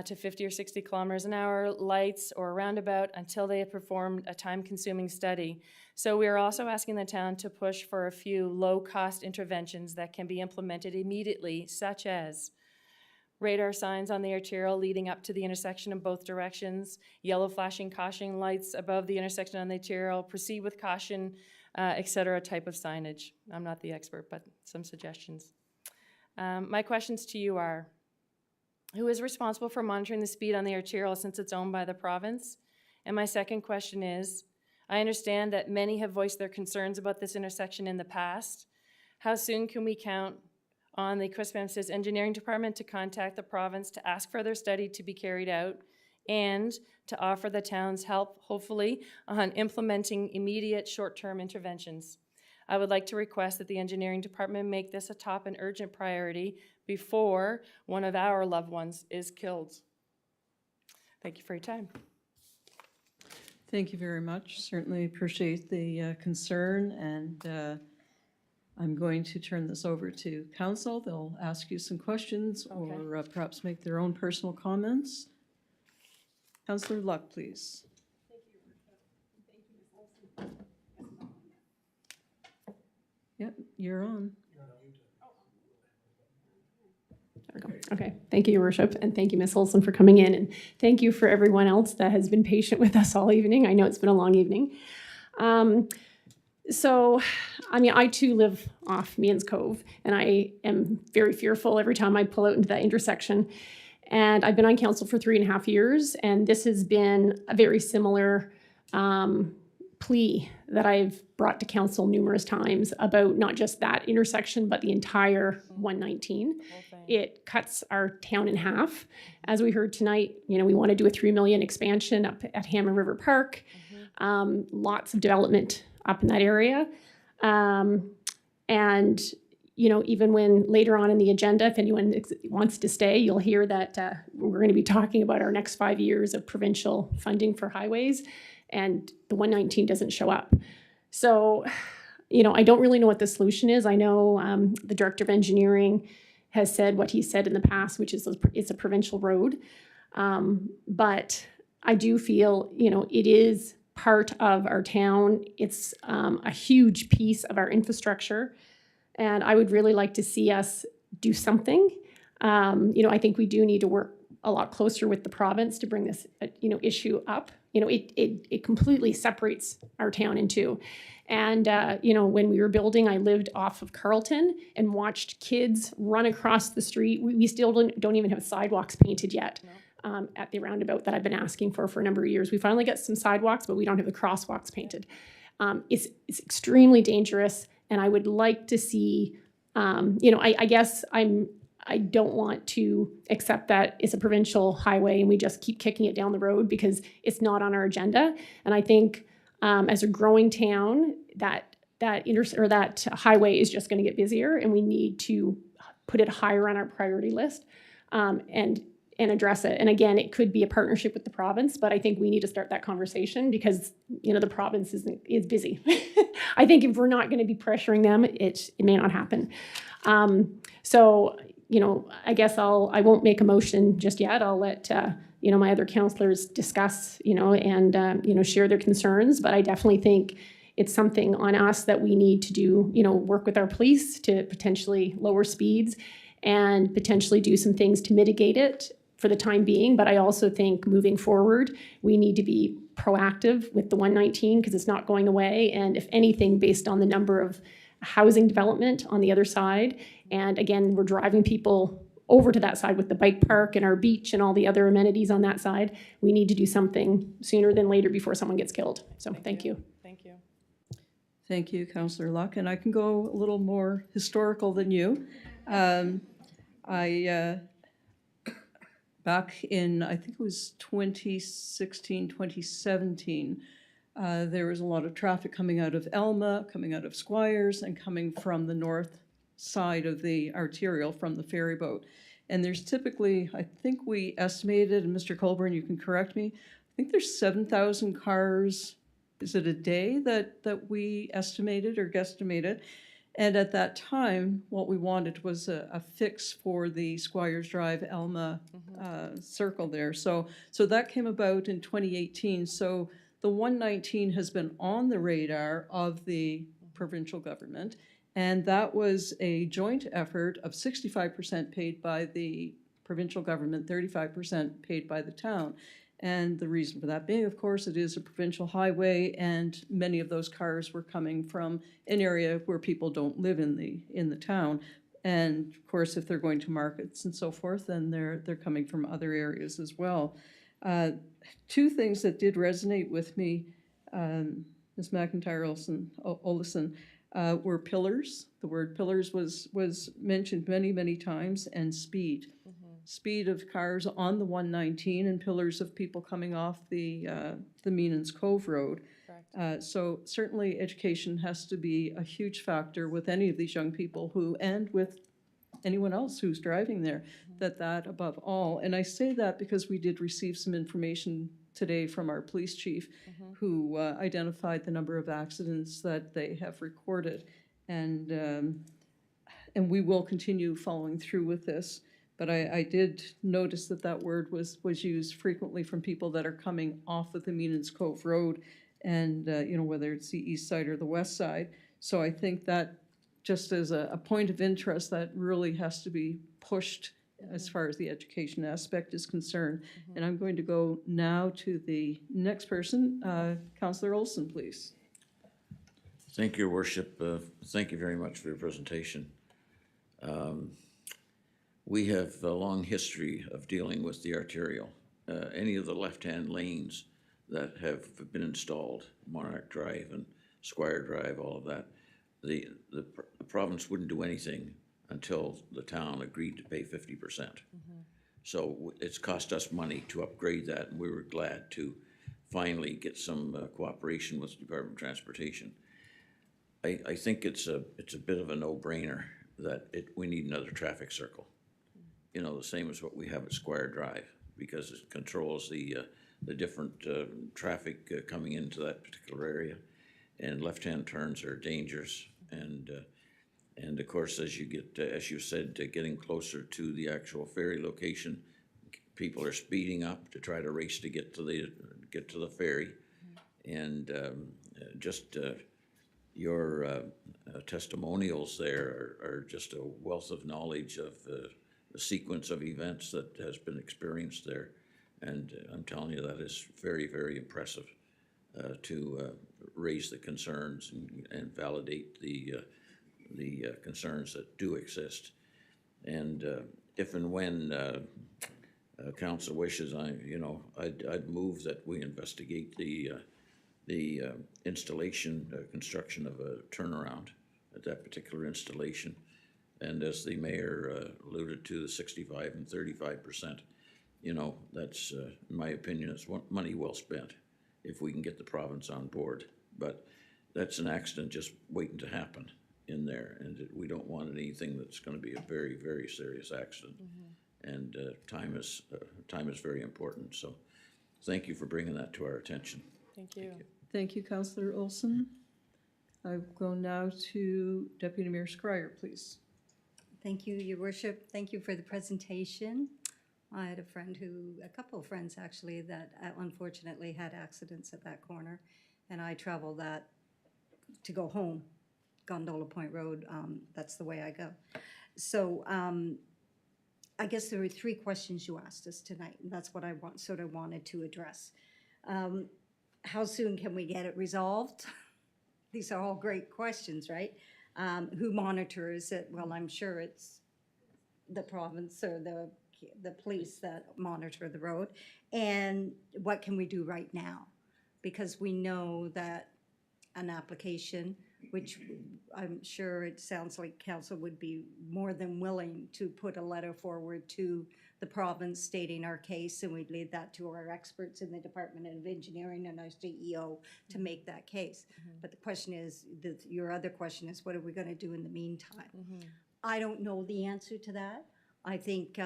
to 50 or 60 kilometers an hour, lights, or a roundabout until they have performed a time-consuming study. So we are also asking the town to push for a few low-cost interventions that can be implemented immediately, such as radar signs on the arterial leading up to the intersection in both directions, yellow flashing caution lights above the intersection on the arterial, proceed with caution, etc. type of signage. I'm not the expert, but some suggestions. My questions to you are, who is responsible for monitoring the speed on the arterial since it's owned by the province? And my second question is, I understand that many have voiced their concerns about this intersection in the past. How soon can we count on the Quispamsis Engineering Department to contact the province to ask for their study to be carried out and to offer the town's help, hopefully, on implementing immediate short-term interventions? I would like to request that the Engineering Department make this a top and urgent priority before one of our loved ones is killed. Thank you for your time. Thank you very much. Certainly appreciate the concern and I'm going to turn this over to council. They'll ask you some questions Okay. or perhaps make their own personal comments. Councillor Luck, please. Yep, you're on. There we go. Okay, thank you, Your Worship, and thank you, Ms. Olson, for coming in, and thank you for everyone else that has been patient with us all evening. I know it's been a long evening. So, I mean, I too live off Meehan's Cove, and I am very fearful every time I pull out into that intersection. And I've been on council for 3.5 years, and this has been a very similar plea that I've brought to council numerous times about not just that intersection, but the entire 119. It cuts our town in half. As we heard tonight, you know, we want to do a $3 million expansion up at Hammond River Park. Lots of development up in that area. And, you know, even when later on in the agenda, if anyone wants to stay, you'll hear that we're going to be talking about our next 5 years of provincial funding for highways, and the 119 doesn't show up. So, you know, I don't really know what the solution is. I know the Director of Engineering has said what he said in the past, which is it's a provincial road. But I do feel, you know, it is part of our town. It's a huge piece of our infrastructure. And I would really like to see us do something. You know, I think we do need to work a lot closer with the province to bring this, you know, issue up. You know, it completely separates our town in two. And, you know, when we were building, I lived off of Carleton and watched kids run across the street. We still don't even have sidewalks painted yet. No. At the roundabout that I've been asking for a number of years. We finally got some sidewalks, but we don't have the crosswalks painted. It's extremely dangerous, and I would like to see, you know, I guess I don't want to accept that it's a provincial highway and we just keep kicking it down the road because it's not on our agenda. And I think as a growing town, that highway is just going to get busier, and we need to put it higher on our priority list and address it. And again, it could be a partnership with the province, but I think we need to start that conversation because, you know, the province is busy. I think if we're not going to be pressuring them, it may not happen. So, you know, I guess I won't make a motion just yet. I'll let, you know, my other councillors discuss, you know, and, you know, share their concerns. But I definitely think it's something on us that we need to do, you know, work with our police to potentially lower speeds and potentially do some things to mitigate it for the time being. But I also think moving forward, we need to be proactive with the 119 because it's not going away. And if anything, based on the number of housing development on the other side, and again, we're driving people over to that side with the bike park and our beach and all the other amenities on that side, we need to do something sooner than later before someone gets killed. So thank you. Thank you. Thank you, Councillor Luck. And I can go a little more historical than you. Back in, I think it was 2016, 2017, there was a lot of traffic coming out of Elma, coming out of Squires, and coming from the north side of the arterial from the ferry boat. And there's typically, I think we estimated, and Mr. Colburn, you can correct me, I think there's 7,000 cars, is it a day that we estimated or guesstimated? And at that time, what we wanted was a fix for the Squires Drive Elma circle there. So that came about in 2018. So the 119 has been on the radar of the provincial government, and that was a joint effort of 65% paid by the provincial government, 35% paid by the town. And the reason for that being, of course, it is a provincial highway, and many of those cars were coming from an area where people don't live in the town. And of course, if they're going to markets and so forth, then they're coming from other areas as well. Two things that did resonate with me, Ms. McIntyre-Olson, were pillars. The word pillars was mentioned many, many times, and speed. Speed of cars on the 119 and pillars of people coming off the Meehan's Cove Road. So certainly education has to be a huge factor with any of these young people and with anyone else who's driving there, that above all. And I say that because we did receive some information today from our police chief who identified the number of accidents that they have recorded. and we will continue following through with this. But I did notice that that word was used frequently from people that are coming off of the Meanings Cove Road, and you know, whether it's the east side or the west side. So I think that just as a point of interest, that really has to be pushed as far as the education aspect is concerned. And I'm going to go now to the next person, Councillor Olson, please. Thank you, Your Worship. Thank you very much for your presentation. We have a long history of dealing with the arterial. Any of the left-hand lanes that have been installed, Monarch Drive and Squire Drive, all of that, the province wouldn't do anything until the town agreed to pay 50%. So it's cost us money to upgrade that, and we were glad to finally get some cooperation with the Department of Transportation. I think it's a bit of a no-brainer that we need another traffic circle. You know, the same as what we have at Squire Drive, because it controls the different traffic coming into that particular area. And left-hand turns are dangerous, and of course, as you get, as you said, getting closer to the actual ferry location, people are speeding up to try to race to get to the ferry, and just your testimonials there are just a wealth of knowledge of the sequence of events that has been experienced there, and I'm telling you, that is very, very impressive to raise the concerns and validate the concerns that do exist. And if and when council wishes, I'd move that we investigate the installation, construction of a turnaround at that particular installation. And as the mayor alluded to, the 65 and 35%, you know, that's, in my opinion, it's money well spent if we can get the province on board. But that's an accident just waiting to happen in there, and we don't want anything that's going to be a very, very serious accident. And time is very important. So thank you for bringing that to our attention. Thank you. Thank you, Councillor Olson. I go now to Deputy Mayor Scryer, please. Thank you, Your Worship. Thank you for the presentation. I had a couple of friends actually, that unfortunately had accidents at that corner, and I travel that to go home, Gondola Point Road. That's the way I go. So I guess there were 3 questions you asked us tonight, and that's what I wanted to address. How soon can we get it resolved? These are all great questions, right? Who monitors it? Well, I'm sure it's the province or the police that monitor the road. And what can we do right now? Because we know that an application, which I'm sure it sounds like council would be more than willing to put a letter forward to the province stating our case, and we'd lead that to our experts in the Department of Engineering and our CEO to make that case. But the question is, your other question is, what are we going to do in the meantime? I don't know the answer to that. I think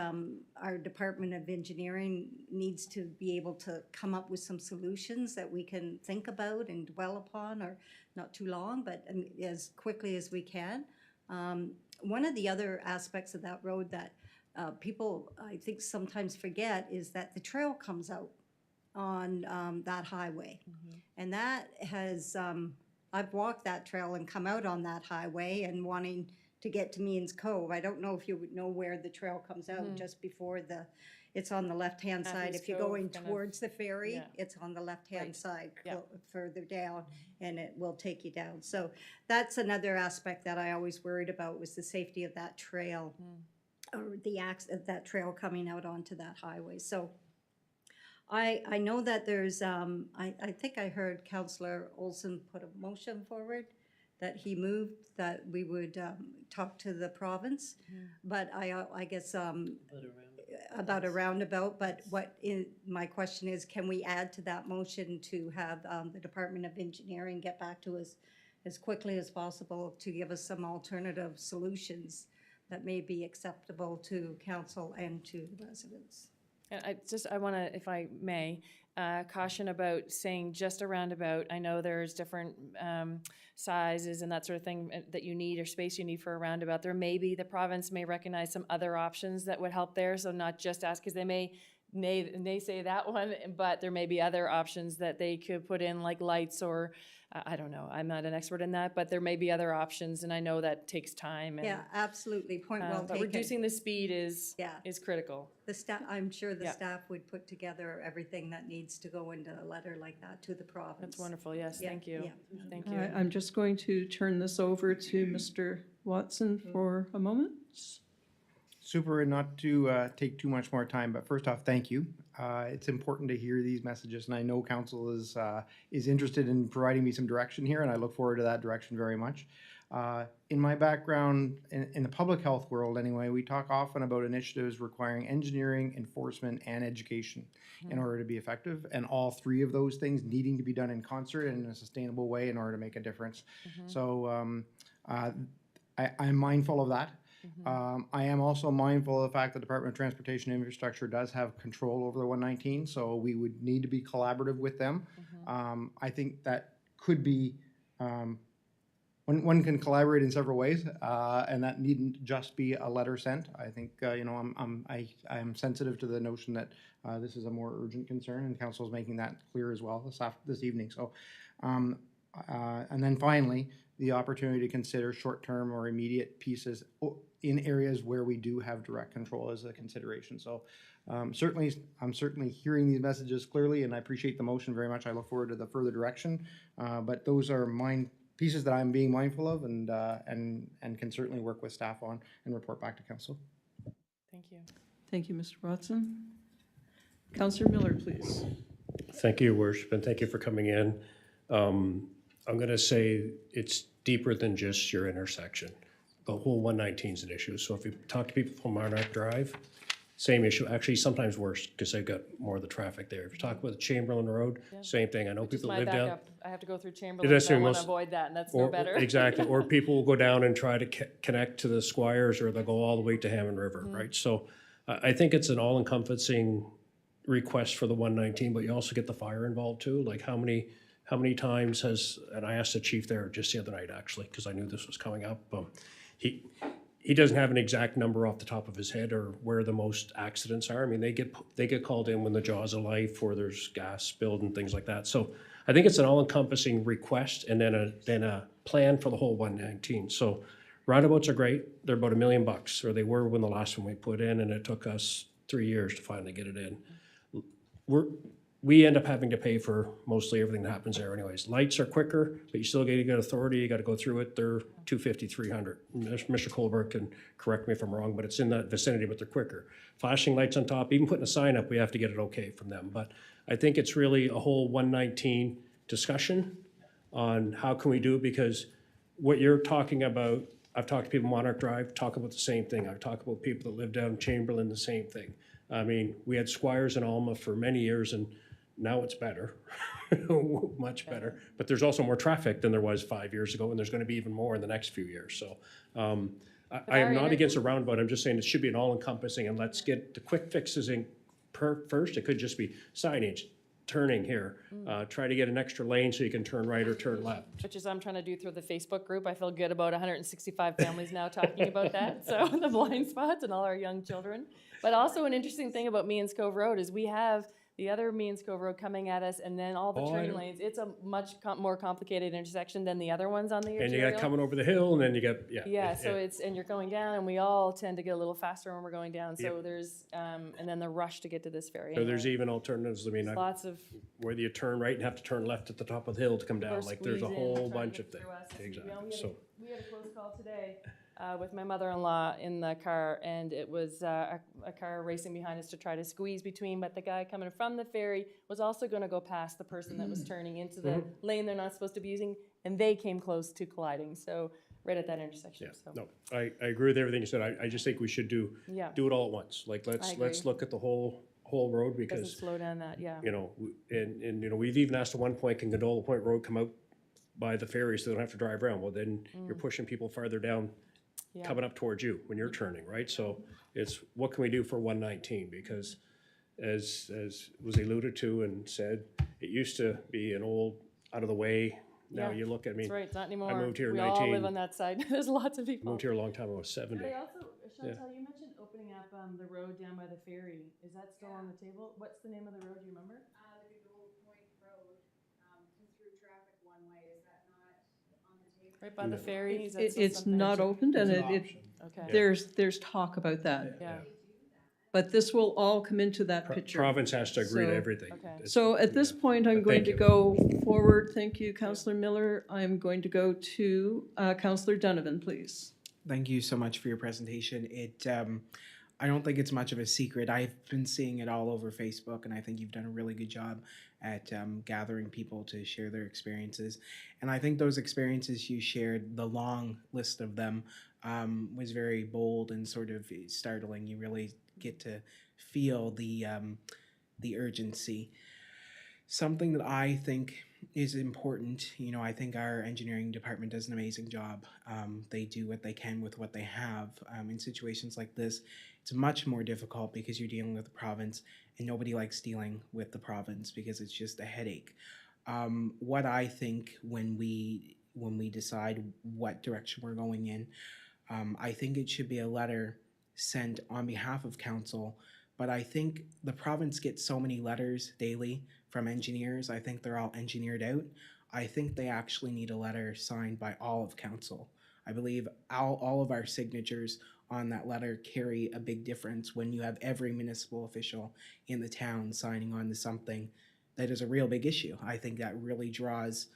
our Department of Engineering needs to be able to come up with some solutions that we can think about and dwell upon, or not too long, but as quickly as we can. One of the other aspects of that road that people, I think, sometimes forget is that the trail comes out on that highway. And that has, I've walked that trail and come out on that highway and wanting to get to Means Cove. I don't know if you would know where the trail comes out, just before it's on the left-hand side. Matthews If you're Cove, going kind of, towards the ferry, yeah. it's on the left-hand Right. side, Yeah. further down, and it will take you down. So that's another aspect that I always worried about, was the safety of that trail, or that trail coming out onto that highway. So I know that there's, I think I heard Councillor Olson put a motion forward that he moved that we would talk to the province. But I guess about a roundabout, but my question is, can we add to that motion to have the Department of Engineering get back to us as quickly as possible to give us some alternative solutions that may be acceptable to council and to the residents? And I want to, if I may, caution about saying just a roundabout. I know there's different sizes and that sort of thing that you need or space you need for a roundabout. There may be, the province may recognize some other options that would help there, so not just ask, because they may say that one, but there may be other options that they could put in, like lights or I don't know. I'm not an expert in that, but there may be other options, and I know that takes time. And, Yeah, absolutely. Point well but taken. reducing the speed is critical. The staff, I'm sure the Yeah. staff would put together everything that needs to go into a letter like that to the province. That's wonderful. Yes, Yeah, thank you. yeah. Thank you. I'm just going to turn this over to Mr. Watson for a moment. Super, and not to take too much more time, but first off, thank you. It's important to hear these messages, and I know council is interested in providing me some direction here, and I look forward to that direction very much. In my background, in the public health world anyway, we talk often about initiatives requiring engineering, enforcement, and education in order to be effective, and all three of those things needing to be done in concert and in a sustainable way in order to make a difference. So I'm mindful of that. I am also mindful of the fact that the Department of Transportation and Infrastructure does have control over the 119, so we would need to be collaborative with them. I think that could be, one can collaborate in several ways, and that needn't just be a letter sent. I think, you know, I'm sensitive to the notion that this is a more urgent concern, and council is making that clear as well this evening. So, and then finally, the opportunity to consider short-term or immediate pieces in areas where we do have direct control as a consideration. So I'm certainly hearing these messages clearly, and I appreciate the motion very much. I look forward to the further direction. But those are pieces that I'm being mindful of and can certainly work with staff on and report back to council. Thank you. Thank you, Mr. Watson. Councillor Miller, please. Thank you, Worship, and thank you for coming in. I'm going to say it's deeper than just your intersection. The whole 119 is an issue. So if you talk to people from Monarch Drive, same issue. Actually, sometimes worse because they've got more of the traffic there. If you talk about Chamberlain Road, same thing. I know people live down. I have to go through Chamberlain. That's So I the want to most- avoid that, and that's no better. Exactly. Or people will go down and try to connect to the Squires, or they'll go all the way to Hammond River, right? So I think it's an all-encompassing request for the 119, but you also get the fire involved too. Like how many times has, and I asked the chief there just the other night actually, because I knew this was coming up. He doesn't have an exact number off the top of his head or where the most accidents are. I mean, they get called in when the jaws of life or there's gas spilled and things like that. So I think it's an all-encompassing request and then a plan for the whole 119. So roundabouts are great. They're about $1 million, or they were when the last one we put in, and it took us 3 years to finally get it in. We end up having to pay for mostly everything that happens there anyways. Lights are quicker, but you still got to get authority, you got to go through it. They're $250, $300. Mr. Colbert can correct me if I'm wrong, but it's in that vicinity, but they're quicker. Flashing lights on top, even putting a sign up, we have to get it okay from them. But I think it's really a whole 119 discussion on how can we do it, because what you're talking about, I've talked to people on Monarch Drive, talk about the same thing. I've talked about people that live down in Chamberlain, the same thing. I mean, we had Squires in Alma for many years, and now it's better, much better. But there's also more traffic than there was 5 years ago, and there's going to be even more in the next few years. So I am not against a roundabout. I'm just saying it should be an all-encompassing, and let's get the quick fixes in first. It could just be signage, turning here. Try to get an extra lane so you can turn right or turn left. Which is I'm trying to do through the Facebook group. I feel good about 165 families now talking about that. So the blind spots and all our young children. But also an interesting thing about Means Cove Road is we have the other Means Cove Road coming at us, and then all the turning lanes. It's a much more complicated intersection than the other ones on the arterial. And you got coming over the hill, and then you got, so it's, and you're going down, and we all tend to get a little faster when we're going down. So there's, and then the rush to get to this ferry. So there's even alternatives. I mean, lots of whether you turn right and have to turn left at the top of the hill to come down. Like there's a whole bunch of things. Exactly. We had a close call today with my mother-in-law in the car, and it was a car racing behind us to try to squeeze between, but the guy coming from the ferry was also going to go past the person that was turning into the lane they're not supposed to be using, and they came close to colliding. So right at that intersection. Yeah. So. No, I agree with everything you said. I just think we should do it all at once. Like let's look at the whole road, because doesn't slow down that, you know, and you know, we've even asked at one point, can Gondola Point Road come out by the ferry so they don't have to drive around? Well, then you're pushing people farther down, coming up towards you when you're turning, right? So it's what can we do for 119, because as was alluded to and said, it used to be an old, out of the way. Now Yeah, you look at me. That's right, not anymore. I moved here in We all live 19 on that side. There's lots of people. moved here a long time ago, 70. They also, Yeah. Chantal, you mentioned opening up the road down by the ferry. Is that still on the table? What's the name of the road? Do you remember? The Gondola Point Road, through traffic one way, is that not on the table? Right by the ferry? Is that It, still it's something? not opened, and It's an it, option. Okay. there's talk about that. Yeah. But this will all come into that picture. Province has to agree to So- everything. Okay. It's- So at this point, I'm But going thank to you. go forward. Thank you, Councillor Miller. I'm going to go to Councillor Donovan, please. Thank you so much for your presentation. I don't think it's much of a secret. I've been seeing it all over Facebook, and I think you've done a really good job at gathering people to share their experiences. And I think those experiences you shared, the long list of them, was very bold and sort of startling. You really get to feel the urgency. Something that I think is important, I think our engineering department does an amazing job. They do what they can with what they have. In situations like this, it's much more difficult because you're dealing with the province, and nobody likes dealing with the province because it's just a headache. What I think when we decide what direction we're going in, I think it should be a letter sent on behalf of council. But I think the province gets so many letters daily from engineers. I think they're all engineered out. I think they actually need a letter signed by all of council. I believe all of our signatures on that letter carry a big difference when you have every municipal official in the town signing on to something that is a real big issue. I think that really draws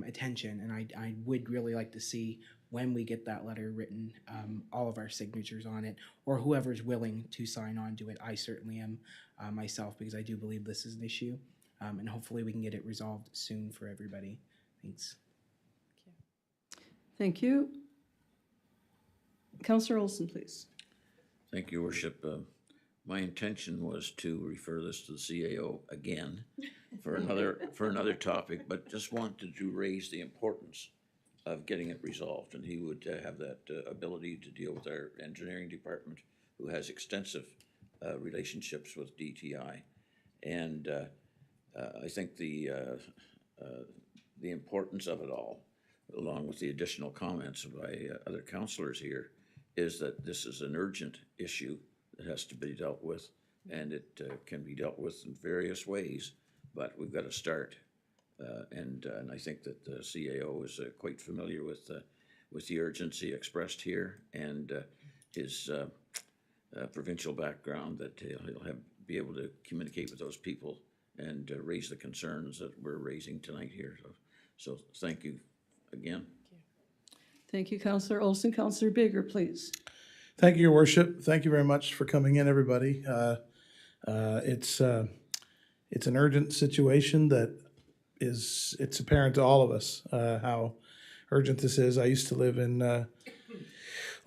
attention, and I would really like to see, when we get that letter written, all of our signatures on it, or whoever's willing to sign on to it. I certainly am myself, because I do believe this is an issue, and hopefully we can get it resolved soon for everybody. Thanks. Thank you. Councillor Olson, please. Thank you, Worship. My intention was to refer this to the CAO again for another topic, but just wanted to raise the importance of getting it resolved, and he would have that ability to deal with our engineering department, who has extensive relationships with DTI, and I think the importance of it all, along with the additional comments by other councillors here, is that this is an urgent issue that has to be dealt with, and it can be dealt with in various ways, but we've got to start. And I think that the CAO is quite familiar with the urgency expressed here, and his provincial background, that he'll be able to communicate with those people and raise the concerns that we're raising tonight here. So thank you again. Thank you, Councillor Olson. Councillor Bigger, please. Thank you, Your Worship. Thank you very much for coming in, everybody. It's an urgent situation that it's apparent to all of us how urgent this is. I used to live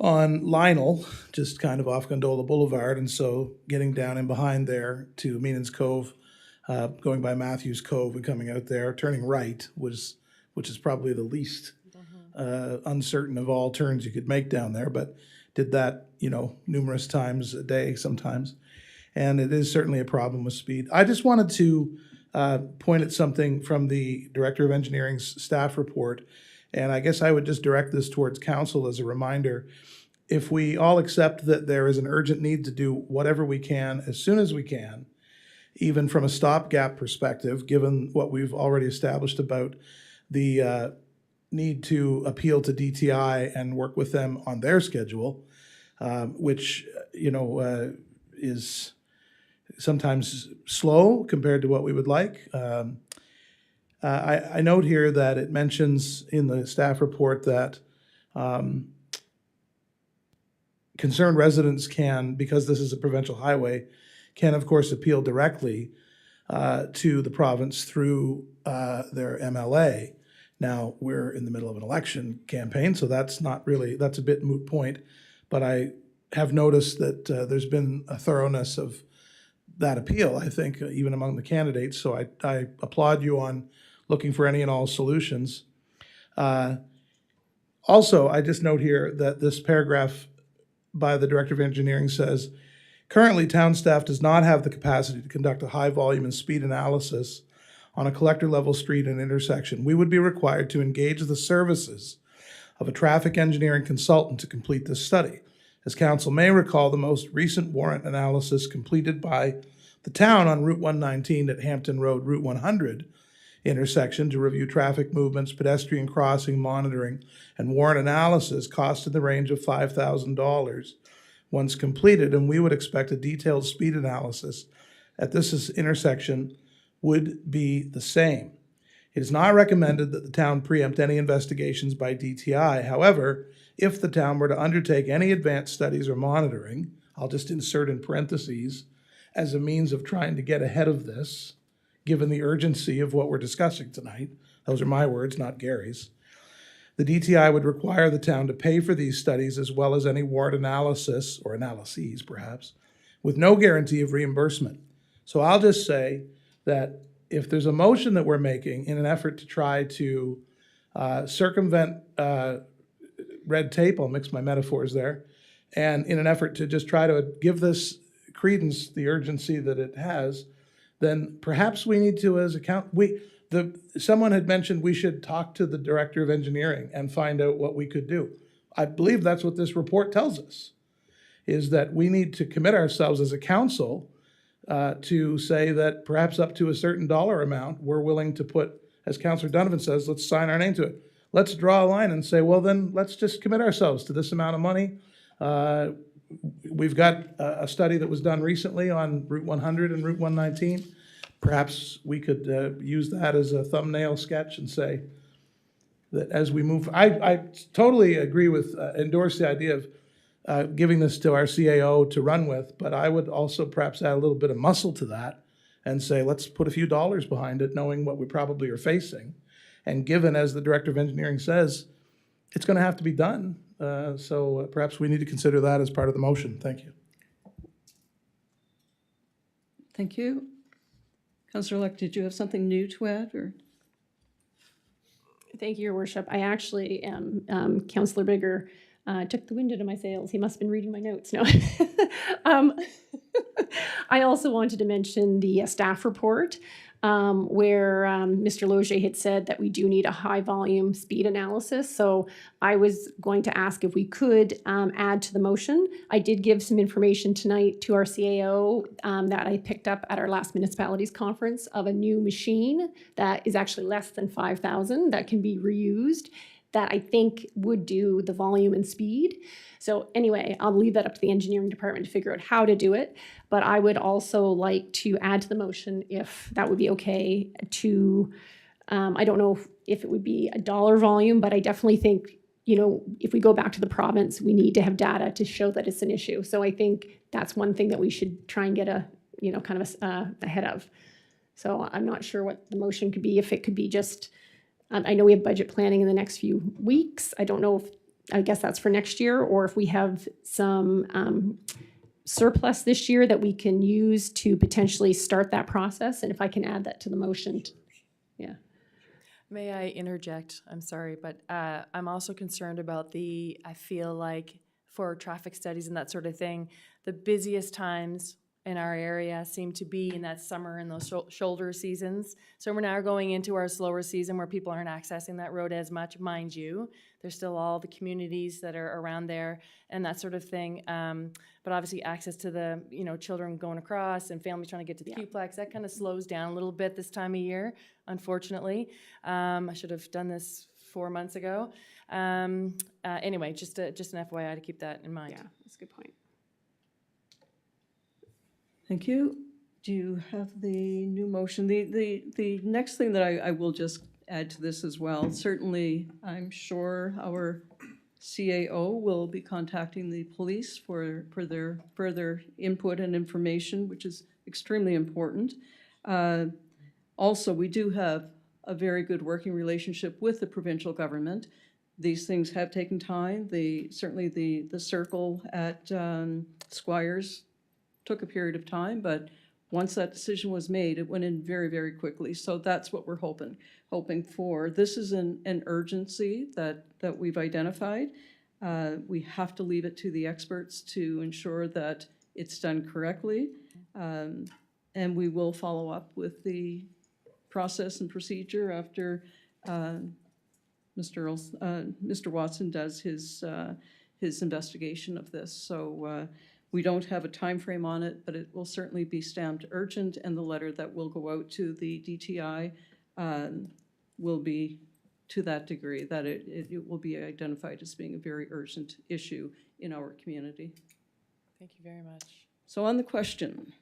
on Lionel, just kind of off Gondola Boulevard, and so getting down in behind there to Meenan's Cove, going by Matthews Cove and coming out there, turning right, which is probably the least uncertain of all turns you could make down there, but did that, numerous times a day sometimes. And it is certainly a problem with speed. I just wanted to point at something from the Director of Engineering's staff report, and I guess I would just direct this towards council as a reminder. If we all accept that there is an urgent need to do whatever we can as soon as we can, even from a stopgap perspective, given what we've already established about the need to appeal to DTI and work with them on their schedule, which, is sometimes slow compared to what we would like. I note here that it mentions in the staff report that concerned residents can, because this is a provincial highway, can of course appeal directly to the province through their MLA. Now, we're in the middle of an election campaign, so that's a bit moot point, but I have noticed that there's been a thoroughness of that appeal, I think, even among the candidates, so I applaud you on looking for any and all solutions. Also, I just note here that this paragraph by the Director of Engineering says, Currently, town staff does not have the capacity to conduct a high volume and speed analysis on a collector level street and intersection. We would be required to engage the services of a traffic engineering consultant to complete this study. As council may recall, the most recent warrant analysis completed by the town on Route 119 at Hampton Road, Route 100 intersection to review traffic movements, pedestrian crossing monitoring, and warrant analysis cost in the range of $5,000 once completed, and we would expect a detailed speed analysis at this intersection would be the same. It is not recommended that the town preempt any investigations by DTI. However, if the town were to undertake any advanced studies or monitoring, I'll just insert in parentheses, as a means of trying to get ahead of this, given the urgency of what we're discussing tonight, those are my words, not Gary's, the DTI would require the town to pay for these studies as well as any warrant analysis, or analyses perhaps, with no guarantee of reimbursement. So I'll just say that if there's a motion that we're making in an effort to try to circumvent red tape, I'll mix my metaphors there, and in an effort to just try to give this credence, the urgency that it has, then perhaps we need to, as someone had mentioned we should talk to the director of engineering and find out what we could do. I believe that's what this report tells us, is that we need to commit ourselves as a council to say that perhaps up to a certain dollar amount, we're willing to put, as Councillor Donovan says, let's sign our name to it. Let's draw a line and say, well, then let's just commit ourselves to this amount of money. We've got a study that was done recently on Route 100 and Route 119. Perhaps we could use that as a thumbnail sketch and say that as we move, I totally agree with, endorse the idea of giving this to our CAO to run with, but I would also perhaps add a little bit of muscle to that and say, let's put a few dollars behind it, knowing what we probably are facing. And given, as the Director of Engineering says, it's going to have to be done. So perhaps we need to consider that as part of the motion. Thank you. Thank you. Councillor-elect, did you have something new to add, or? Thank you, Your Worship. I actually am, Councillor Bigger took the wind out of my sails. He must have been reading my notes. No. I also wanted to mention the staff report where Mr. Logier had said that we do need a high volume speed analysis. So I was going to ask if we could add to the motion. I did give some information tonight to our CAO that I picked up at our last municipalities conference of a new machine that is actually less than 5,000 that can be reused, that I think would do the volume and speed. So anyway, I'll leave that up to the engineering department to figure out how to do it. But I would also like to add to the motion, if that would be okay, to, I don't know if it would be a dollar volume, but I definitely think, you know, if we go back to the province, we need to have data to show that it's an issue. So I think that's one thing that we should try and get ahead of. So I'm not sure what the motion could be, if it could be just, I know we have budget planning in the next few weeks. I don't know if, I guess that's for next year, or if we have some surplus this year that we can use to potentially start that process. And if I can add that to the motion. Yeah. May I interject? I'm sorry, but I'm also concerned about I feel like for traffic studies and that sort of thing, the busiest times in our area seem to be in that summer and those shoulder seasons. So we're now going into our slower season where people aren't accessing that road as much, mind you. There's still all the communities that are around there and that sort of thing. But obviously access to the, children going across and families trying to get to the Q-plex, that kind of slows down a little bit this time of year, unfortunately. I should have done this 4 months ago. Anyway, just an FYI to keep that in mind. Yeah, that's a good point. Thank you. Do you have the new motion? The next thing that I will just add to this as well, certainly I'm sure our CAO will be contacting the police for their further input and information, which is extremely important. Also, we do have a very good working relationship with the provincial government. These things have taken time. Certainly the circle at Squires took a period of time, but once that decision was made, it went in very, very quickly. So that's what we're hoping for. This is an urgency that we've identified. We have to leave it to the experts to ensure that it's done correctly. And we will follow up with the process and procedure after Mr. Watson does his investigation of this. So we don't have a time frame on it, but it will certainly be stamped urgent, and the letter that will go out to the DTI will be to that degree, that it will be identified as being a very urgent issue in our community. Thank you very much. So on the question,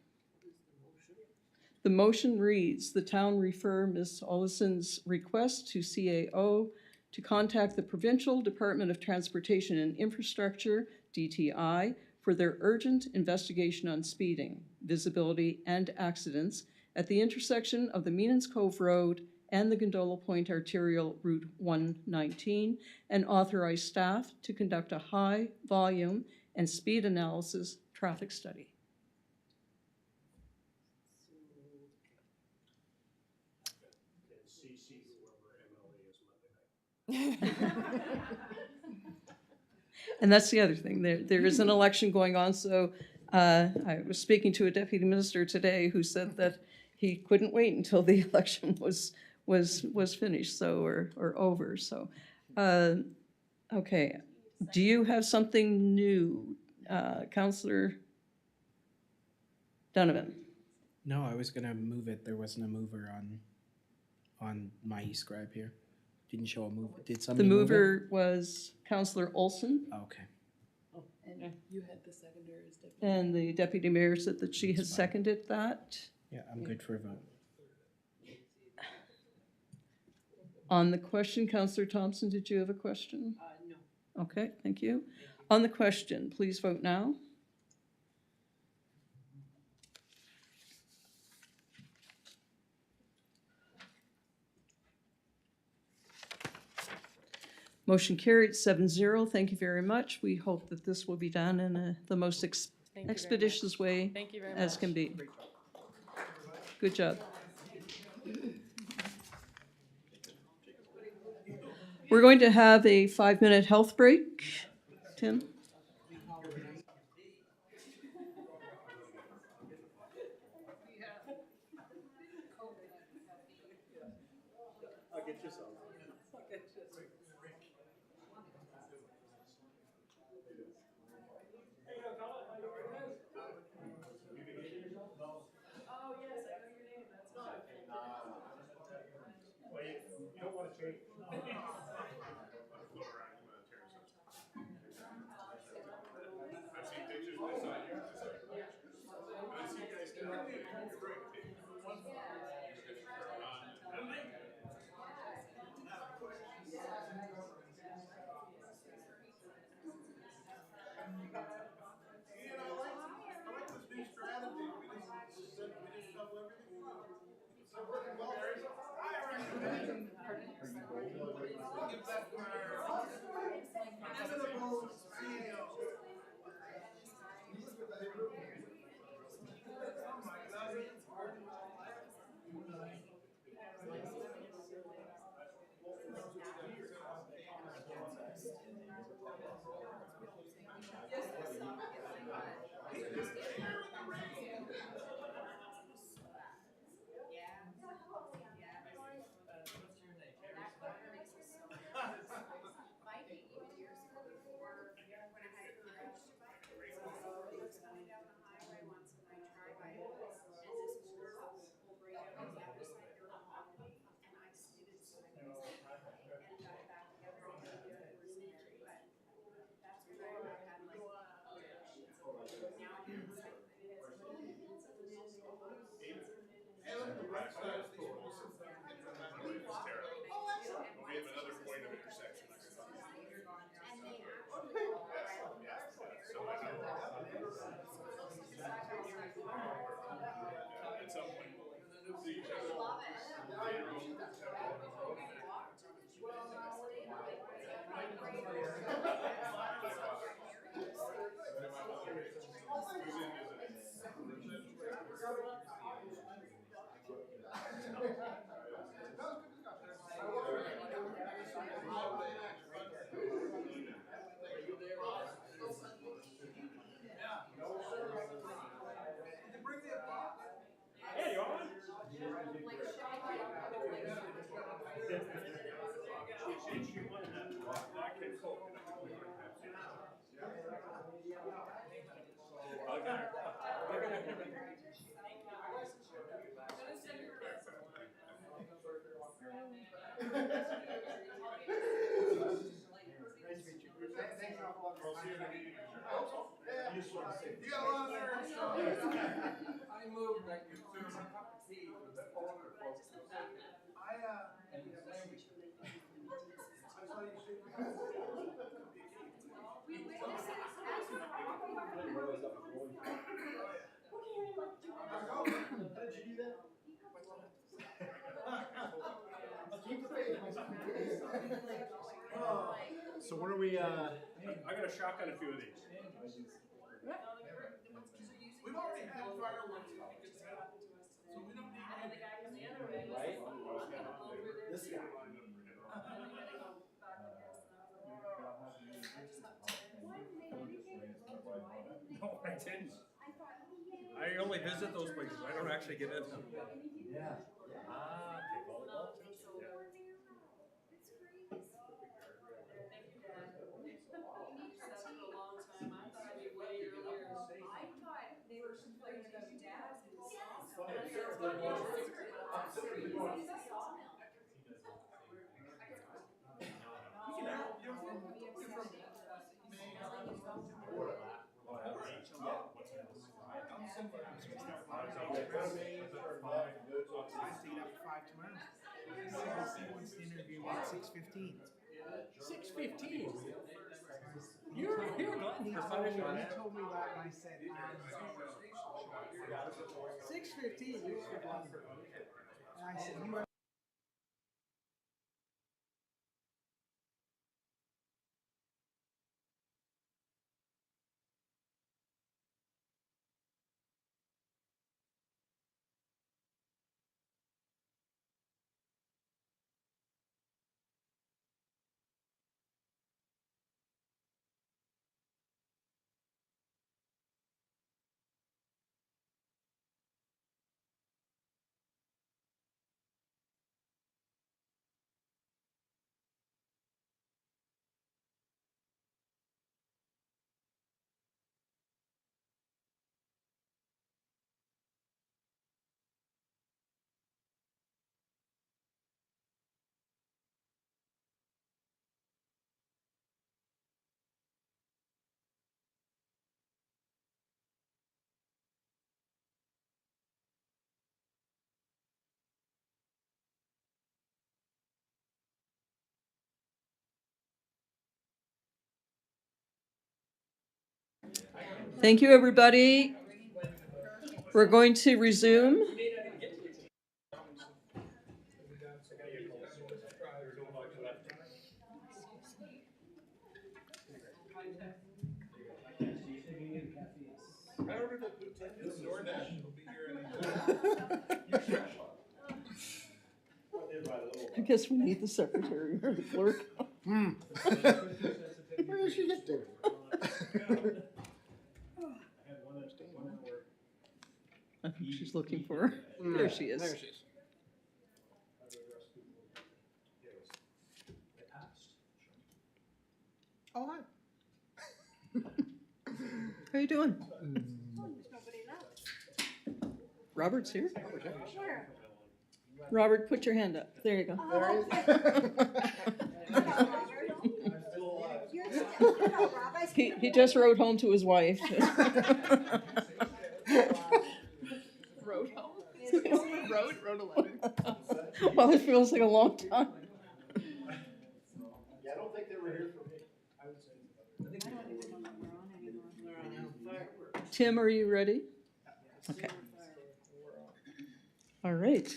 the motion reads, the town refer Ms. Ollison's request to CAO to contact the Provincial Department of Transportation and Infrastructure, DTI, for their urgent investigation on speeding, visibility, and accidents at the intersection of the Meanans Cove Road and the Gondola Point Arterial Route 119, and authorize staff to conduct a high volume and speed analysis traffic study. And that's the other thing. There is an election going on, so I was speaking to a deputy minister today who said that he couldn't wait until the election was finished, so or over. So, okay. Do you have something new, Councillor Donovan? No, I was gonna move it. There wasn't a mover on my e-scribe here. Didn't show a mover. Did The somebody move it? mover was Councillor Olson. Oh, okay. And you had the seconder as deputy. And the deputy mayor said that she has seconded that. Yeah, I'm good for a vote. On the question, Councillor Thompson, did you have a question? No. Okay, thank you. On the question, please vote now. Motion carried 7-0. Thank you very much. We hope that this will be done in the most Thank you very expeditious way Thank you very as much. can be. Good job. We're going to have a 5-minute health break. Tim? I'll get you some. Oh, yes, I know your name. That's why. Well, you don't want to change. I've seen pictures beside you. I see you guys down there. You're very big. And I like this new strategy. We just shovel everything out. So working well. I recommend. Give that to our inimitable CEO. Oh my God. We have another point of intersection. So I know. At some point, we'll see each other. Love it. Who's in visiting? So what are we, I'm gonna shotgun a few of these. We've already had fireworks, so we don't need. And then the guy comes the other way, was like, over there. This guy. And then they gotta go back again, so I was like, No, I didn't. I only visit those places. I don't actually get in them. Yeah. Ah, okay, volleyball. thank you, Dad. That's for a long time. I thought I'd be way earlier. I thought they were supposed to do that. At 6:15. 6:15. You're glutton for punishment, man. He told me that and I said, 6:15. And I said, you are. Thank you, everybody. We're going to resume. I guess we need the secretary or the clerk. Where did she get to? I think she's looking for her. There she is. There she is. Oh, hi. How you doing? Robert's here. Robert, put your hand up. There you go. He just wrote home to his wife. Wrote home? Wrote a letter. Well, it feels like a long time. Yeah, I don't think they were here for me. Tim, are you ready? Okay. All right.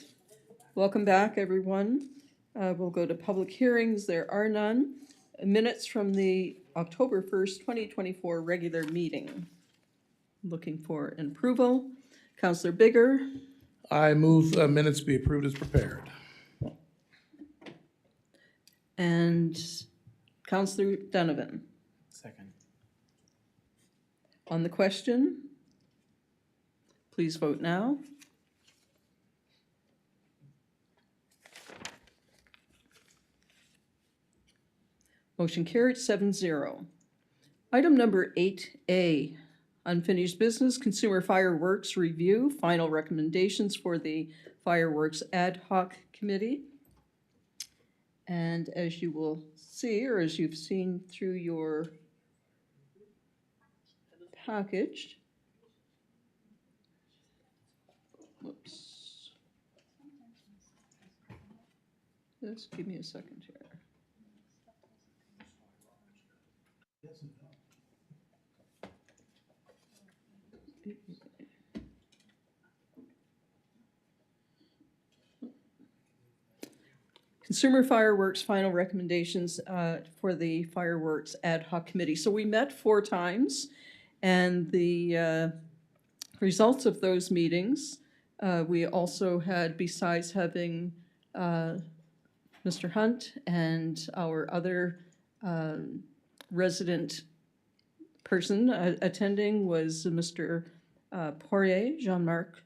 Welcome back, everyone. We'll go to public hearings. There are none. Minutes from the October 1st, 2024 regular meeting. Looking for an approval. Councillor Bigger. I move minutes be approved as prepared. And Councillor Donovan. Second. On the question, please vote now. Motion carried 7-0. Item number 8A, unfinished business, consumer fireworks review, final recommendations for the fireworks ad hoc committee. And as you will see, or as you've seen through your packaged. Whoops. Just give me a second here. Consumer fireworks final recommendations for the fireworks ad hoc committee. So we met 4 times, and the results of those meetings, we also had, besides having Mr. Hunt and our other resident person attending was Mr. Poirier, Jean-Marc,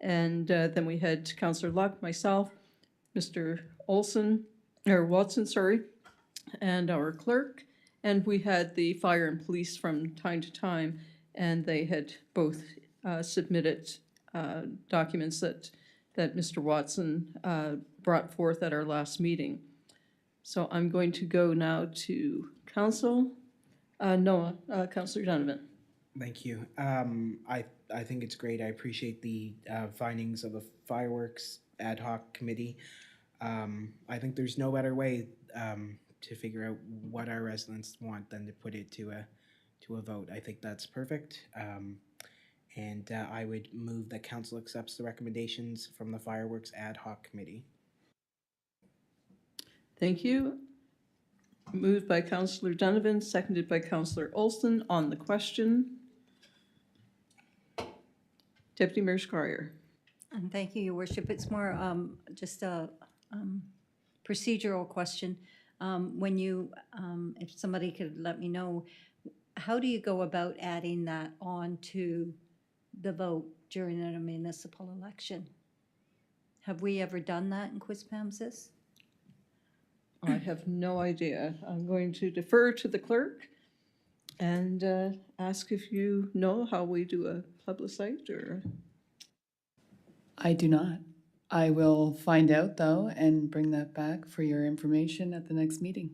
and then we had Councillor Luck, myself, Mr. Watson, sorry, and our clerk, and we had the fire and police from time to time, and they had both submitted documents that Mr. Watson brought forth at our last meeting. So I'm going to go now to council. Councillor Donovan. Thank you. I think it's great. I appreciate the findings of the fireworks ad hoc committee. I think there's no better way to figure out what our residents want than to put it to a vote. I think that's perfect. And I would move that council accepts the recommendations from the fireworks ad hoc committee. Thank you. Moved by Councillor Donovan, seconded by Councillor Olson. On the question, Deputy Mayor Schreier. And thank you, Your Worship. It's more just a procedural question. When you, if somebody could let me know, how do you go about adding that on to the vote during a municipal election? Have we ever done that in Quispamsis? I have no idea. I'm going to defer to the clerk and ask if you know how we do a plebiscite or... I do not. I will find out though and bring that back for your information at the next meeting.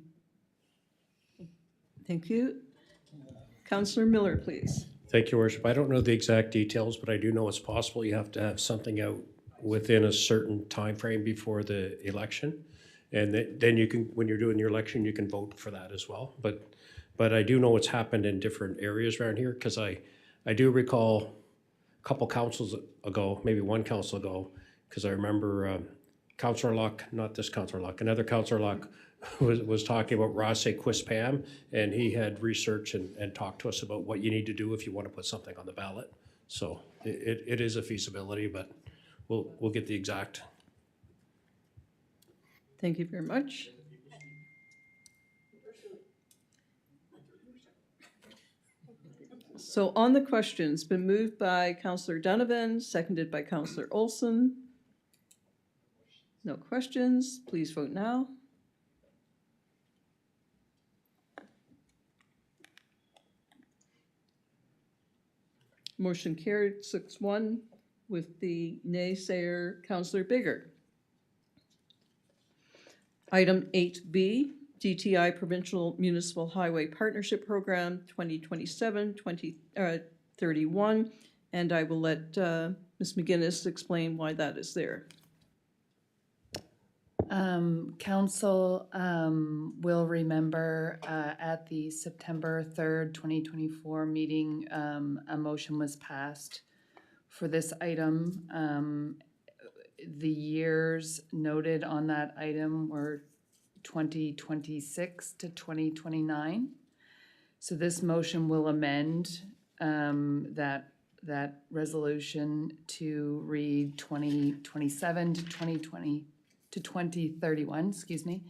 Thank you. Councillor Miller, please. Thank you, Your Worship. I don't know the exact details, but I do know it's possible you have to have something out within a certain time frame before the election. And then you can, when you're doing your election, you can vote for that as well. But I do know it's happened in different areas around here, because I do recall a couple councils ago, maybe one council ago, because I remember Councillor Luck, not this Councillor Luck, another Councillor Luck was talking about Ross Quispam, and he had researched and talked to us about what you need to do if you want to put something on the ballot. So it is a feasibility, but we'll get the exact. Thank you very much. So on the question, it's been moved by Councillor Donovan, seconded by Councillor Olson. No questions. Please vote now. Motion carried 6-1 with the naysayer Councillor Bigger. Item 8B, DTI Provincial Municipal Highway Partnership Program 2027-2031, and I will let Ms. McGuinness explain why that is there. Council will remember at the September 3rd, 2024 meeting, a motion was passed for this item. The years noted on that item were 2026 to 2029. So this motion will amend that resolution to read 2027 to 2031, excuse me.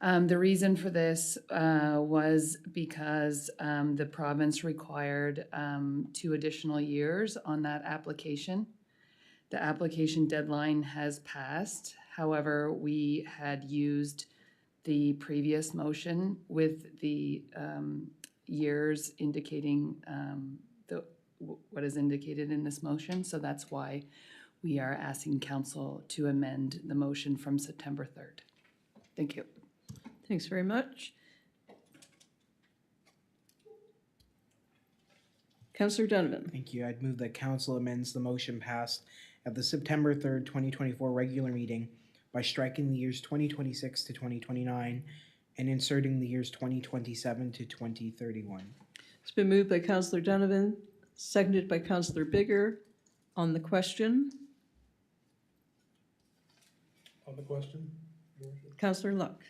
The reason for this was because the province required 2 additional years on that application. The application deadline has passed. However, we had used the previous motion with the years indicating what is indicated in this motion. So that's why we are asking council to amend the motion from September 3rd. Thank you. Thanks very much. Councillor Donovan. Thank you. I'd move that council amends the motion passed at the September 3rd, 2024 regular meeting by striking the years 2026 to 2029 and inserting the years 2027 to 2031. It's been moved by Councillor Donovan, seconded by Councillor Bigger. On the question, On the question? Councillor Luck.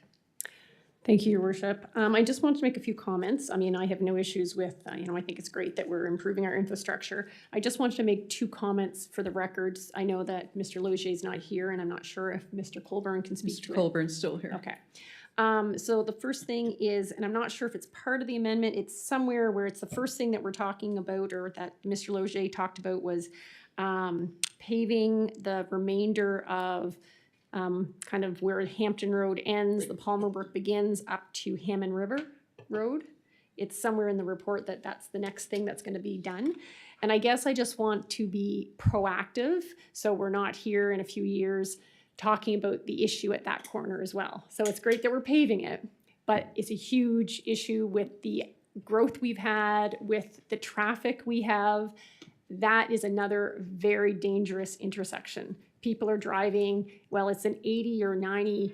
Thank you, Your Worship. I just want to make a few comments. I mean, I have no issues with, I think it's great that we're improving our infrastructure. I just wanted to make 2 comments for the records. I know that Mr. Logier is not here, and I'm not sure if Mr. Colburn can speak to it. Mr. Colburn's still here. Okay. So the first thing is, and I'm not sure if it's part of the amendment, it's somewhere where it's the first thing that we're talking about, or that Mr. Logier talked about, was paving the remainder of kind of where Hampton Road ends, the Palmer Brook begins, up to Hammond River Road. It's somewhere in the report that that's the next thing that's going to be done. And I guess I just want to be proactive, so we're not here in a few years talking about the issue at that corner as well. So it's great that we're paving it, but it's a huge issue with the growth we've had, with the traffic we have. That is another very dangerous intersection. People are driving, well, it's an 80 or 90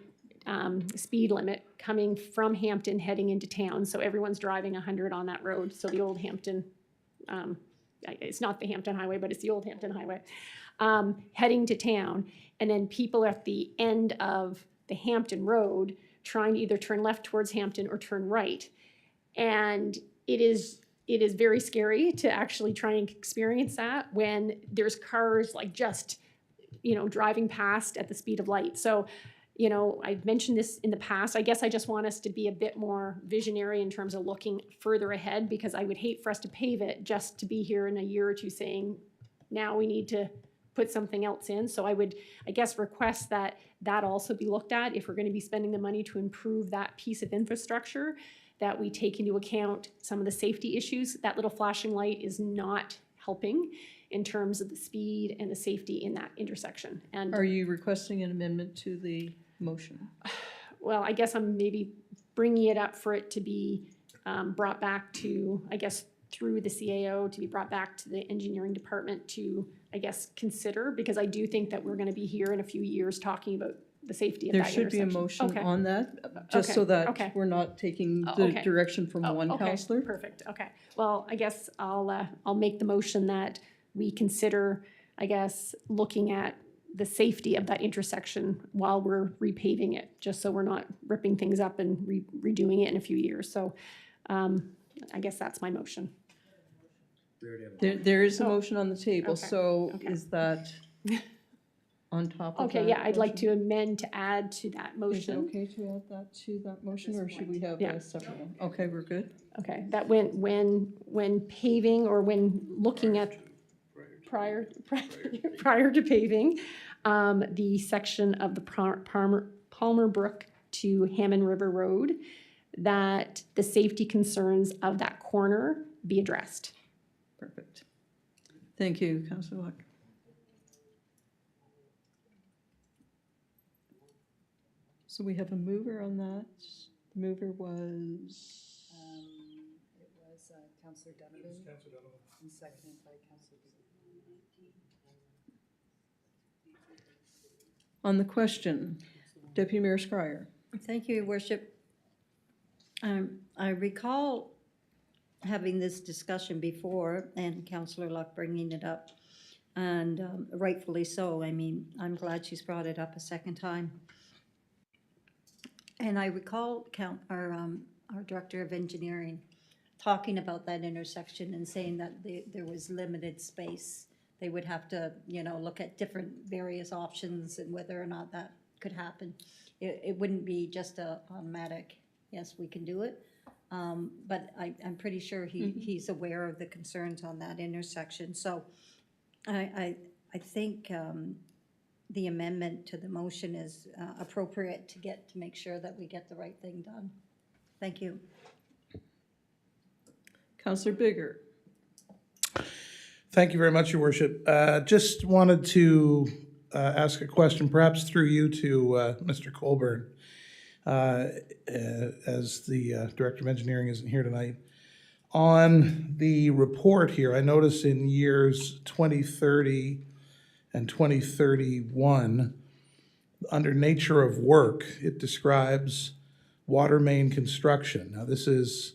speed limit coming from Hampton heading into town. So everyone's driving 100 on that road. So the old Hampton, it's not the Hampton Highway, but it's the old Hampton Highway, heading to town. And then people at the end of the Hampton Road trying to either turn left towards Hampton or turn right. And it is very scary to actually try and experience that when there's cars like just, driving past at the speed of light. So, I've mentioned this in the past. I guess I just want us to be a bit more visionary in terms of looking further ahead, because I would hate for us to pave it just to be here in a year or two saying, now we need to put something else in. So I would, I guess, request that also be looked at if we're going to be spending the money to improve that piece of infrastructure, that we take into account some of the safety issues. That little flashing light is not helping in terms of the speed and the safety in that intersection. And are you requesting an amendment to the motion? Well, I guess I'm maybe bringing it up for it to be brought back to, I guess, through the CAO, to be brought back to the engineering department to, I guess, consider, because I do think that we're going to be here in a few years talking about the safety of that intersection. There should be a motion Okay. on that, just so that we're not taking the direction from one councillor. Perfect, okay. Well, I guess I'll make the motion that we consider, I guess, looking at the safety of that intersection while we're repaving it, just so we're not ripping things up and redoing it in a few years. So I guess that's my motion. There is a motion on the table, Okay, so okay. is that on top of that? Okay, yeah, I'd like motion? to amend to add to that Is it motion. okay to add that to that motion, or should we have Yeah. a separate one? Okay, we're good. Okay, that when paving, or when looking at prior to paving, the section of the Palmer Brook to Hammond River Road, that the safety concerns of that corner be addressed. Perfect. Thank you, Councillor Luck. So we have a mover on that. The mover was, It was Councillor Donovan. And seconded by Councillor Bigger. on the question, Deputy Mayor Scryer. Thank you, Your Worship. I recall having this discussion before, and Councillor Luck bringing it up, and rightfully so. I mean, I'm glad she's brought it up a second time. And I recall our Director of Engineering talking about that intersection and saying that there was limited space. They would have to, look at different various options and whether or not that could happen. It wouldn't be just a automatic, yes, we can do it. But I'm pretty sure he's aware of the concerns on that intersection. So I think the amendment to the motion is appropriate to make sure that we get the right thing done. Thank you. Councillor Bigger. Thank you very much, Your Worship. Just wanted to ask a question, perhaps through you to Mr. Colburn, as the Director of Engineering isn't here tonight. On the report here, I notice in years 2030 and 2031, under nature of work, it describes water main construction. Now, this is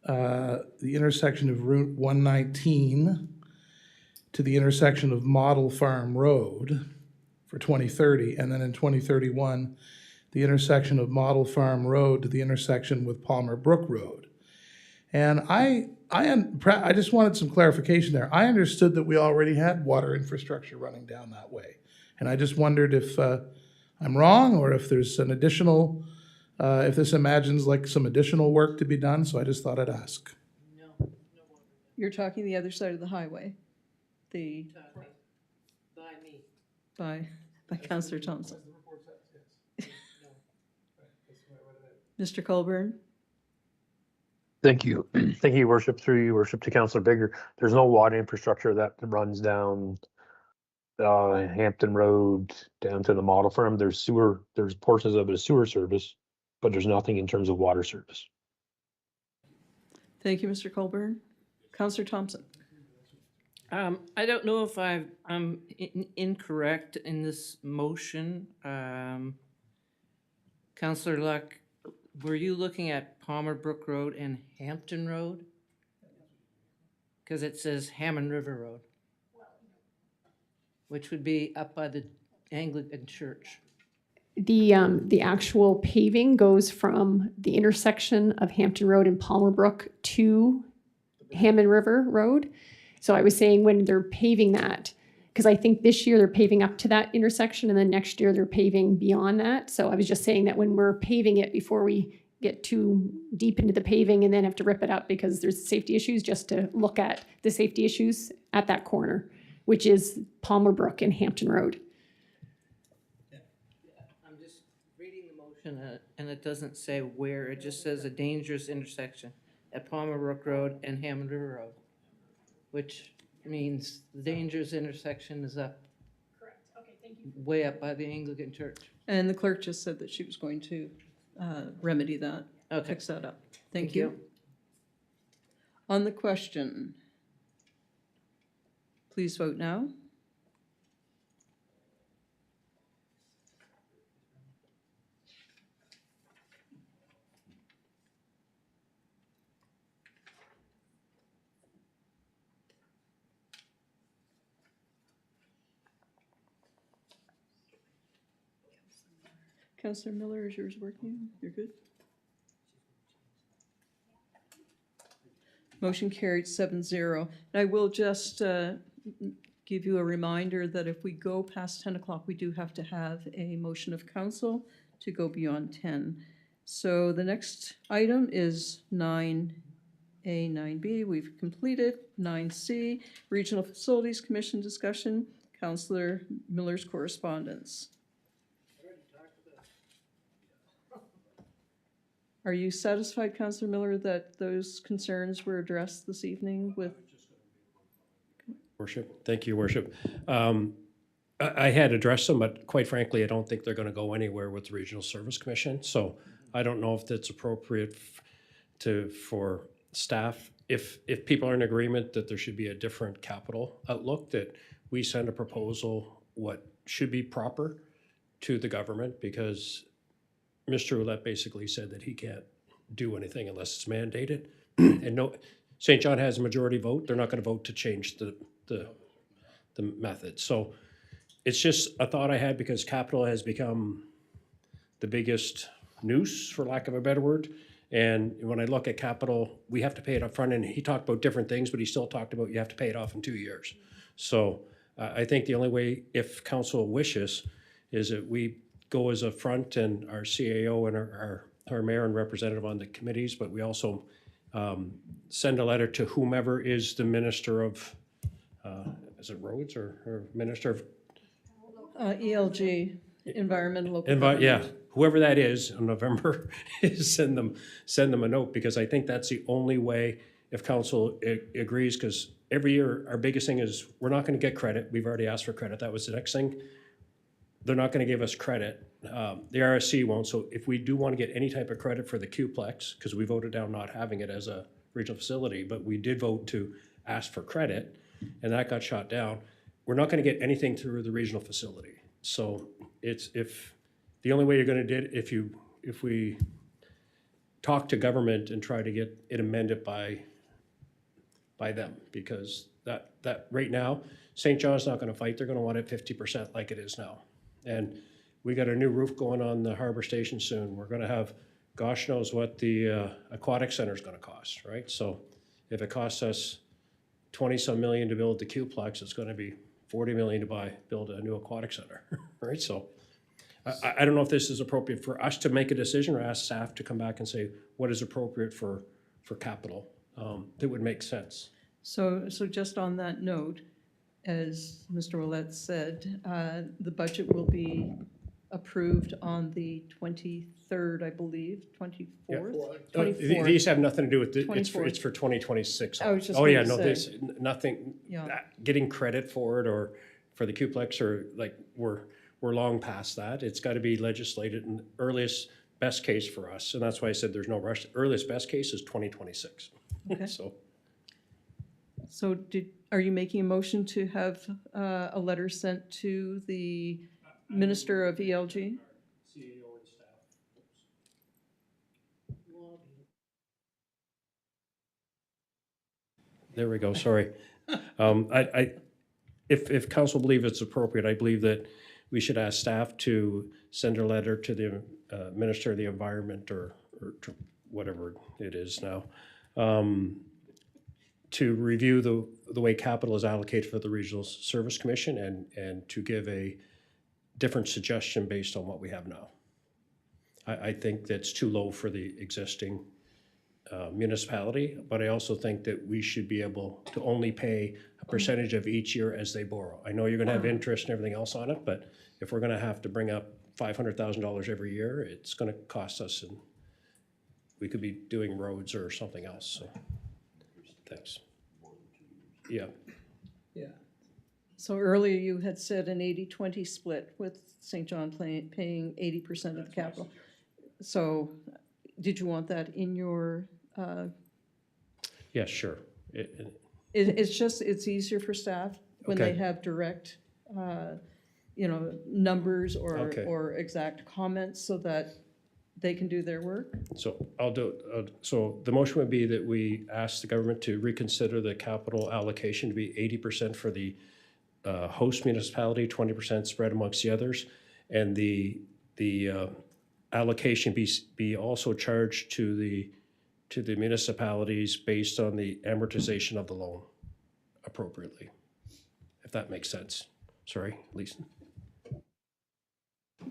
the intersection of Route 119 to the intersection of Model Farm Road for 2030, and then in 2031, the intersection of Model Farm Road to the intersection with Palmer Brook Road. And I just wanted some clarification there. I understood that we already had water infrastructure running down that way. And I just wondered if I'm wrong or if there's an additional, if this imagines like some additional work to be done. So I just thought I'd ask. You're talking the other side of the highway, the, By me. by Councillor Thompson. Mr. Colburn? Thank you. Thank you, Worship. Through you, Worship, to Councillor Bigger. There's no water infrastructure that runs down Hampton Road down to the model farm. There's sewer, there's portions of it as sewer service, but there's nothing in terms of water service. Thank you, Mr. Colburn. Councillor Thompson? I don't know if I'm incorrect in this motion. Councillor Luck, were you looking at Palmer Brook Road and Hampton Road? Because it says Hammond River Road, which would be up by the Anglican Church. The actual paving goes from the intersection of Hampton Road and Palmer Brook to Hammond River Road. So I was saying when they're paving that, because I think this year they're paving up to that intersection and then next year they're paving beyond that. So I was just saying that when we're paving it, before we get too deep into the paving and then have to rip it up because there's safety issues, just to look at the safety issues at that corner, which is Palmer Brook and Hampton Road. I'm just reading the motion and it doesn't say where, it just says a dangerous intersection at Palmer Brook Road and Hammond River Road, which means the dangerous intersection is up. Correct. Okay, thank you. Way up by the Anglican Church. And the clerk just said that she was going to remedy that, fix that up. Thank you. On the question, please vote now. Councillor Miller, is yours working? You're good? Motion carried 7-0. And I will just give you a reminder that if we go past 10 o'clock, we do have to have a motion of council to go beyond 10. So the next item is 9A, 9B. We've completed 9C, Regional Facilities Commission discussion, Councillor Miller's correspondence. Are you satisfied, Councillor Miller, that those concerns were addressed this evening with? Worship, thank you, Worship. I had addressed them, but quite frankly, I don't think they're going to go anywhere with the Regional Service Commission. So I don't know if that's appropriate for staff. If people are in agreement that there should be a different capital outlook, that we send a proposal what should be proper to the government, because Mr. Roulette basically said that he can't do anything unless it's mandated. And no, St. John has a majority vote. They're not going to vote to change the method. So it's just a thought I had, because capital has become the biggest noose, for lack of a better word. And when I look at capital, we have to pay it up front. And he talked about different things, but he still talked about you have to pay it off in 2 years. So I think the only way, if council wishes, is that we go as a front, and our CAO and our mayor and representative on the committees, but we also send a letter to whomever is the minister of, is it roads or minister of? ELG, Environmental Local Government. Yeah, whoever that is in November, is send them a note, because I think that's the only way, if council agrees, because every year our biggest thing is we're not going to get credit. We've already asked for credit. That was the next thing. They're not going to give us credit. The RSC won't. So if we do want to get any type of credit for the Qplex, because we voted down not having it as a regional facility, but we did vote to ask for credit, and that got shot down. We're not gonna get anything through the regional facility. So the only way you're gonna do it, if we talk to government and try to get it amended by them, because that right now, St. John's not gonna fight, they're gonna want it 50% like it is now. And we got a new roof going on the harbor station soon. We're gonna have, gosh knows what the aquatic center is gonna cost, right? So if it costs us 20-some million to build the Q-Plex, it's gonna be 40 million to build a new aquatic center, right? So I don't know if this is appropriate for us to make a decision or ask staff to come back and say what is appropriate for capital that would make sense. So just on that note, as Mr. Ouellette said, the budget will be approved on the 23rd, I believe, 24th? 24th. These have nothing to do with, it's 24th. for 2026. I was just Oh, yeah, gonna no, say. this, nothing, Yeah. getting credit for it or for the Q-Plex or like, we're long past that. It's got to be legislated in earliest best case for us. And that's why I said there's no rush. Earliest best case is 2026. Okay. So So are you making a motion to have a letter sent to the Minister of ELG? there we go, sorry. If council believe it's appropriate, I believe that we should ask staff to send a letter to the Minister of the Environment or to whatever it is now, to review the way capital is allocated for the Regional Service Commission and to give a different suggestion based on what we have now. I think that's too low for the existing municipality, but I also think that we should be able to only pay a percentage of each year as they borrow. I know you're gonna have interest and everything else on it, but if we're gonna have to bring up $500,000 every year, it's gonna cost us, and we could be doing roads or something else, so, thanks. Yeah, Yeah. So earlier you had said an 80-20 split with St. John paying 80% of the capital. So did you want that in your, yeah, sure. it's easier for staff when they Okay. have direct, numbers Okay. or exact comments so that they can do their work? So I'll do, so the motion would be that we ask the government to reconsider the capital allocation to be 80% for the host municipality, 20% spread amongst the others, and the allocation be also charged to the municipalities based on the amortization of the loan appropriately, if that makes sense. Sorry, Lisa.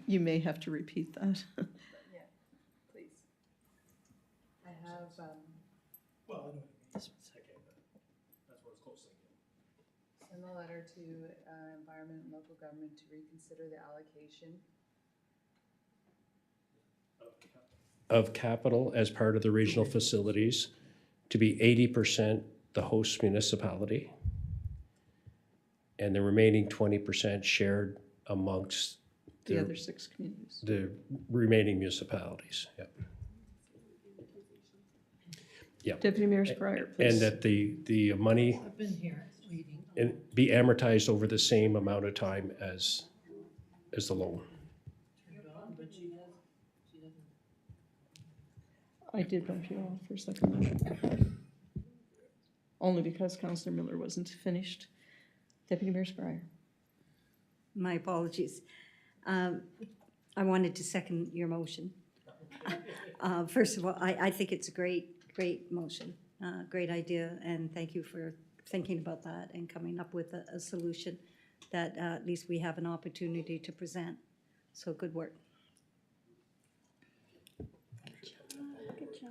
You may have to repeat that. Yeah, please. I have, This one's okay, but that's what it's close to. send a letter to environment and local government to reconsider the allocation. Of capital as part of the regional facilities to be 80% the host municipality and the remaining 20% shared amongst The other 6 communities. the remaining municipalities. Yep. Yep. Deputy Mayor Squire, please. And that the money I've been here waiting. and be amortized over the same amount of time as the loan. But she doesn't. I did bump you off for a second. Only because Councillor Miller wasn't finished. Deputy Mayor Squire. My apologies. I wanted to second your motion. First of all, I think it's a great motion, great idea, and thank you for thinking about that and coming up with a solution that at least we have an opportunity to present. So good work.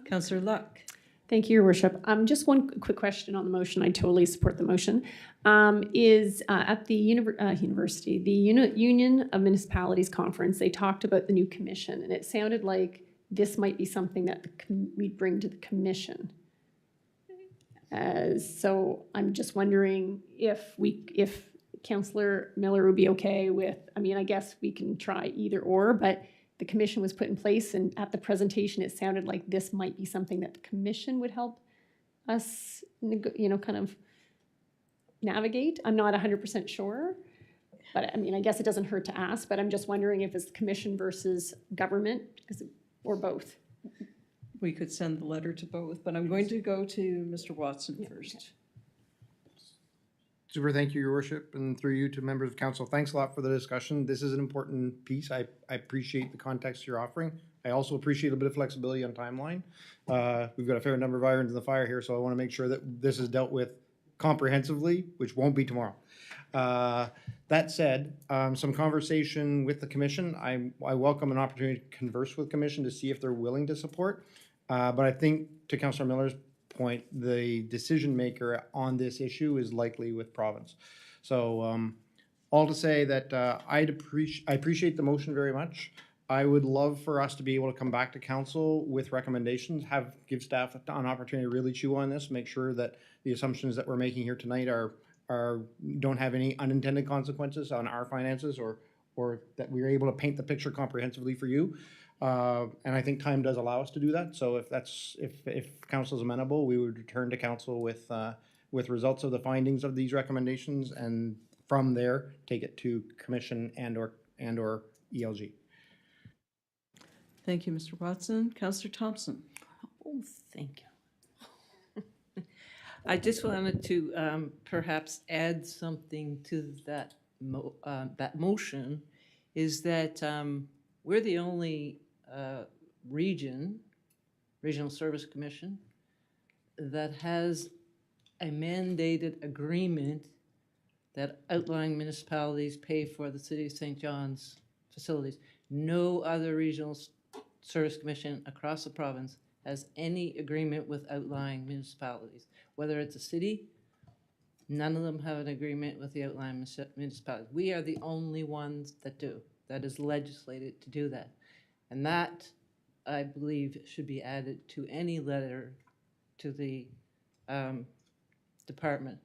Councillor Luck. Thank you, Your Worship. Just one quick question on the motion. I totally support the motion. Is at the university, the Union of Municipalities Conference, they talked about the new commission, and it sounded like this might be something that we'd bring to the commission. So I'm just wondering if Councillor Miller would be okay with, I guess we can try either or, but the commission was put in place, and at the presentation, it sounded like this might be something that the commission would help us, kind of navigate? I'm not 100% sure. But I mean, I guess it doesn't hurt to ask, but I'm just wondering if it's commission versus government, or both. We could send the letter to both, but I'm going to go to Mr. Watson first. Super, thank you, Your Worship, and through you to members of council. Thanks a lot for the discussion. This is an important piece. I appreciate the context you're offering. I also appreciate a bit of flexibility on timeline. We've got a fair number of irons in the fire here, so I want to make sure that this is dealt with comprehensively, which won't be tomorrow. That said, some conversation with the commission. I welcome an opportunity to converse with commission to see if they're willing to support. But I think, to Councillor Miller's point, the decision maker on this issue is likely with province. So all to say that I appreciate the motion very much. I would love for us to be able to come back to council with recommendations, give staff an opportunity to really chew on this, make sure that the assumptions that we're making here tonight don't have any unintended consequences on our finances, or that we're able to paint the picture comprehensively for you. And I think time does allow us to do that. So if council is amenable, we would return to council with results of the findings of these recommendations, and from there take it to commission and or ELG. Thank you, Mr. Watson. Councillor Thompson. Oh, thank you. I just wanted to perhaps add something to that motion, is that we're the only regional service commission that has a mandated agreement that outlying municipalities pay for the City of St. John's facilities. No other regional service commission across the province has any agreement with outlying municipalities. Whether it's a city, none of them have an agreement with the outlying municipalities. We are the only ones that do, that is legislated to do that. And that, I believe, should be added to any letter to the department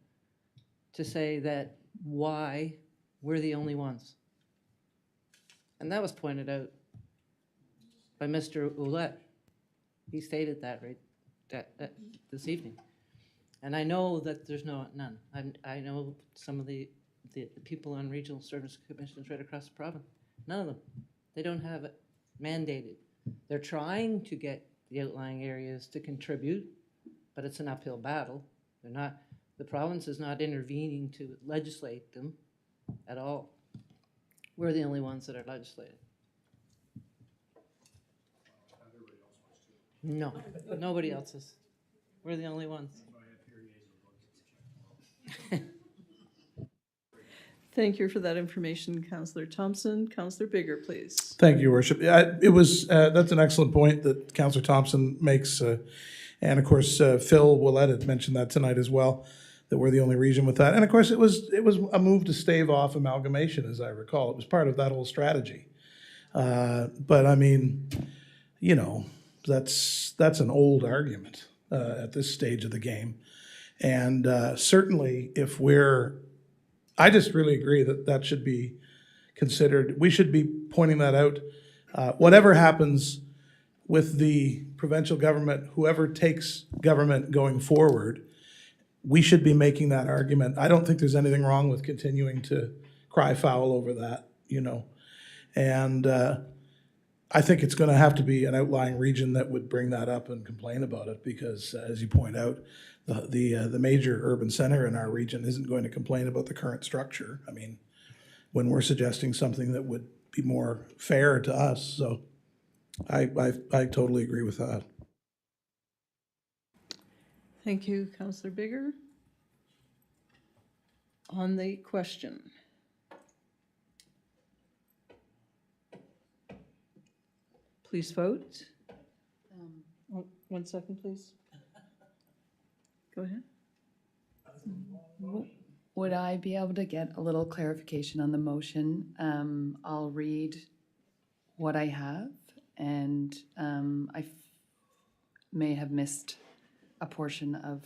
to say that why we're the only ones. And that was pointed out by Mr. Ouellette. He stated that this evening. And I know that there's none. I know some of the people on regional service commissions right across the province. None of them. They don't have it mandated. They're trying to get the outlying areas to contribute, but it's an uphill battle. The province is not intervening to legislate them at all. We're the only ones that are legislated. No, nobody else is. We're the only ones. Thank you for that information, Councillor Thompson. Councillor Bigger, please. Thank you, Your Worship. That's an excellent point that Councillor Thompson makes. And of course, Phil Ouellette had mentioned that tonight as well, that we're the only region with that. And of course, it was a move to stave off amalgamation, as I recall. It was part of that whole strategy. But I mean, that's an old argument at this stage of the game. And certainly I just really agree that should be considered. We should be pointing that out. Whatever happens with the provincial government, whoever takes government going forward, we should be making that argument. I don't think there's anything wrong with continuing to cry foul over that, And I think it's going to have to be an outlying region that would bring that up and complain about it, because, as you point out, the major urban center in our region isn't going to complain about the current structure. I mean, when we're suggesting something that would be more fair to us, so I totally agree with that. Thank you, Councillor Bigger. On the question. Please vote. 1 second, please. Go ahead. Would I be able to get a little clarification on the motion? I'll read what I have, and I may have missed a portion of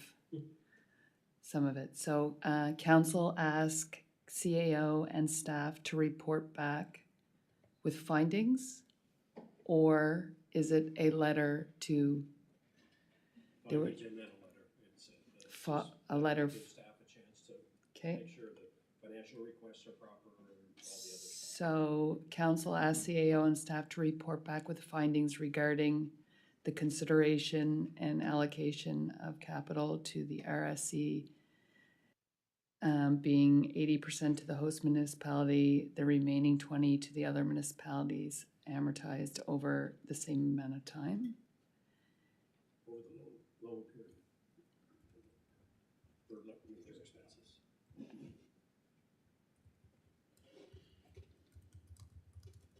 some of it. So council ask CAO and staff to report back with findings, or is it a letter to... Findings and then a letter. a letter. Give staff a chance to Okay. make sure the financial requests are proper and all the other stuff. So council asks the AO and staff to report back with findings regarding the consideration and allocation of capital to the RSC, being 80% to the host municipality, the remaining 20 to the other municipalities, amortized over the same amount of time. Over the loan period. For their expenses.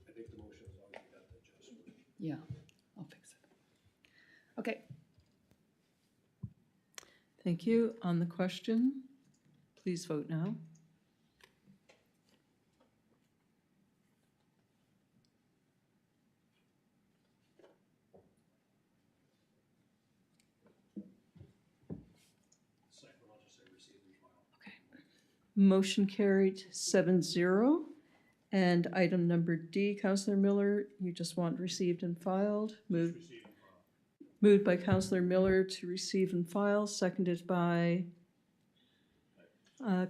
I think the motion has already got the adjustment. Yeah, I'll fix it. Okay. Thank you. On the question, please vote now. Second, I'll just say receive and file. Motion carried 7-0. And item number D, Councillor Miller, you just want received and filed. Moved by Councillor Miller to receive and file, seconded by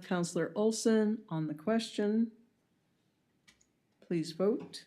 Councillor Olson. On the question, please vote.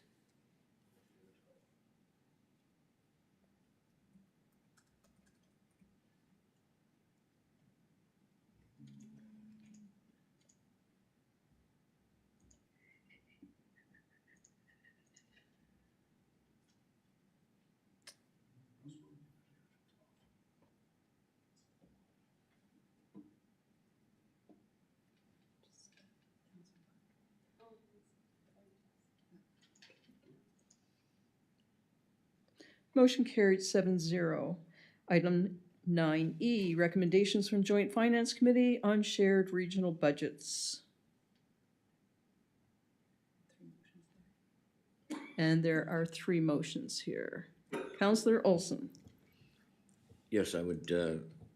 Motion carried 7-0. Item 9E, recommendations from Joint Finance Committee on shared regional budgets. And there are 3 motions here. Councillor Olson. Yes, I would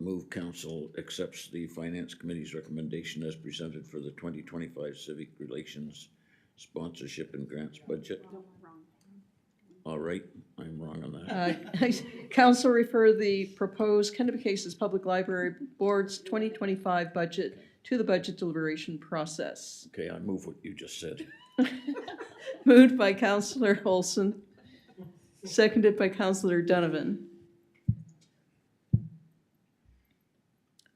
move council accepts the Finance Committee's recommendation as presented for the 2025 Civic Relations Sponsorship and Grants Budget. All right, I'm wrong on that. Council refer the proposed Kennebunk Cases Public Library Board's 2025 budget to the budget deliberation process. Okay, I move what you just said. Moved by Councillor Olson, seconded by Councillor Donovan.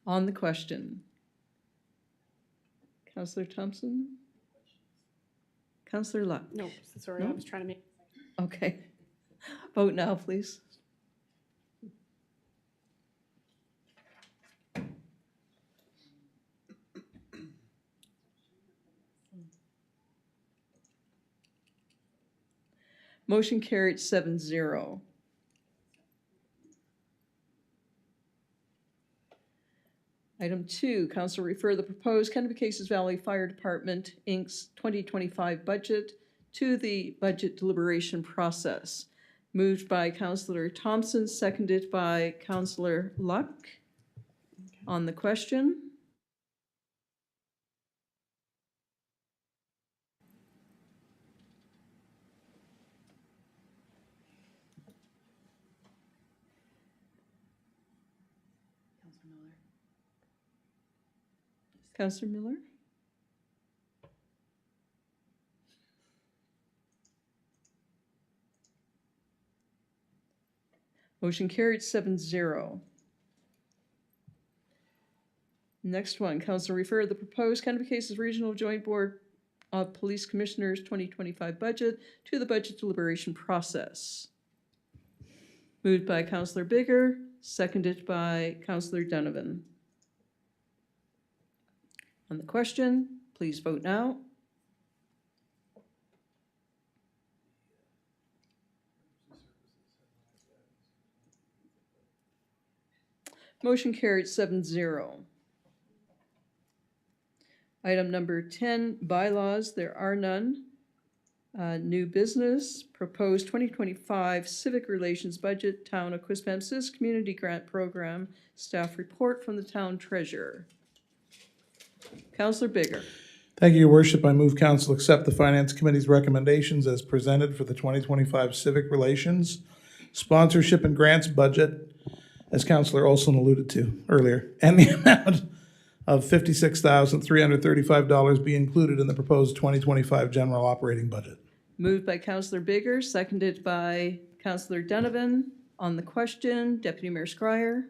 On the question, Councillor Thompson? Councillor Luck? No, sorry, I was trying to make. Okay. Vote now, please. Motion carried 7-0. Item 2, council refer the proposed Kennebunk Cases Valley Fire Department, Inc.'s 2025 budget to the budget deliberation process. Moved by Councillor Thompson, seconded by Councillor Luck. Okay. On the question. Councillor Miller? Motion carried 7-0. Next one, council refer the proposed Kennebunk Cases Regional Joint Board of Police Commissioners 2025 budget to the budget deliberation process. Moved by Councillor Bigger, seconded by Councillor Donovan. On the question, please vote now. Motion carried 7-0. Item number 10, bylaws, there are none. New business, proposed 2025 civic relations budget, Town of Quispamsis Community Grant Program, staff report from the town treasurer. Councillor Bigger. Thank you, Your Worship. I move council accept the Finance Committee's recommendations as presented for the 2025 Civic Relations Sponsorship and Grants Budget as Councillor Olson alluded to earlier, and the amount of $56,335 be included in the proposed 2025 general operating budget. Moved by Councillor Bigger, seconded by Councillor Donovan. On the question, Deputy Mayor Scryer.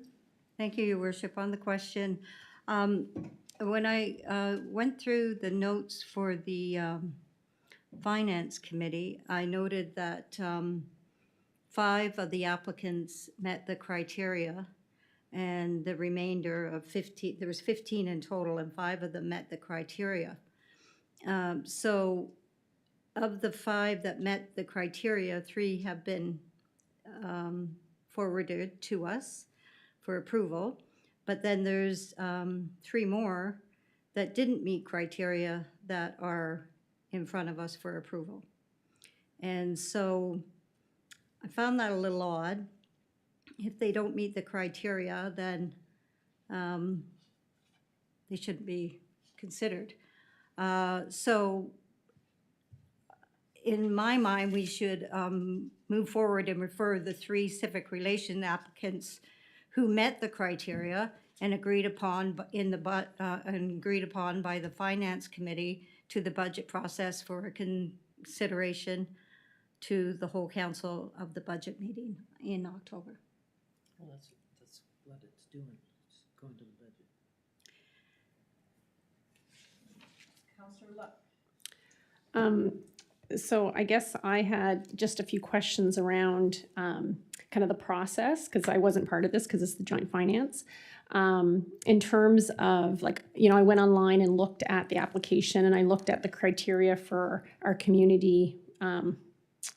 Thank you, Your Worship. On the question, when I went through the notes for the Finance Committee, I noted that 5 of the applicants met the criteria, and the remainder of 15, there was 15 in total, and 5 of them met the criteria. So of the 5 that met the criteria, 3 have been forwarded to us for approval, but then there's 3 more that didn't meet criteria that are in front of us for approval. And so I found that a little odd. If they don't meet the criteria, then they shouldn't be considered. So in my mind, we should move forward and refer the 3 civic relation applicants who met the criteria and agreed upon agreed upon by the Finance Committee to the budget process for consideration to the whole council of the budget meeting in October. Well, that's what it's doing. It's going to the budget. Councillor Luck. So I guess I had just a few questions around kind of the process, because I wasn't part of this because it's the joint finance. In terms of like, you know, I went online and looked at the application, and I looked at the criteria for our community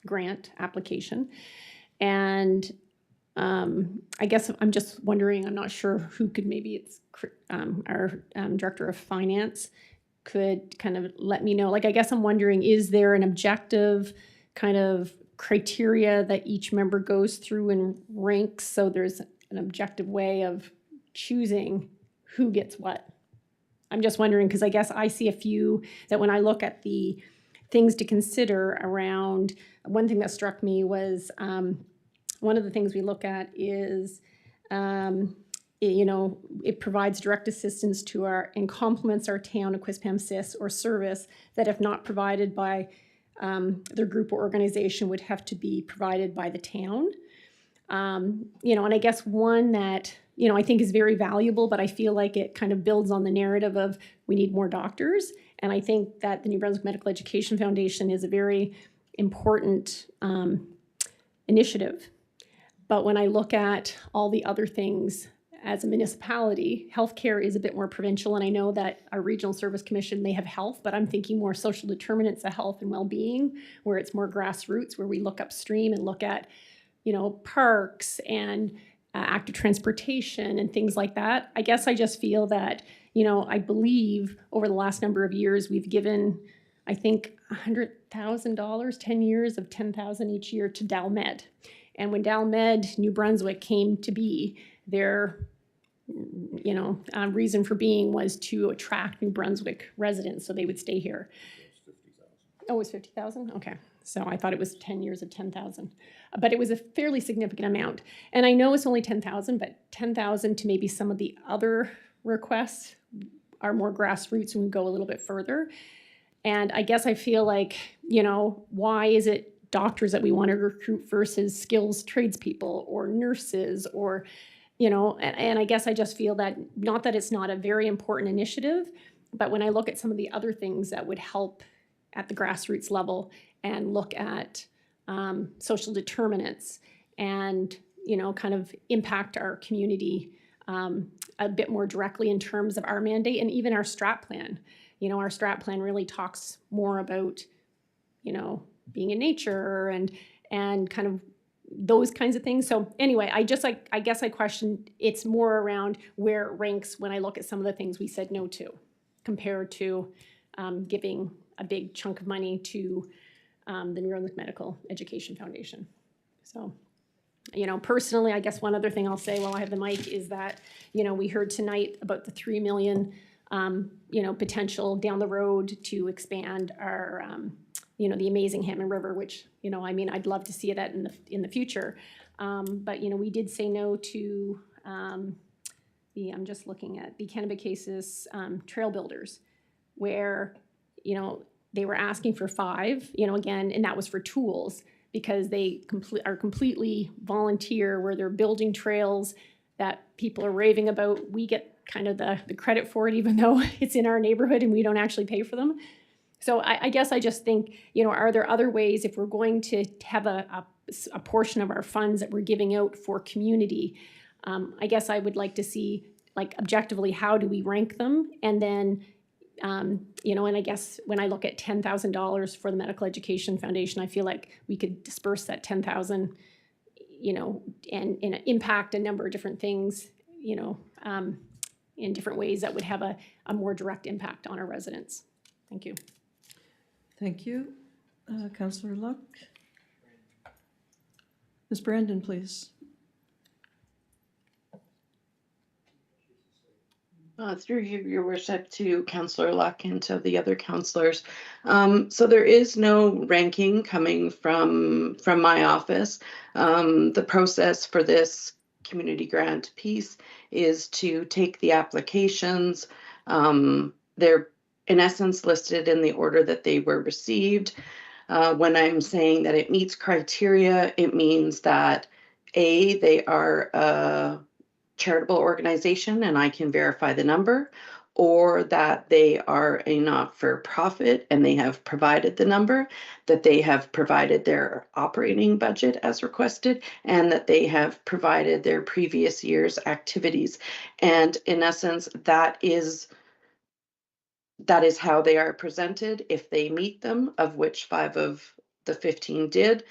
grant application. And I guess I'm just wondering, I'm not sure who could, maybe it's our Director of Finance could kind of let me know. Like, I guess I'm wondering, is there an objective kind of criteria that each member goes through and ranks, so there's an objective way of choosing who gets what? I'm just wondering, because I guess I see a few that when I look at the things to consider around, one thing that struck me was one of the things we look at is you know, it provides direct assistance to our and complements our town of Quispamsis or service that, if not provided by their group or organization, would have to be provided by the town. You know, and I guess one that, you know, I think is very valuable, but I feel like it kind of builds on the narrative of we need more doctors. And I think that the New Brunswick Medical Education Foundation is a very important initiative. But when I look at all the other things, as a municipality, healthcare is a bit more provincial, and I know that our Regional Service Commission, they have health, but I'm thinking more social determinants of health and well-being, where it's more grassroots, where we look upstream and look at, you know, parks and active transportation and things like that. I guess I just feel that, you know, I believe over the last number of years, we've given, I think, $100,000, 10 years of $10,000 each year to DalMed. And when DalMed New Brunswick came to be, their reason for being was to attract New Brunswick residents so they would stay here. Oh, it was 50,000? Okay. So I thought it was 10 years of 10,000. But it was a fairly significant amount. And I know it's only 10,000, but 10,000 to maybe some of the other requests are more grassroots and we go a little bit further. And I guess I feel like, you know, why is it doctors that we want to recruit versus skills tradespeople or nurses or, you know, and I guess I just feel that, not that it's not a very important initiative, but when I look at some of the other things that would help at the grassroots level and look at social determinants and, you know, kind of impact our community a bit more directly in terms of our mandate and even our strat plan. You know, our strat plan really talks more about, you know, being in nature and kind of those kinds of things. So anyway, I guess I questioned, it's more around where it ranks when I look at some of the things we said no to, compared to giving a big chunk of money to the New Brunswick Medical Education Foundation. So, you know, personally, I guess one other thing I'll say while I have the mic is that, you know, we heard tonight about the $3 million, you know, potential down the road to expand our you know, the amazing Hammond River, which, you know, I mean, I'd love to see that in the future. But, you know, we did say no to I'm just looking at the Kennebecasis Trail Builders, where, you know, they were asking for 5, you know, again, and that was for tools, because they are completely volunteer, where they're building trails that people are raving about. We get kind of the credit for it, even though it's in our neighborhood and we don't actually pay for them. So I guess I just think, you know, are there other ways, if we're going to have a portion of our funds that we're giving out for community, I guess I would like to see, like, objectively, how do we rank them? And then, you know, and I guess when I look at $10,000 for the Medical Education Foundation, I feel like we could disperse that 10,000, you know, and impact a number of different things, you know, in different ways that would have a more direct impact on our residents. Thank you. Thank you. Councillor Luck. Ms. Brandon, please. Through you, Your Worship, to Councillor Luck and to the other councillors. So there is no ranking coming from my office. The process for this community grant piece is to take the applications. They're in essence listed in the order that they were received. When I'm saying that it meets criteria, it means that A, they are a charitable organization and I can verify the number, or that they are a not-for-profit and they have provided the number, that they have provided their operating budget as requested, and that they have provided their previous year's activities. And in essence, that is how they are presented. If they meet them, of which 5 of the 15 did,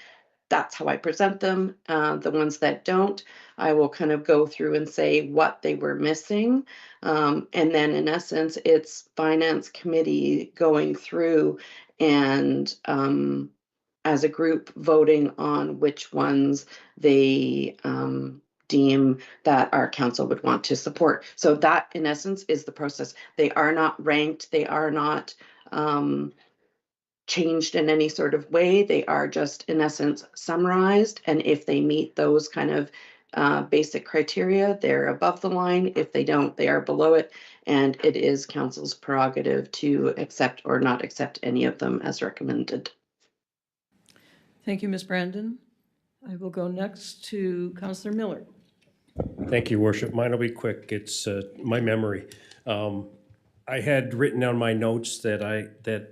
that's how I present them. The ones that don't, I will kind of go through and say what they were missing. And then in essence, it's finance committee going through and as a group voting on which ones they deem that our council would want to support. So that in essence is the process. They are not ranked. They are not changed in any sort of way. They are just in essence summarized. And if they meet those kind of basic criteria, they're above the line. If they don't, they are below it. And it is council's prerogative to accept or not accept any of them as recommended. Thank you, Ms. Brandon. I will go next to Councillor Miller. Thank you, Worship. Mine will be quick. It's my memory. I had written down my notes that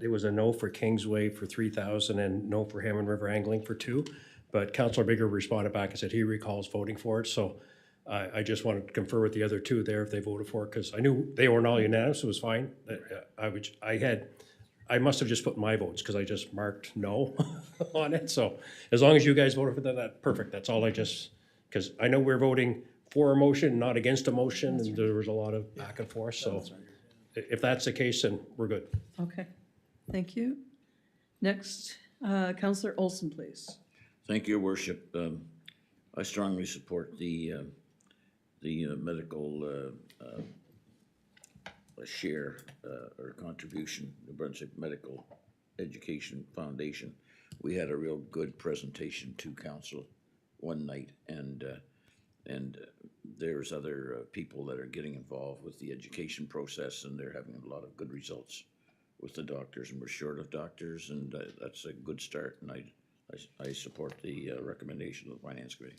it was a no for Kingsway for 3,000 and no for Hammond River Angling for 2, but Councillor Bigger responded back and said he recalls voting for it. So I just wanted to confer with the other 2 there if they voted for it, because I knew they weren't all unanimous. It was fine. I must have just put my votes because I just marked no on it. So as long as you guys voted for that, that's perfect. That's all because I know we're voting for a motion, not against a motion, and there was a lot of back and forth. So if that's the case, then we're good. Okay, thank you. Next, Councillor Olson, please. Thank you, Your Worship. I strongly support the medical share or contribution, the Brunswick Medical Education Foundation. We had a real good presentation to council one night, and there's other people that are getting involved with the education process, and they're having a lot of good results with the doctors, and we're short of doctors, and that's a good start, and I support the recommendation of the Finance Committee.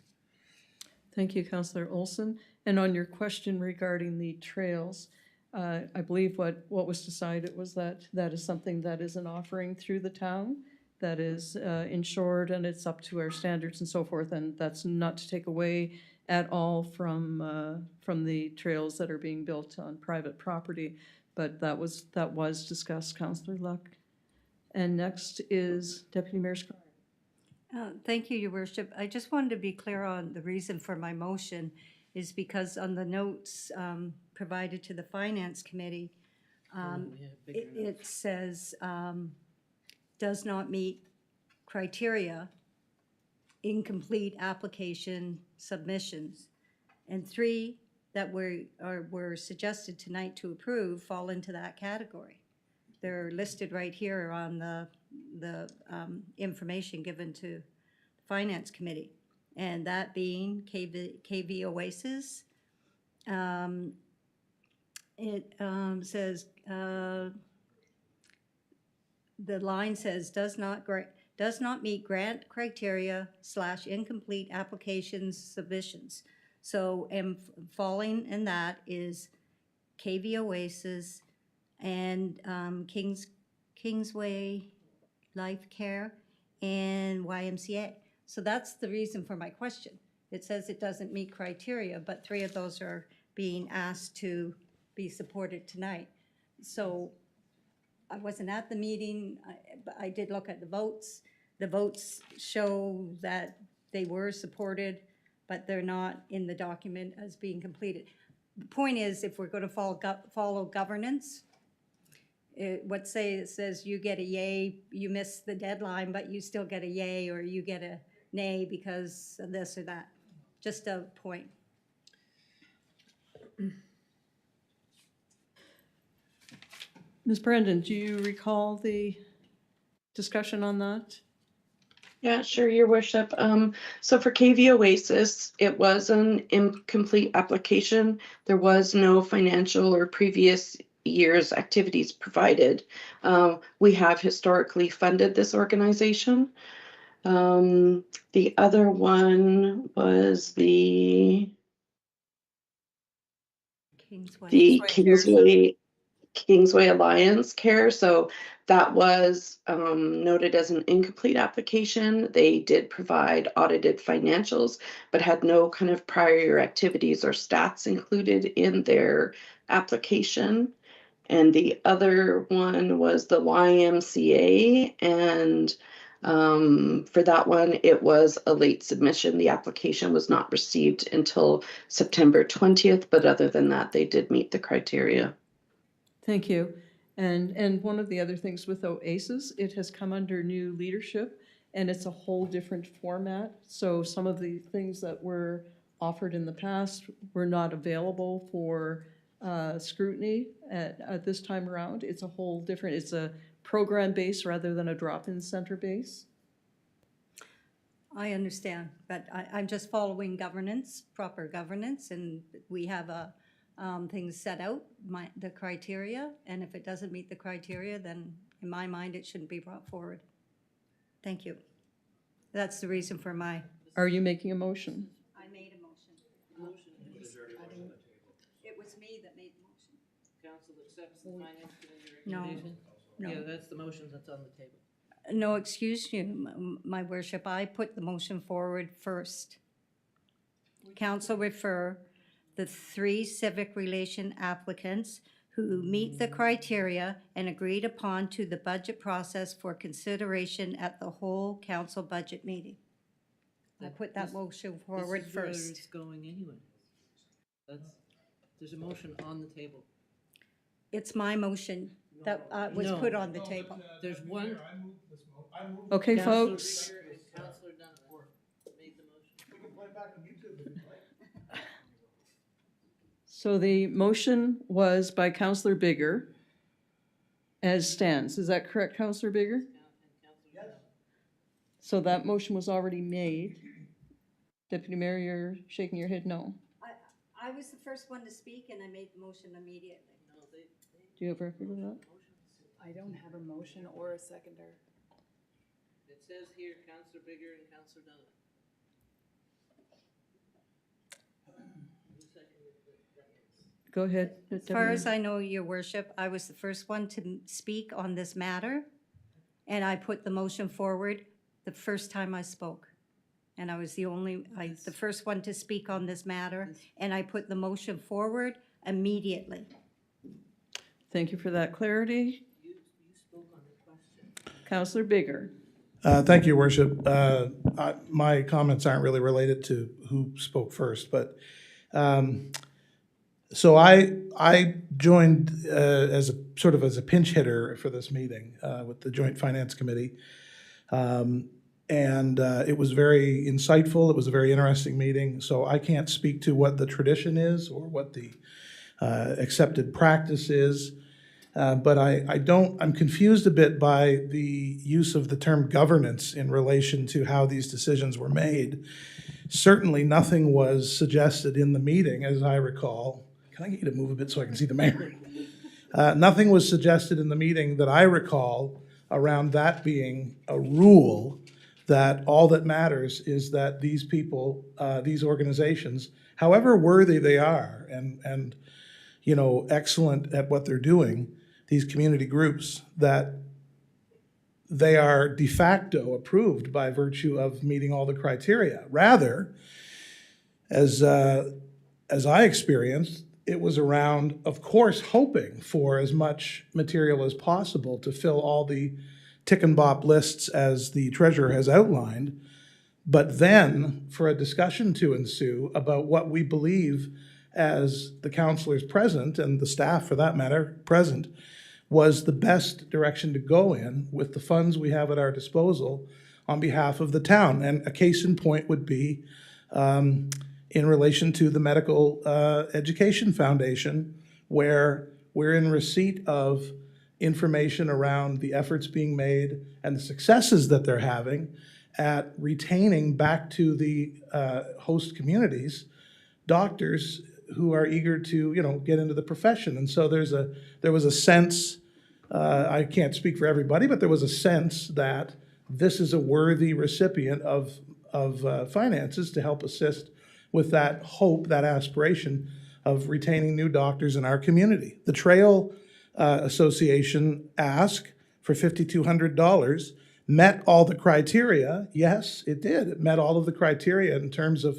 Thank you, Councillor Olson. And on your question regarding the trails, I believe what was decided was that is something that is an offering through the town that is insured, and it's up to our standards and so forth, and that's not to take away at all from the trails that are being built on private property, but that was discussed, Councillor Luck. And next is Deputy Mayor Scribe. Thank you, Your Worship. I just wanted to be clear on the reason for my motion is because on the notes provided to the Finance Committee, it says does not meet criteria, incomplete application submissions. And 3 that were suggested tonight to approve fall into that category. They're listed right here on the information given to the Finance Committee. And that being KV Oasis, It says, the line says, does not meet grant criteria / incomplete applications submissions. So, and falling in that is KV Oasis and Kingsway Life Care and YMCA. So that's the reason for my question. It says it doesn't meet criteria, but 3 of those are being asked to be supported tonight. So I wasn't at the meeting, but I did look at the votes. The votes show that they were supported, but they're not in the document as being completed. The point is, if we're going to follow governance, it says you get a yay, you miss the deadline, but you still get a yay, or you get a nay because of this or that. Just a point. Ms. Brandon, do you recall the discussion on that? Yeah, sure, Your Worship. So for KV Oasis, it was an incomplete application. There was no financial or previous year's activities provided. We have historically funded this organization. The other one was the Kingsway Alliance Care. So that was noted as an incomplete application. They did provide audited financials, but had no kind of prior activities or stats included in their application. And the other one was the YMCA, and for that one, it was a late submission. The application was not received until September 20th, but other than that, they did meet the criteria. Thank you. And one of the other things with OASIS, it has come under new leadership, and it's a whole different format. So some of the things that were offered in the past were not available for scrutiny at this time around. It's a whole different, it's a program base rather than a drop-in center base. I understand, but I'm just following governance, proper governance, and we have things set out, the criteria, and if it doesn't meet the criteria, then in my mind, it shouldn't be brought forward. Thank you. That's the reason for my. Are you making a motion? I made a motion. It was me that made the motion. Council accepts the finance committee No, recommendation? no. Yeah, that's the motion that's on the table. No, excuse you, my worship, I put the motion forward first. Council refer the 3 civic relation applicants who meet the criteria and agreed upon to the budget process for consideration at the whole council budget meeting. I put that motion forward This is where first. it's going anyway. There's a motion on the table. It's my motion that was No. put on the table. There's one. Okay, Councillor folks. Baker and Councillor Donovan made the motion. We can play it back on YouTube if you'd like. So the motion was by Councillor Bigger as stands. Is that correct, Councillor Bigger? Yes. So that motion was already made. Deputy Mayor, you're shaking your head no. I was the first one to speak and I made the motion immediately. Do you have record of that? I don't have a motion or a seconder. It says here, Councillor Bigger and Councillor Donovan. Go ahead. As far as I know, Your Worship, I was the first one to speak on this matter, and I put the motion forward the first time I spoke. And I was the first one to speak on this matter, and I put the motion forward immediately. Thank you for that clarity. Councillor Bigger. Thank you, Worship. My comments aren't really related to who spoke first, but so I joined as a pinch hitter for this meeting with the Joint Finance Committee, and it was very insightful. It was a very interesting meeting. So I can't speak to what the tradition is or what the accepted practice is. But I'm confused a bit by the use of the term governance in relation to how these decisions were made. certainly nothing was suggested in the meeting, as I recall. Can I get you to move a bit so I can see the mayor? Nothing was suggested in the meeting that I recall around that being a rule, that all that matters is that these people, these organizations, however worthy they are and you know, excellent at what they're doing, these community groups, that they are de facto approved by virtue of meeting all the criteria. Rather, as I experienced, it was around, of course, hoping for as much material as possible to fill all the tick and bop lists as the treasurer has outlined, but then for a discussion to ensue about what we believe as the councillors present, and the staff for that matter, present, was the best direction to go in with the funds we have at our disposal on behalf of the town. And a case in point would be in relation to the Medical Education Foundation, where we're in receipt of information around the efforts being made and the successes that they're having at retaining back to the host communities doctors who are eager to, you know, get into the profession. And so there was a sense, I can't speak for everybody, but there was a sense that this is a worthy recipient of finances to help assist with that hope, that aspiration of retaining new doctors in our community. The Trail Association ask for $5,200 met all the criteria. Yes, it did. It met all of the criteria in terms of,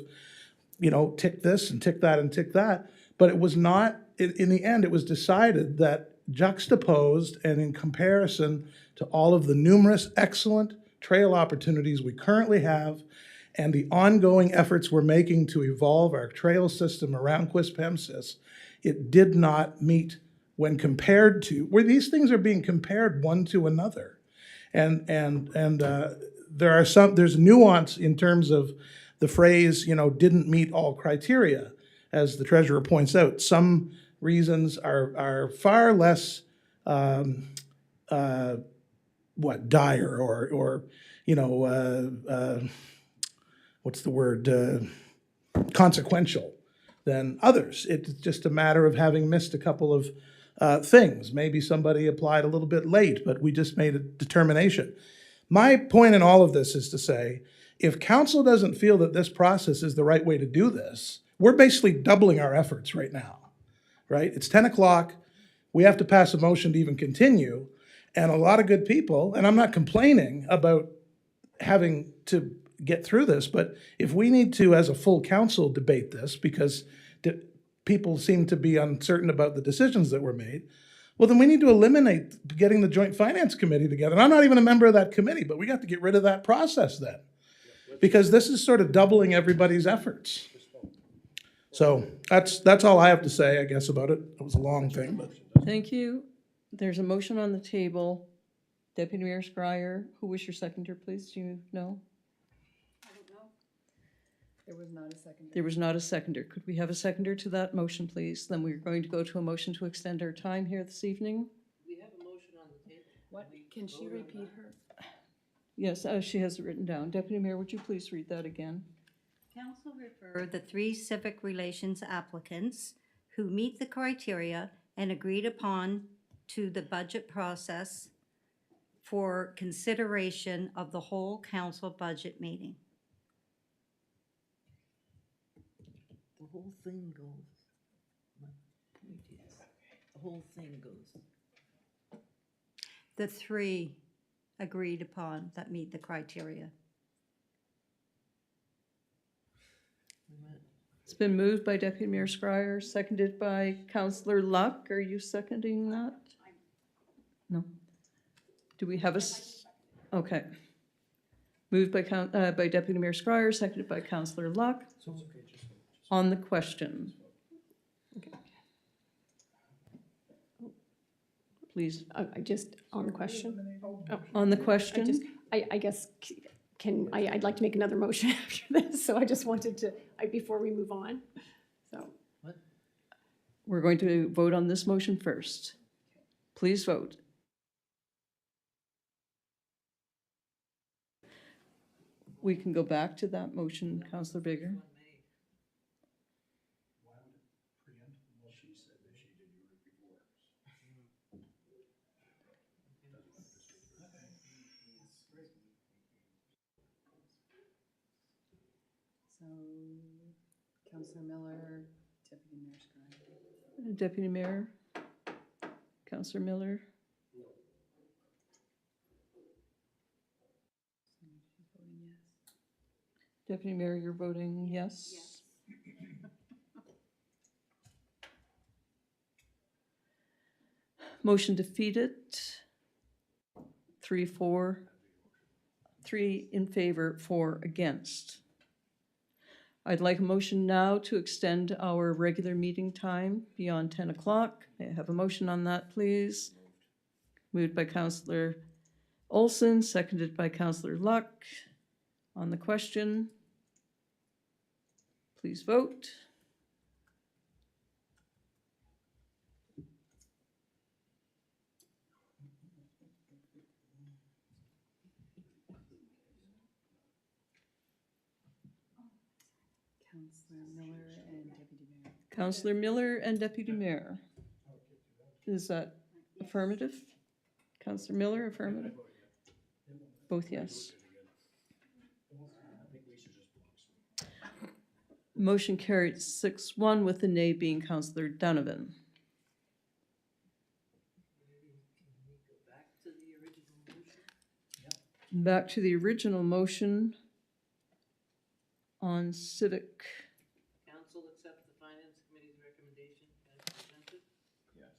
you know, tick this and tick that and tick that. But it was not, in the end, it was decided that juxtaposed and in comparison to all of the numerous excellent trail opportunities we currently have and the ongoing efforts we're making to evolve our trail system around Quispamsis, it did not meet when compared to, where these things are being compared one to another. And there's nuance in terms of the phrase, you know, didn't meet all criteria, as the treasurer points out. Some reasons are far less dire or you know, what's the word, consequential than others. It's just a matter of having missed a couple of things. Maybe somebody applied a little bit late, but we just made a determination. My point in all of this is to say, if council doesn't feel that this process is the right way to do this, we're basically doubling our efforts right now, right? It's 10 o'clock. We have to pass a motion to even continue. And a lot of good people, and I'm not complaining about having to get through this, but if we need to, as a full council, debate this because people seem to be uncertain about the decisions that were made, well, then we need to eliminate getting the Joint Finance Committee together. And I'm not even a member of that committee, but we got to get rid of that process then, because this is sort of doubling everybody's efforts. So that's all I have to say, I guess, about it. It was a long thing, but. Thank you. There's a motion on the table. Deputy Mayor Scryer, who was your seconder, please? Do you know? I don't know. There was not a second. There was not a seconder. Could we have a seconder to that motion, please? Then we're going to go to a motion to extend our time here this evening. We have a motion on the table. What, can she repeat her? Yes, she has it written down. Deputy Mayor, would you please read that again? Council refer the 3 civic relations applicants who meet the criteria and agreed upon to the budget process for consideration of the whole council budget meeting. The whole thing goes. My point is, the whole thing goes. The 3 agreed upon that meet the criteria. It's been moved by Deputy Mayor Scryer, seconded by Councillor Luck. Are you seconding that? No. Do we have okay. Moved by Deputy Mayor Scryer, seconded by Councillor Luck. On the question. Okay. Please. I just, on the question? On the question? I guess, I'd like to make another motion after this, so I just wanted to, before we move on, so. We're going to vote on this motion first. Please vote. we can go back to that motion, Councillor Bigger. So, Councillor Miller, Deputy Mayor Scribe. Deputy Mayor, Councillor Miller. Deputy Mayor, you're voting yes? Motion defeated. 3-4. 3 in favor, 4 against. I'd like a motion now to extend our regular meeting time beyond 10 o'clock. May I have a motion on that, please? Moved by Councillor Olson, seconded by Councillor Luck. On the question, please vote. Councillor Miller and Deputy Mayor. Councillor Miller and Deputy Mayor. Is that affirmative? Councillor Miller, affirmative? Both yes. Motion carried 6-1 with the nay being Councillor Donovan. Back to the original motion on civic. Council accept the Finance Committee's recommendation as presented? Yes.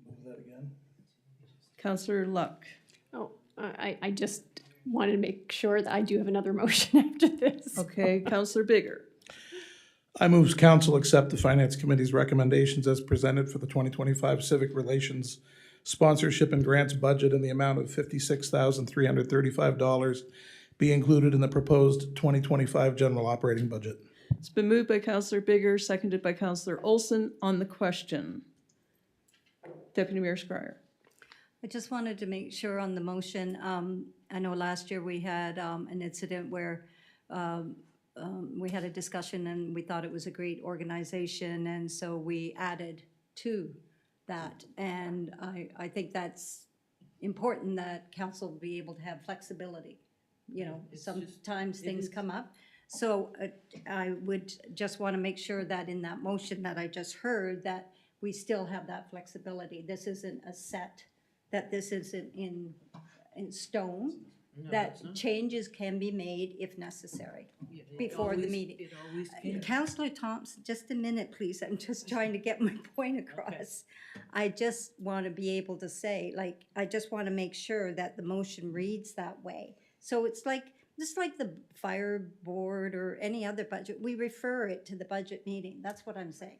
Move that again. Councillor Luck. Oh, I just wanted to make sure that I do have another motion after this. Okay, Councillor Bigger. I move council accept the Finance Committee's recommendations as presented for the 2025 Civic Relations Sponsorship and Grants budget in the amount of $56,335 be included in the proposed 2025 general operating budget. It's been moved by Councillor Bigger, seconded by Councillor Olson. On the question, Deputy Mayor Scrier. I just wanted to make sure on the motion, I know last year we had an incident where we had a discussion and we thought it was a great organization, and so we added to that. And I think that's important that council be able to have flexibility. You know, sometimes things come up. So I would just want to make sure that in that motion that I just heard, that we still have that flexibility. This isn't a set, that this isn't in stone, No, that it's not. changes can be made if necessary It before the always- meeting. It always can. Councillor Thompson, just a minute, please. I'm just trying to get my point across. I just want to be able to say, like, I just want to make sure that the motion reads that way. So it's like, just like the fire board or any other budget, we refer it to the budget meeting. That's what I'm saying.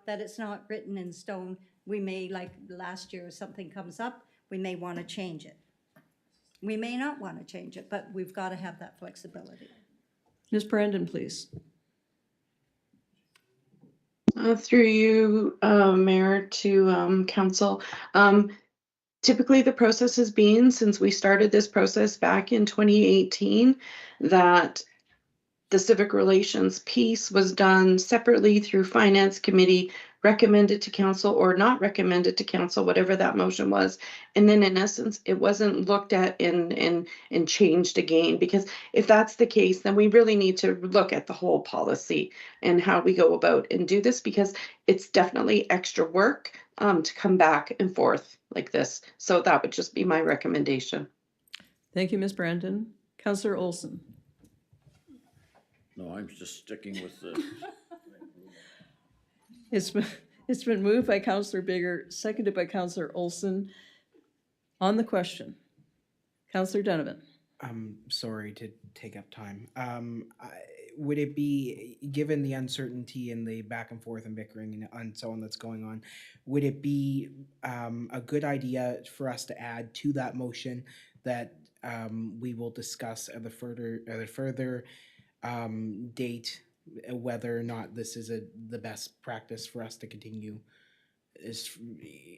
That it's not written in stone. We may, like last year, if something comes up, we may want to change it. We may not want to change it, but we've got to have that flexibility. Ms. Brandon, please. Through you, Mayor, to council. Typically, the process has been, since we started this process back in 2018, that the civic relations piece was done separately through Finance Committee, recommended to council or not recommended to council, whatever that motion was. And then in essence, it wasn't looked at and changed again, because if that's the case, then we really need to look at the whole policy and how we go about and do this, because it's definitely extra work to come back and forth like this. So that would just be my recommendation. Thank you, Ms. Brandon. Councillor Olson. No, I'm just sticking with the. It's been moved by Councillor Bigger, seconded by Councillor Olson. On the question, Councillor Donovan. I'm sorry to take up time. Would it be, given the uncertainty and the back and forth and bickering and so on that's going on, would it be a good idea for us to add to that motion that we will discuss at the further date whether or not this is the best practice for us to continue is,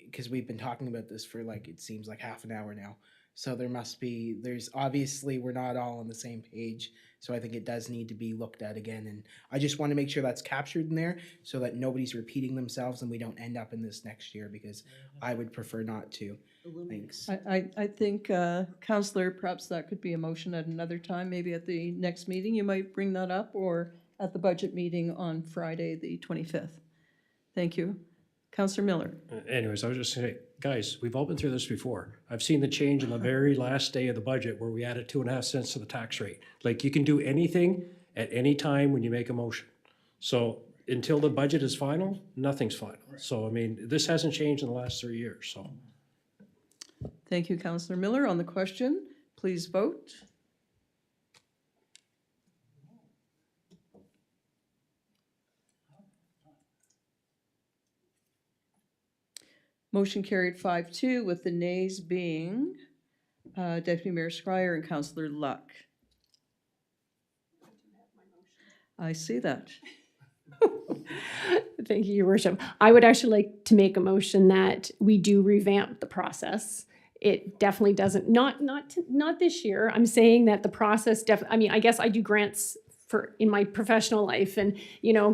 because we've been talking about this for like, it seems like half an hour now. So there's obviously, we're not all on the same page. So I think it does need to be looked at again. And I just want to make sure that's captured in there so that nobody's repeating themselves and we don't end up in this next year, because I would prefer not to. Thanks. I think, Counselor, perhaps that could be a motion at another time, maybe at the next meeting. You might bring that up, or at the budget meeting on Friday, the 25th. Thank you. Counselor Miller. Anyways, I was just saying, guys, we've all been through this before. I've seen the change in the very last day of the budget where we added 2.5 cents to the tax rate. Like, you can do anything at any time when you make a motion. So until the budget is final, nothing's final. So, I mean, this hasn't changed in the last 3 years, so. Thank you, Counselor Miller. On the question, please vote. Motion carried 5-2, with the nays being Deputy Mayor Scryer and Counselor Luck. I see that. Thank you, Your Worship. I would actually like to make a motion that we do revamp the process. It definitely doesn't, not this year. I'm saying that the process I mean, I guess I do grants in my professional life, and,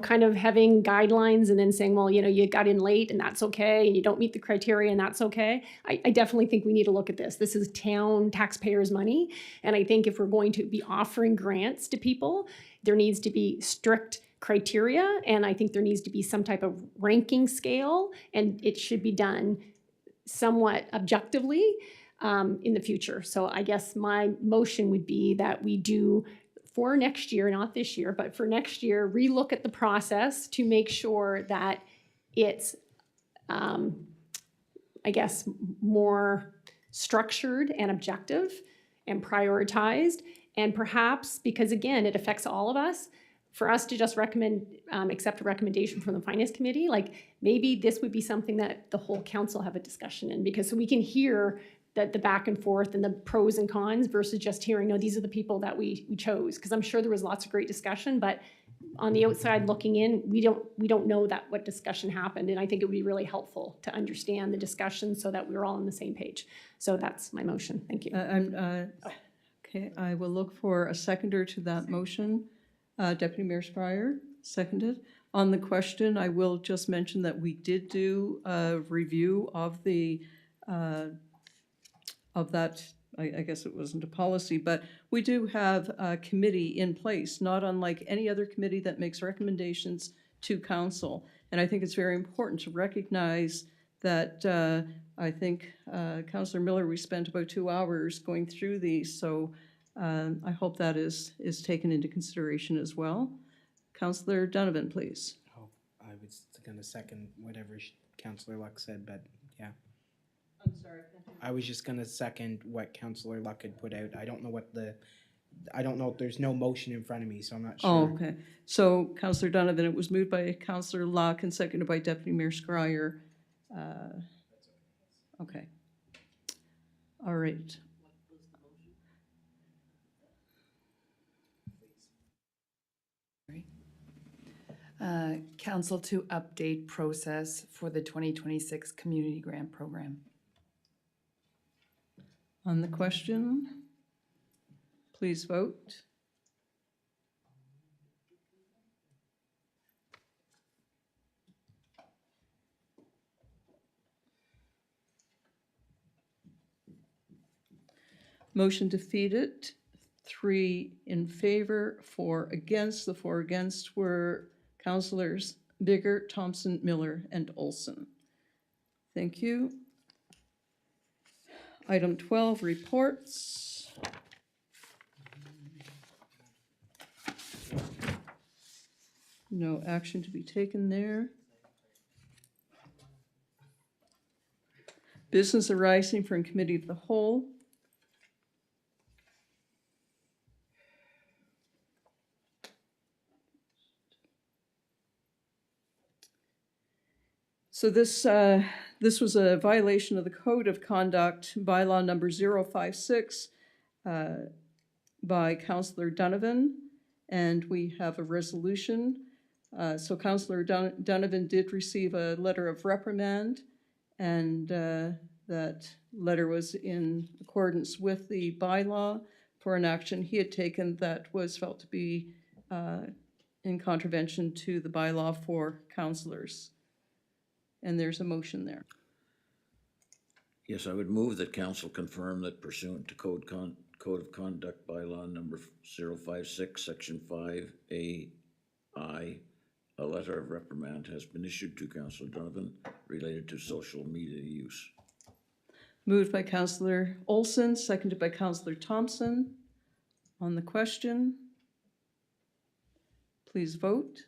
kind of having guidelines and then saying, well, you got in late and that's okay, and you don't meet the criteria and that's okay. I definitely think we need to look at this. This is town taxpayers' money. And I think if we're going to be offering grants to people, there needs to be strict criteria. And I think there needs to be some type of ranking scale, and it should be done somewhat objectively in the future. So I guess my motion would be that we do, for next year, not this year, but for next year, relook at the process to make sure that it's, I guess, more structured and objective and prioritized. And perhaps, because again, it affects all of us, for us to just accept a recommendation from the Finance Committee, like maybe this would be something that the whole council have a discussion in, because so we can hear the back and forth and the pros and cons versus just hearing, no, these are the people that we chose. Because I'm sure there was lots of great discussion, but on the outside looking in, we don't know what discussion happened. And I think it would be really helpful to understand the discussion so that we're all on the same page. So that's my motion. Thank you. Okay, I will look for a seconder to that motion. Deputy Mayor Scryer, seconded. On the question, I will just mention that we did do a review of that. I guess it wasn't a policy, but we do have a committee in place, not unlike any other committee that makes recommendations to council. And I think it's very important to recognize that I think, Councillor Miller, we spent about 2 hours going through these, so I hope that is taken into consideration as well. Councillor Donovan, please. Oh, I was going to second whatever Councillor Luck said, but yeah. I'm sorry. I was just going to second what Councillor Luck had put out. I don't know, there's no motion in front of me, so I'm not sure. Oh, okay. So, Councillor Donovan, it was moved by Councillor Luck and seconded by Deputy Mayor Scryer. Okay. All right. Council to update process for the 2026 Community Grant Program. On the question, please vote. Motion defeated, 3 in favor, 4 against. The 4 against were Councillors Biggert, Thompson, Miller, and Olson. Thank you. Item 12, reports. No action to be taken there. Business arising from Committee of the Whole. So this was a violation of the Code of Conduct, bylaw number 056, by Councillor Donovan, and we have a resolution So Councillor Donovan did receive a letter of reprimand, and that letter was in accordance with the bylaw for an action he had taken that was felt to be in contravention to the bylaw for councillors. And there's a motion there. Yes, I would move that council confirm that pursuant to Code of Conduct bylaw number 056, section 5A I, a letter of reprimand has been issued to Councillor Donovan related to social media use. Moved by Councillor Olson, seconded by Councillor Thompson. On the question, please vote.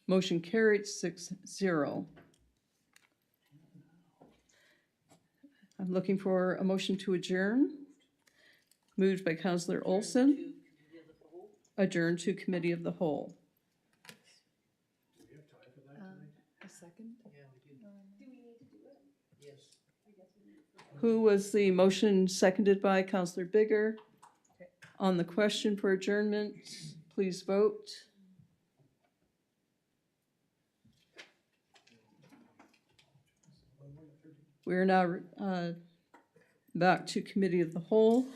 Motion carried 6-0. I'm looking for a motion to adjourn. Moved by Councillor Olson. Adjourn to Committee of the Whole. A second? Who was the motion seconded by? Councillor Bigger. On the question for adjournment, please vote. We are now back to Committee of the Whole.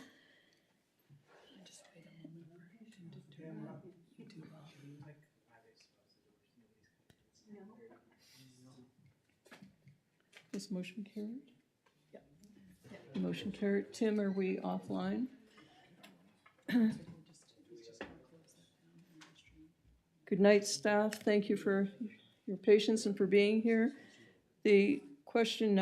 Was motion carried? Yeah. Motion carried. Tim, are we offline? Good night, staff. Thank you for your patience and for being here. The question now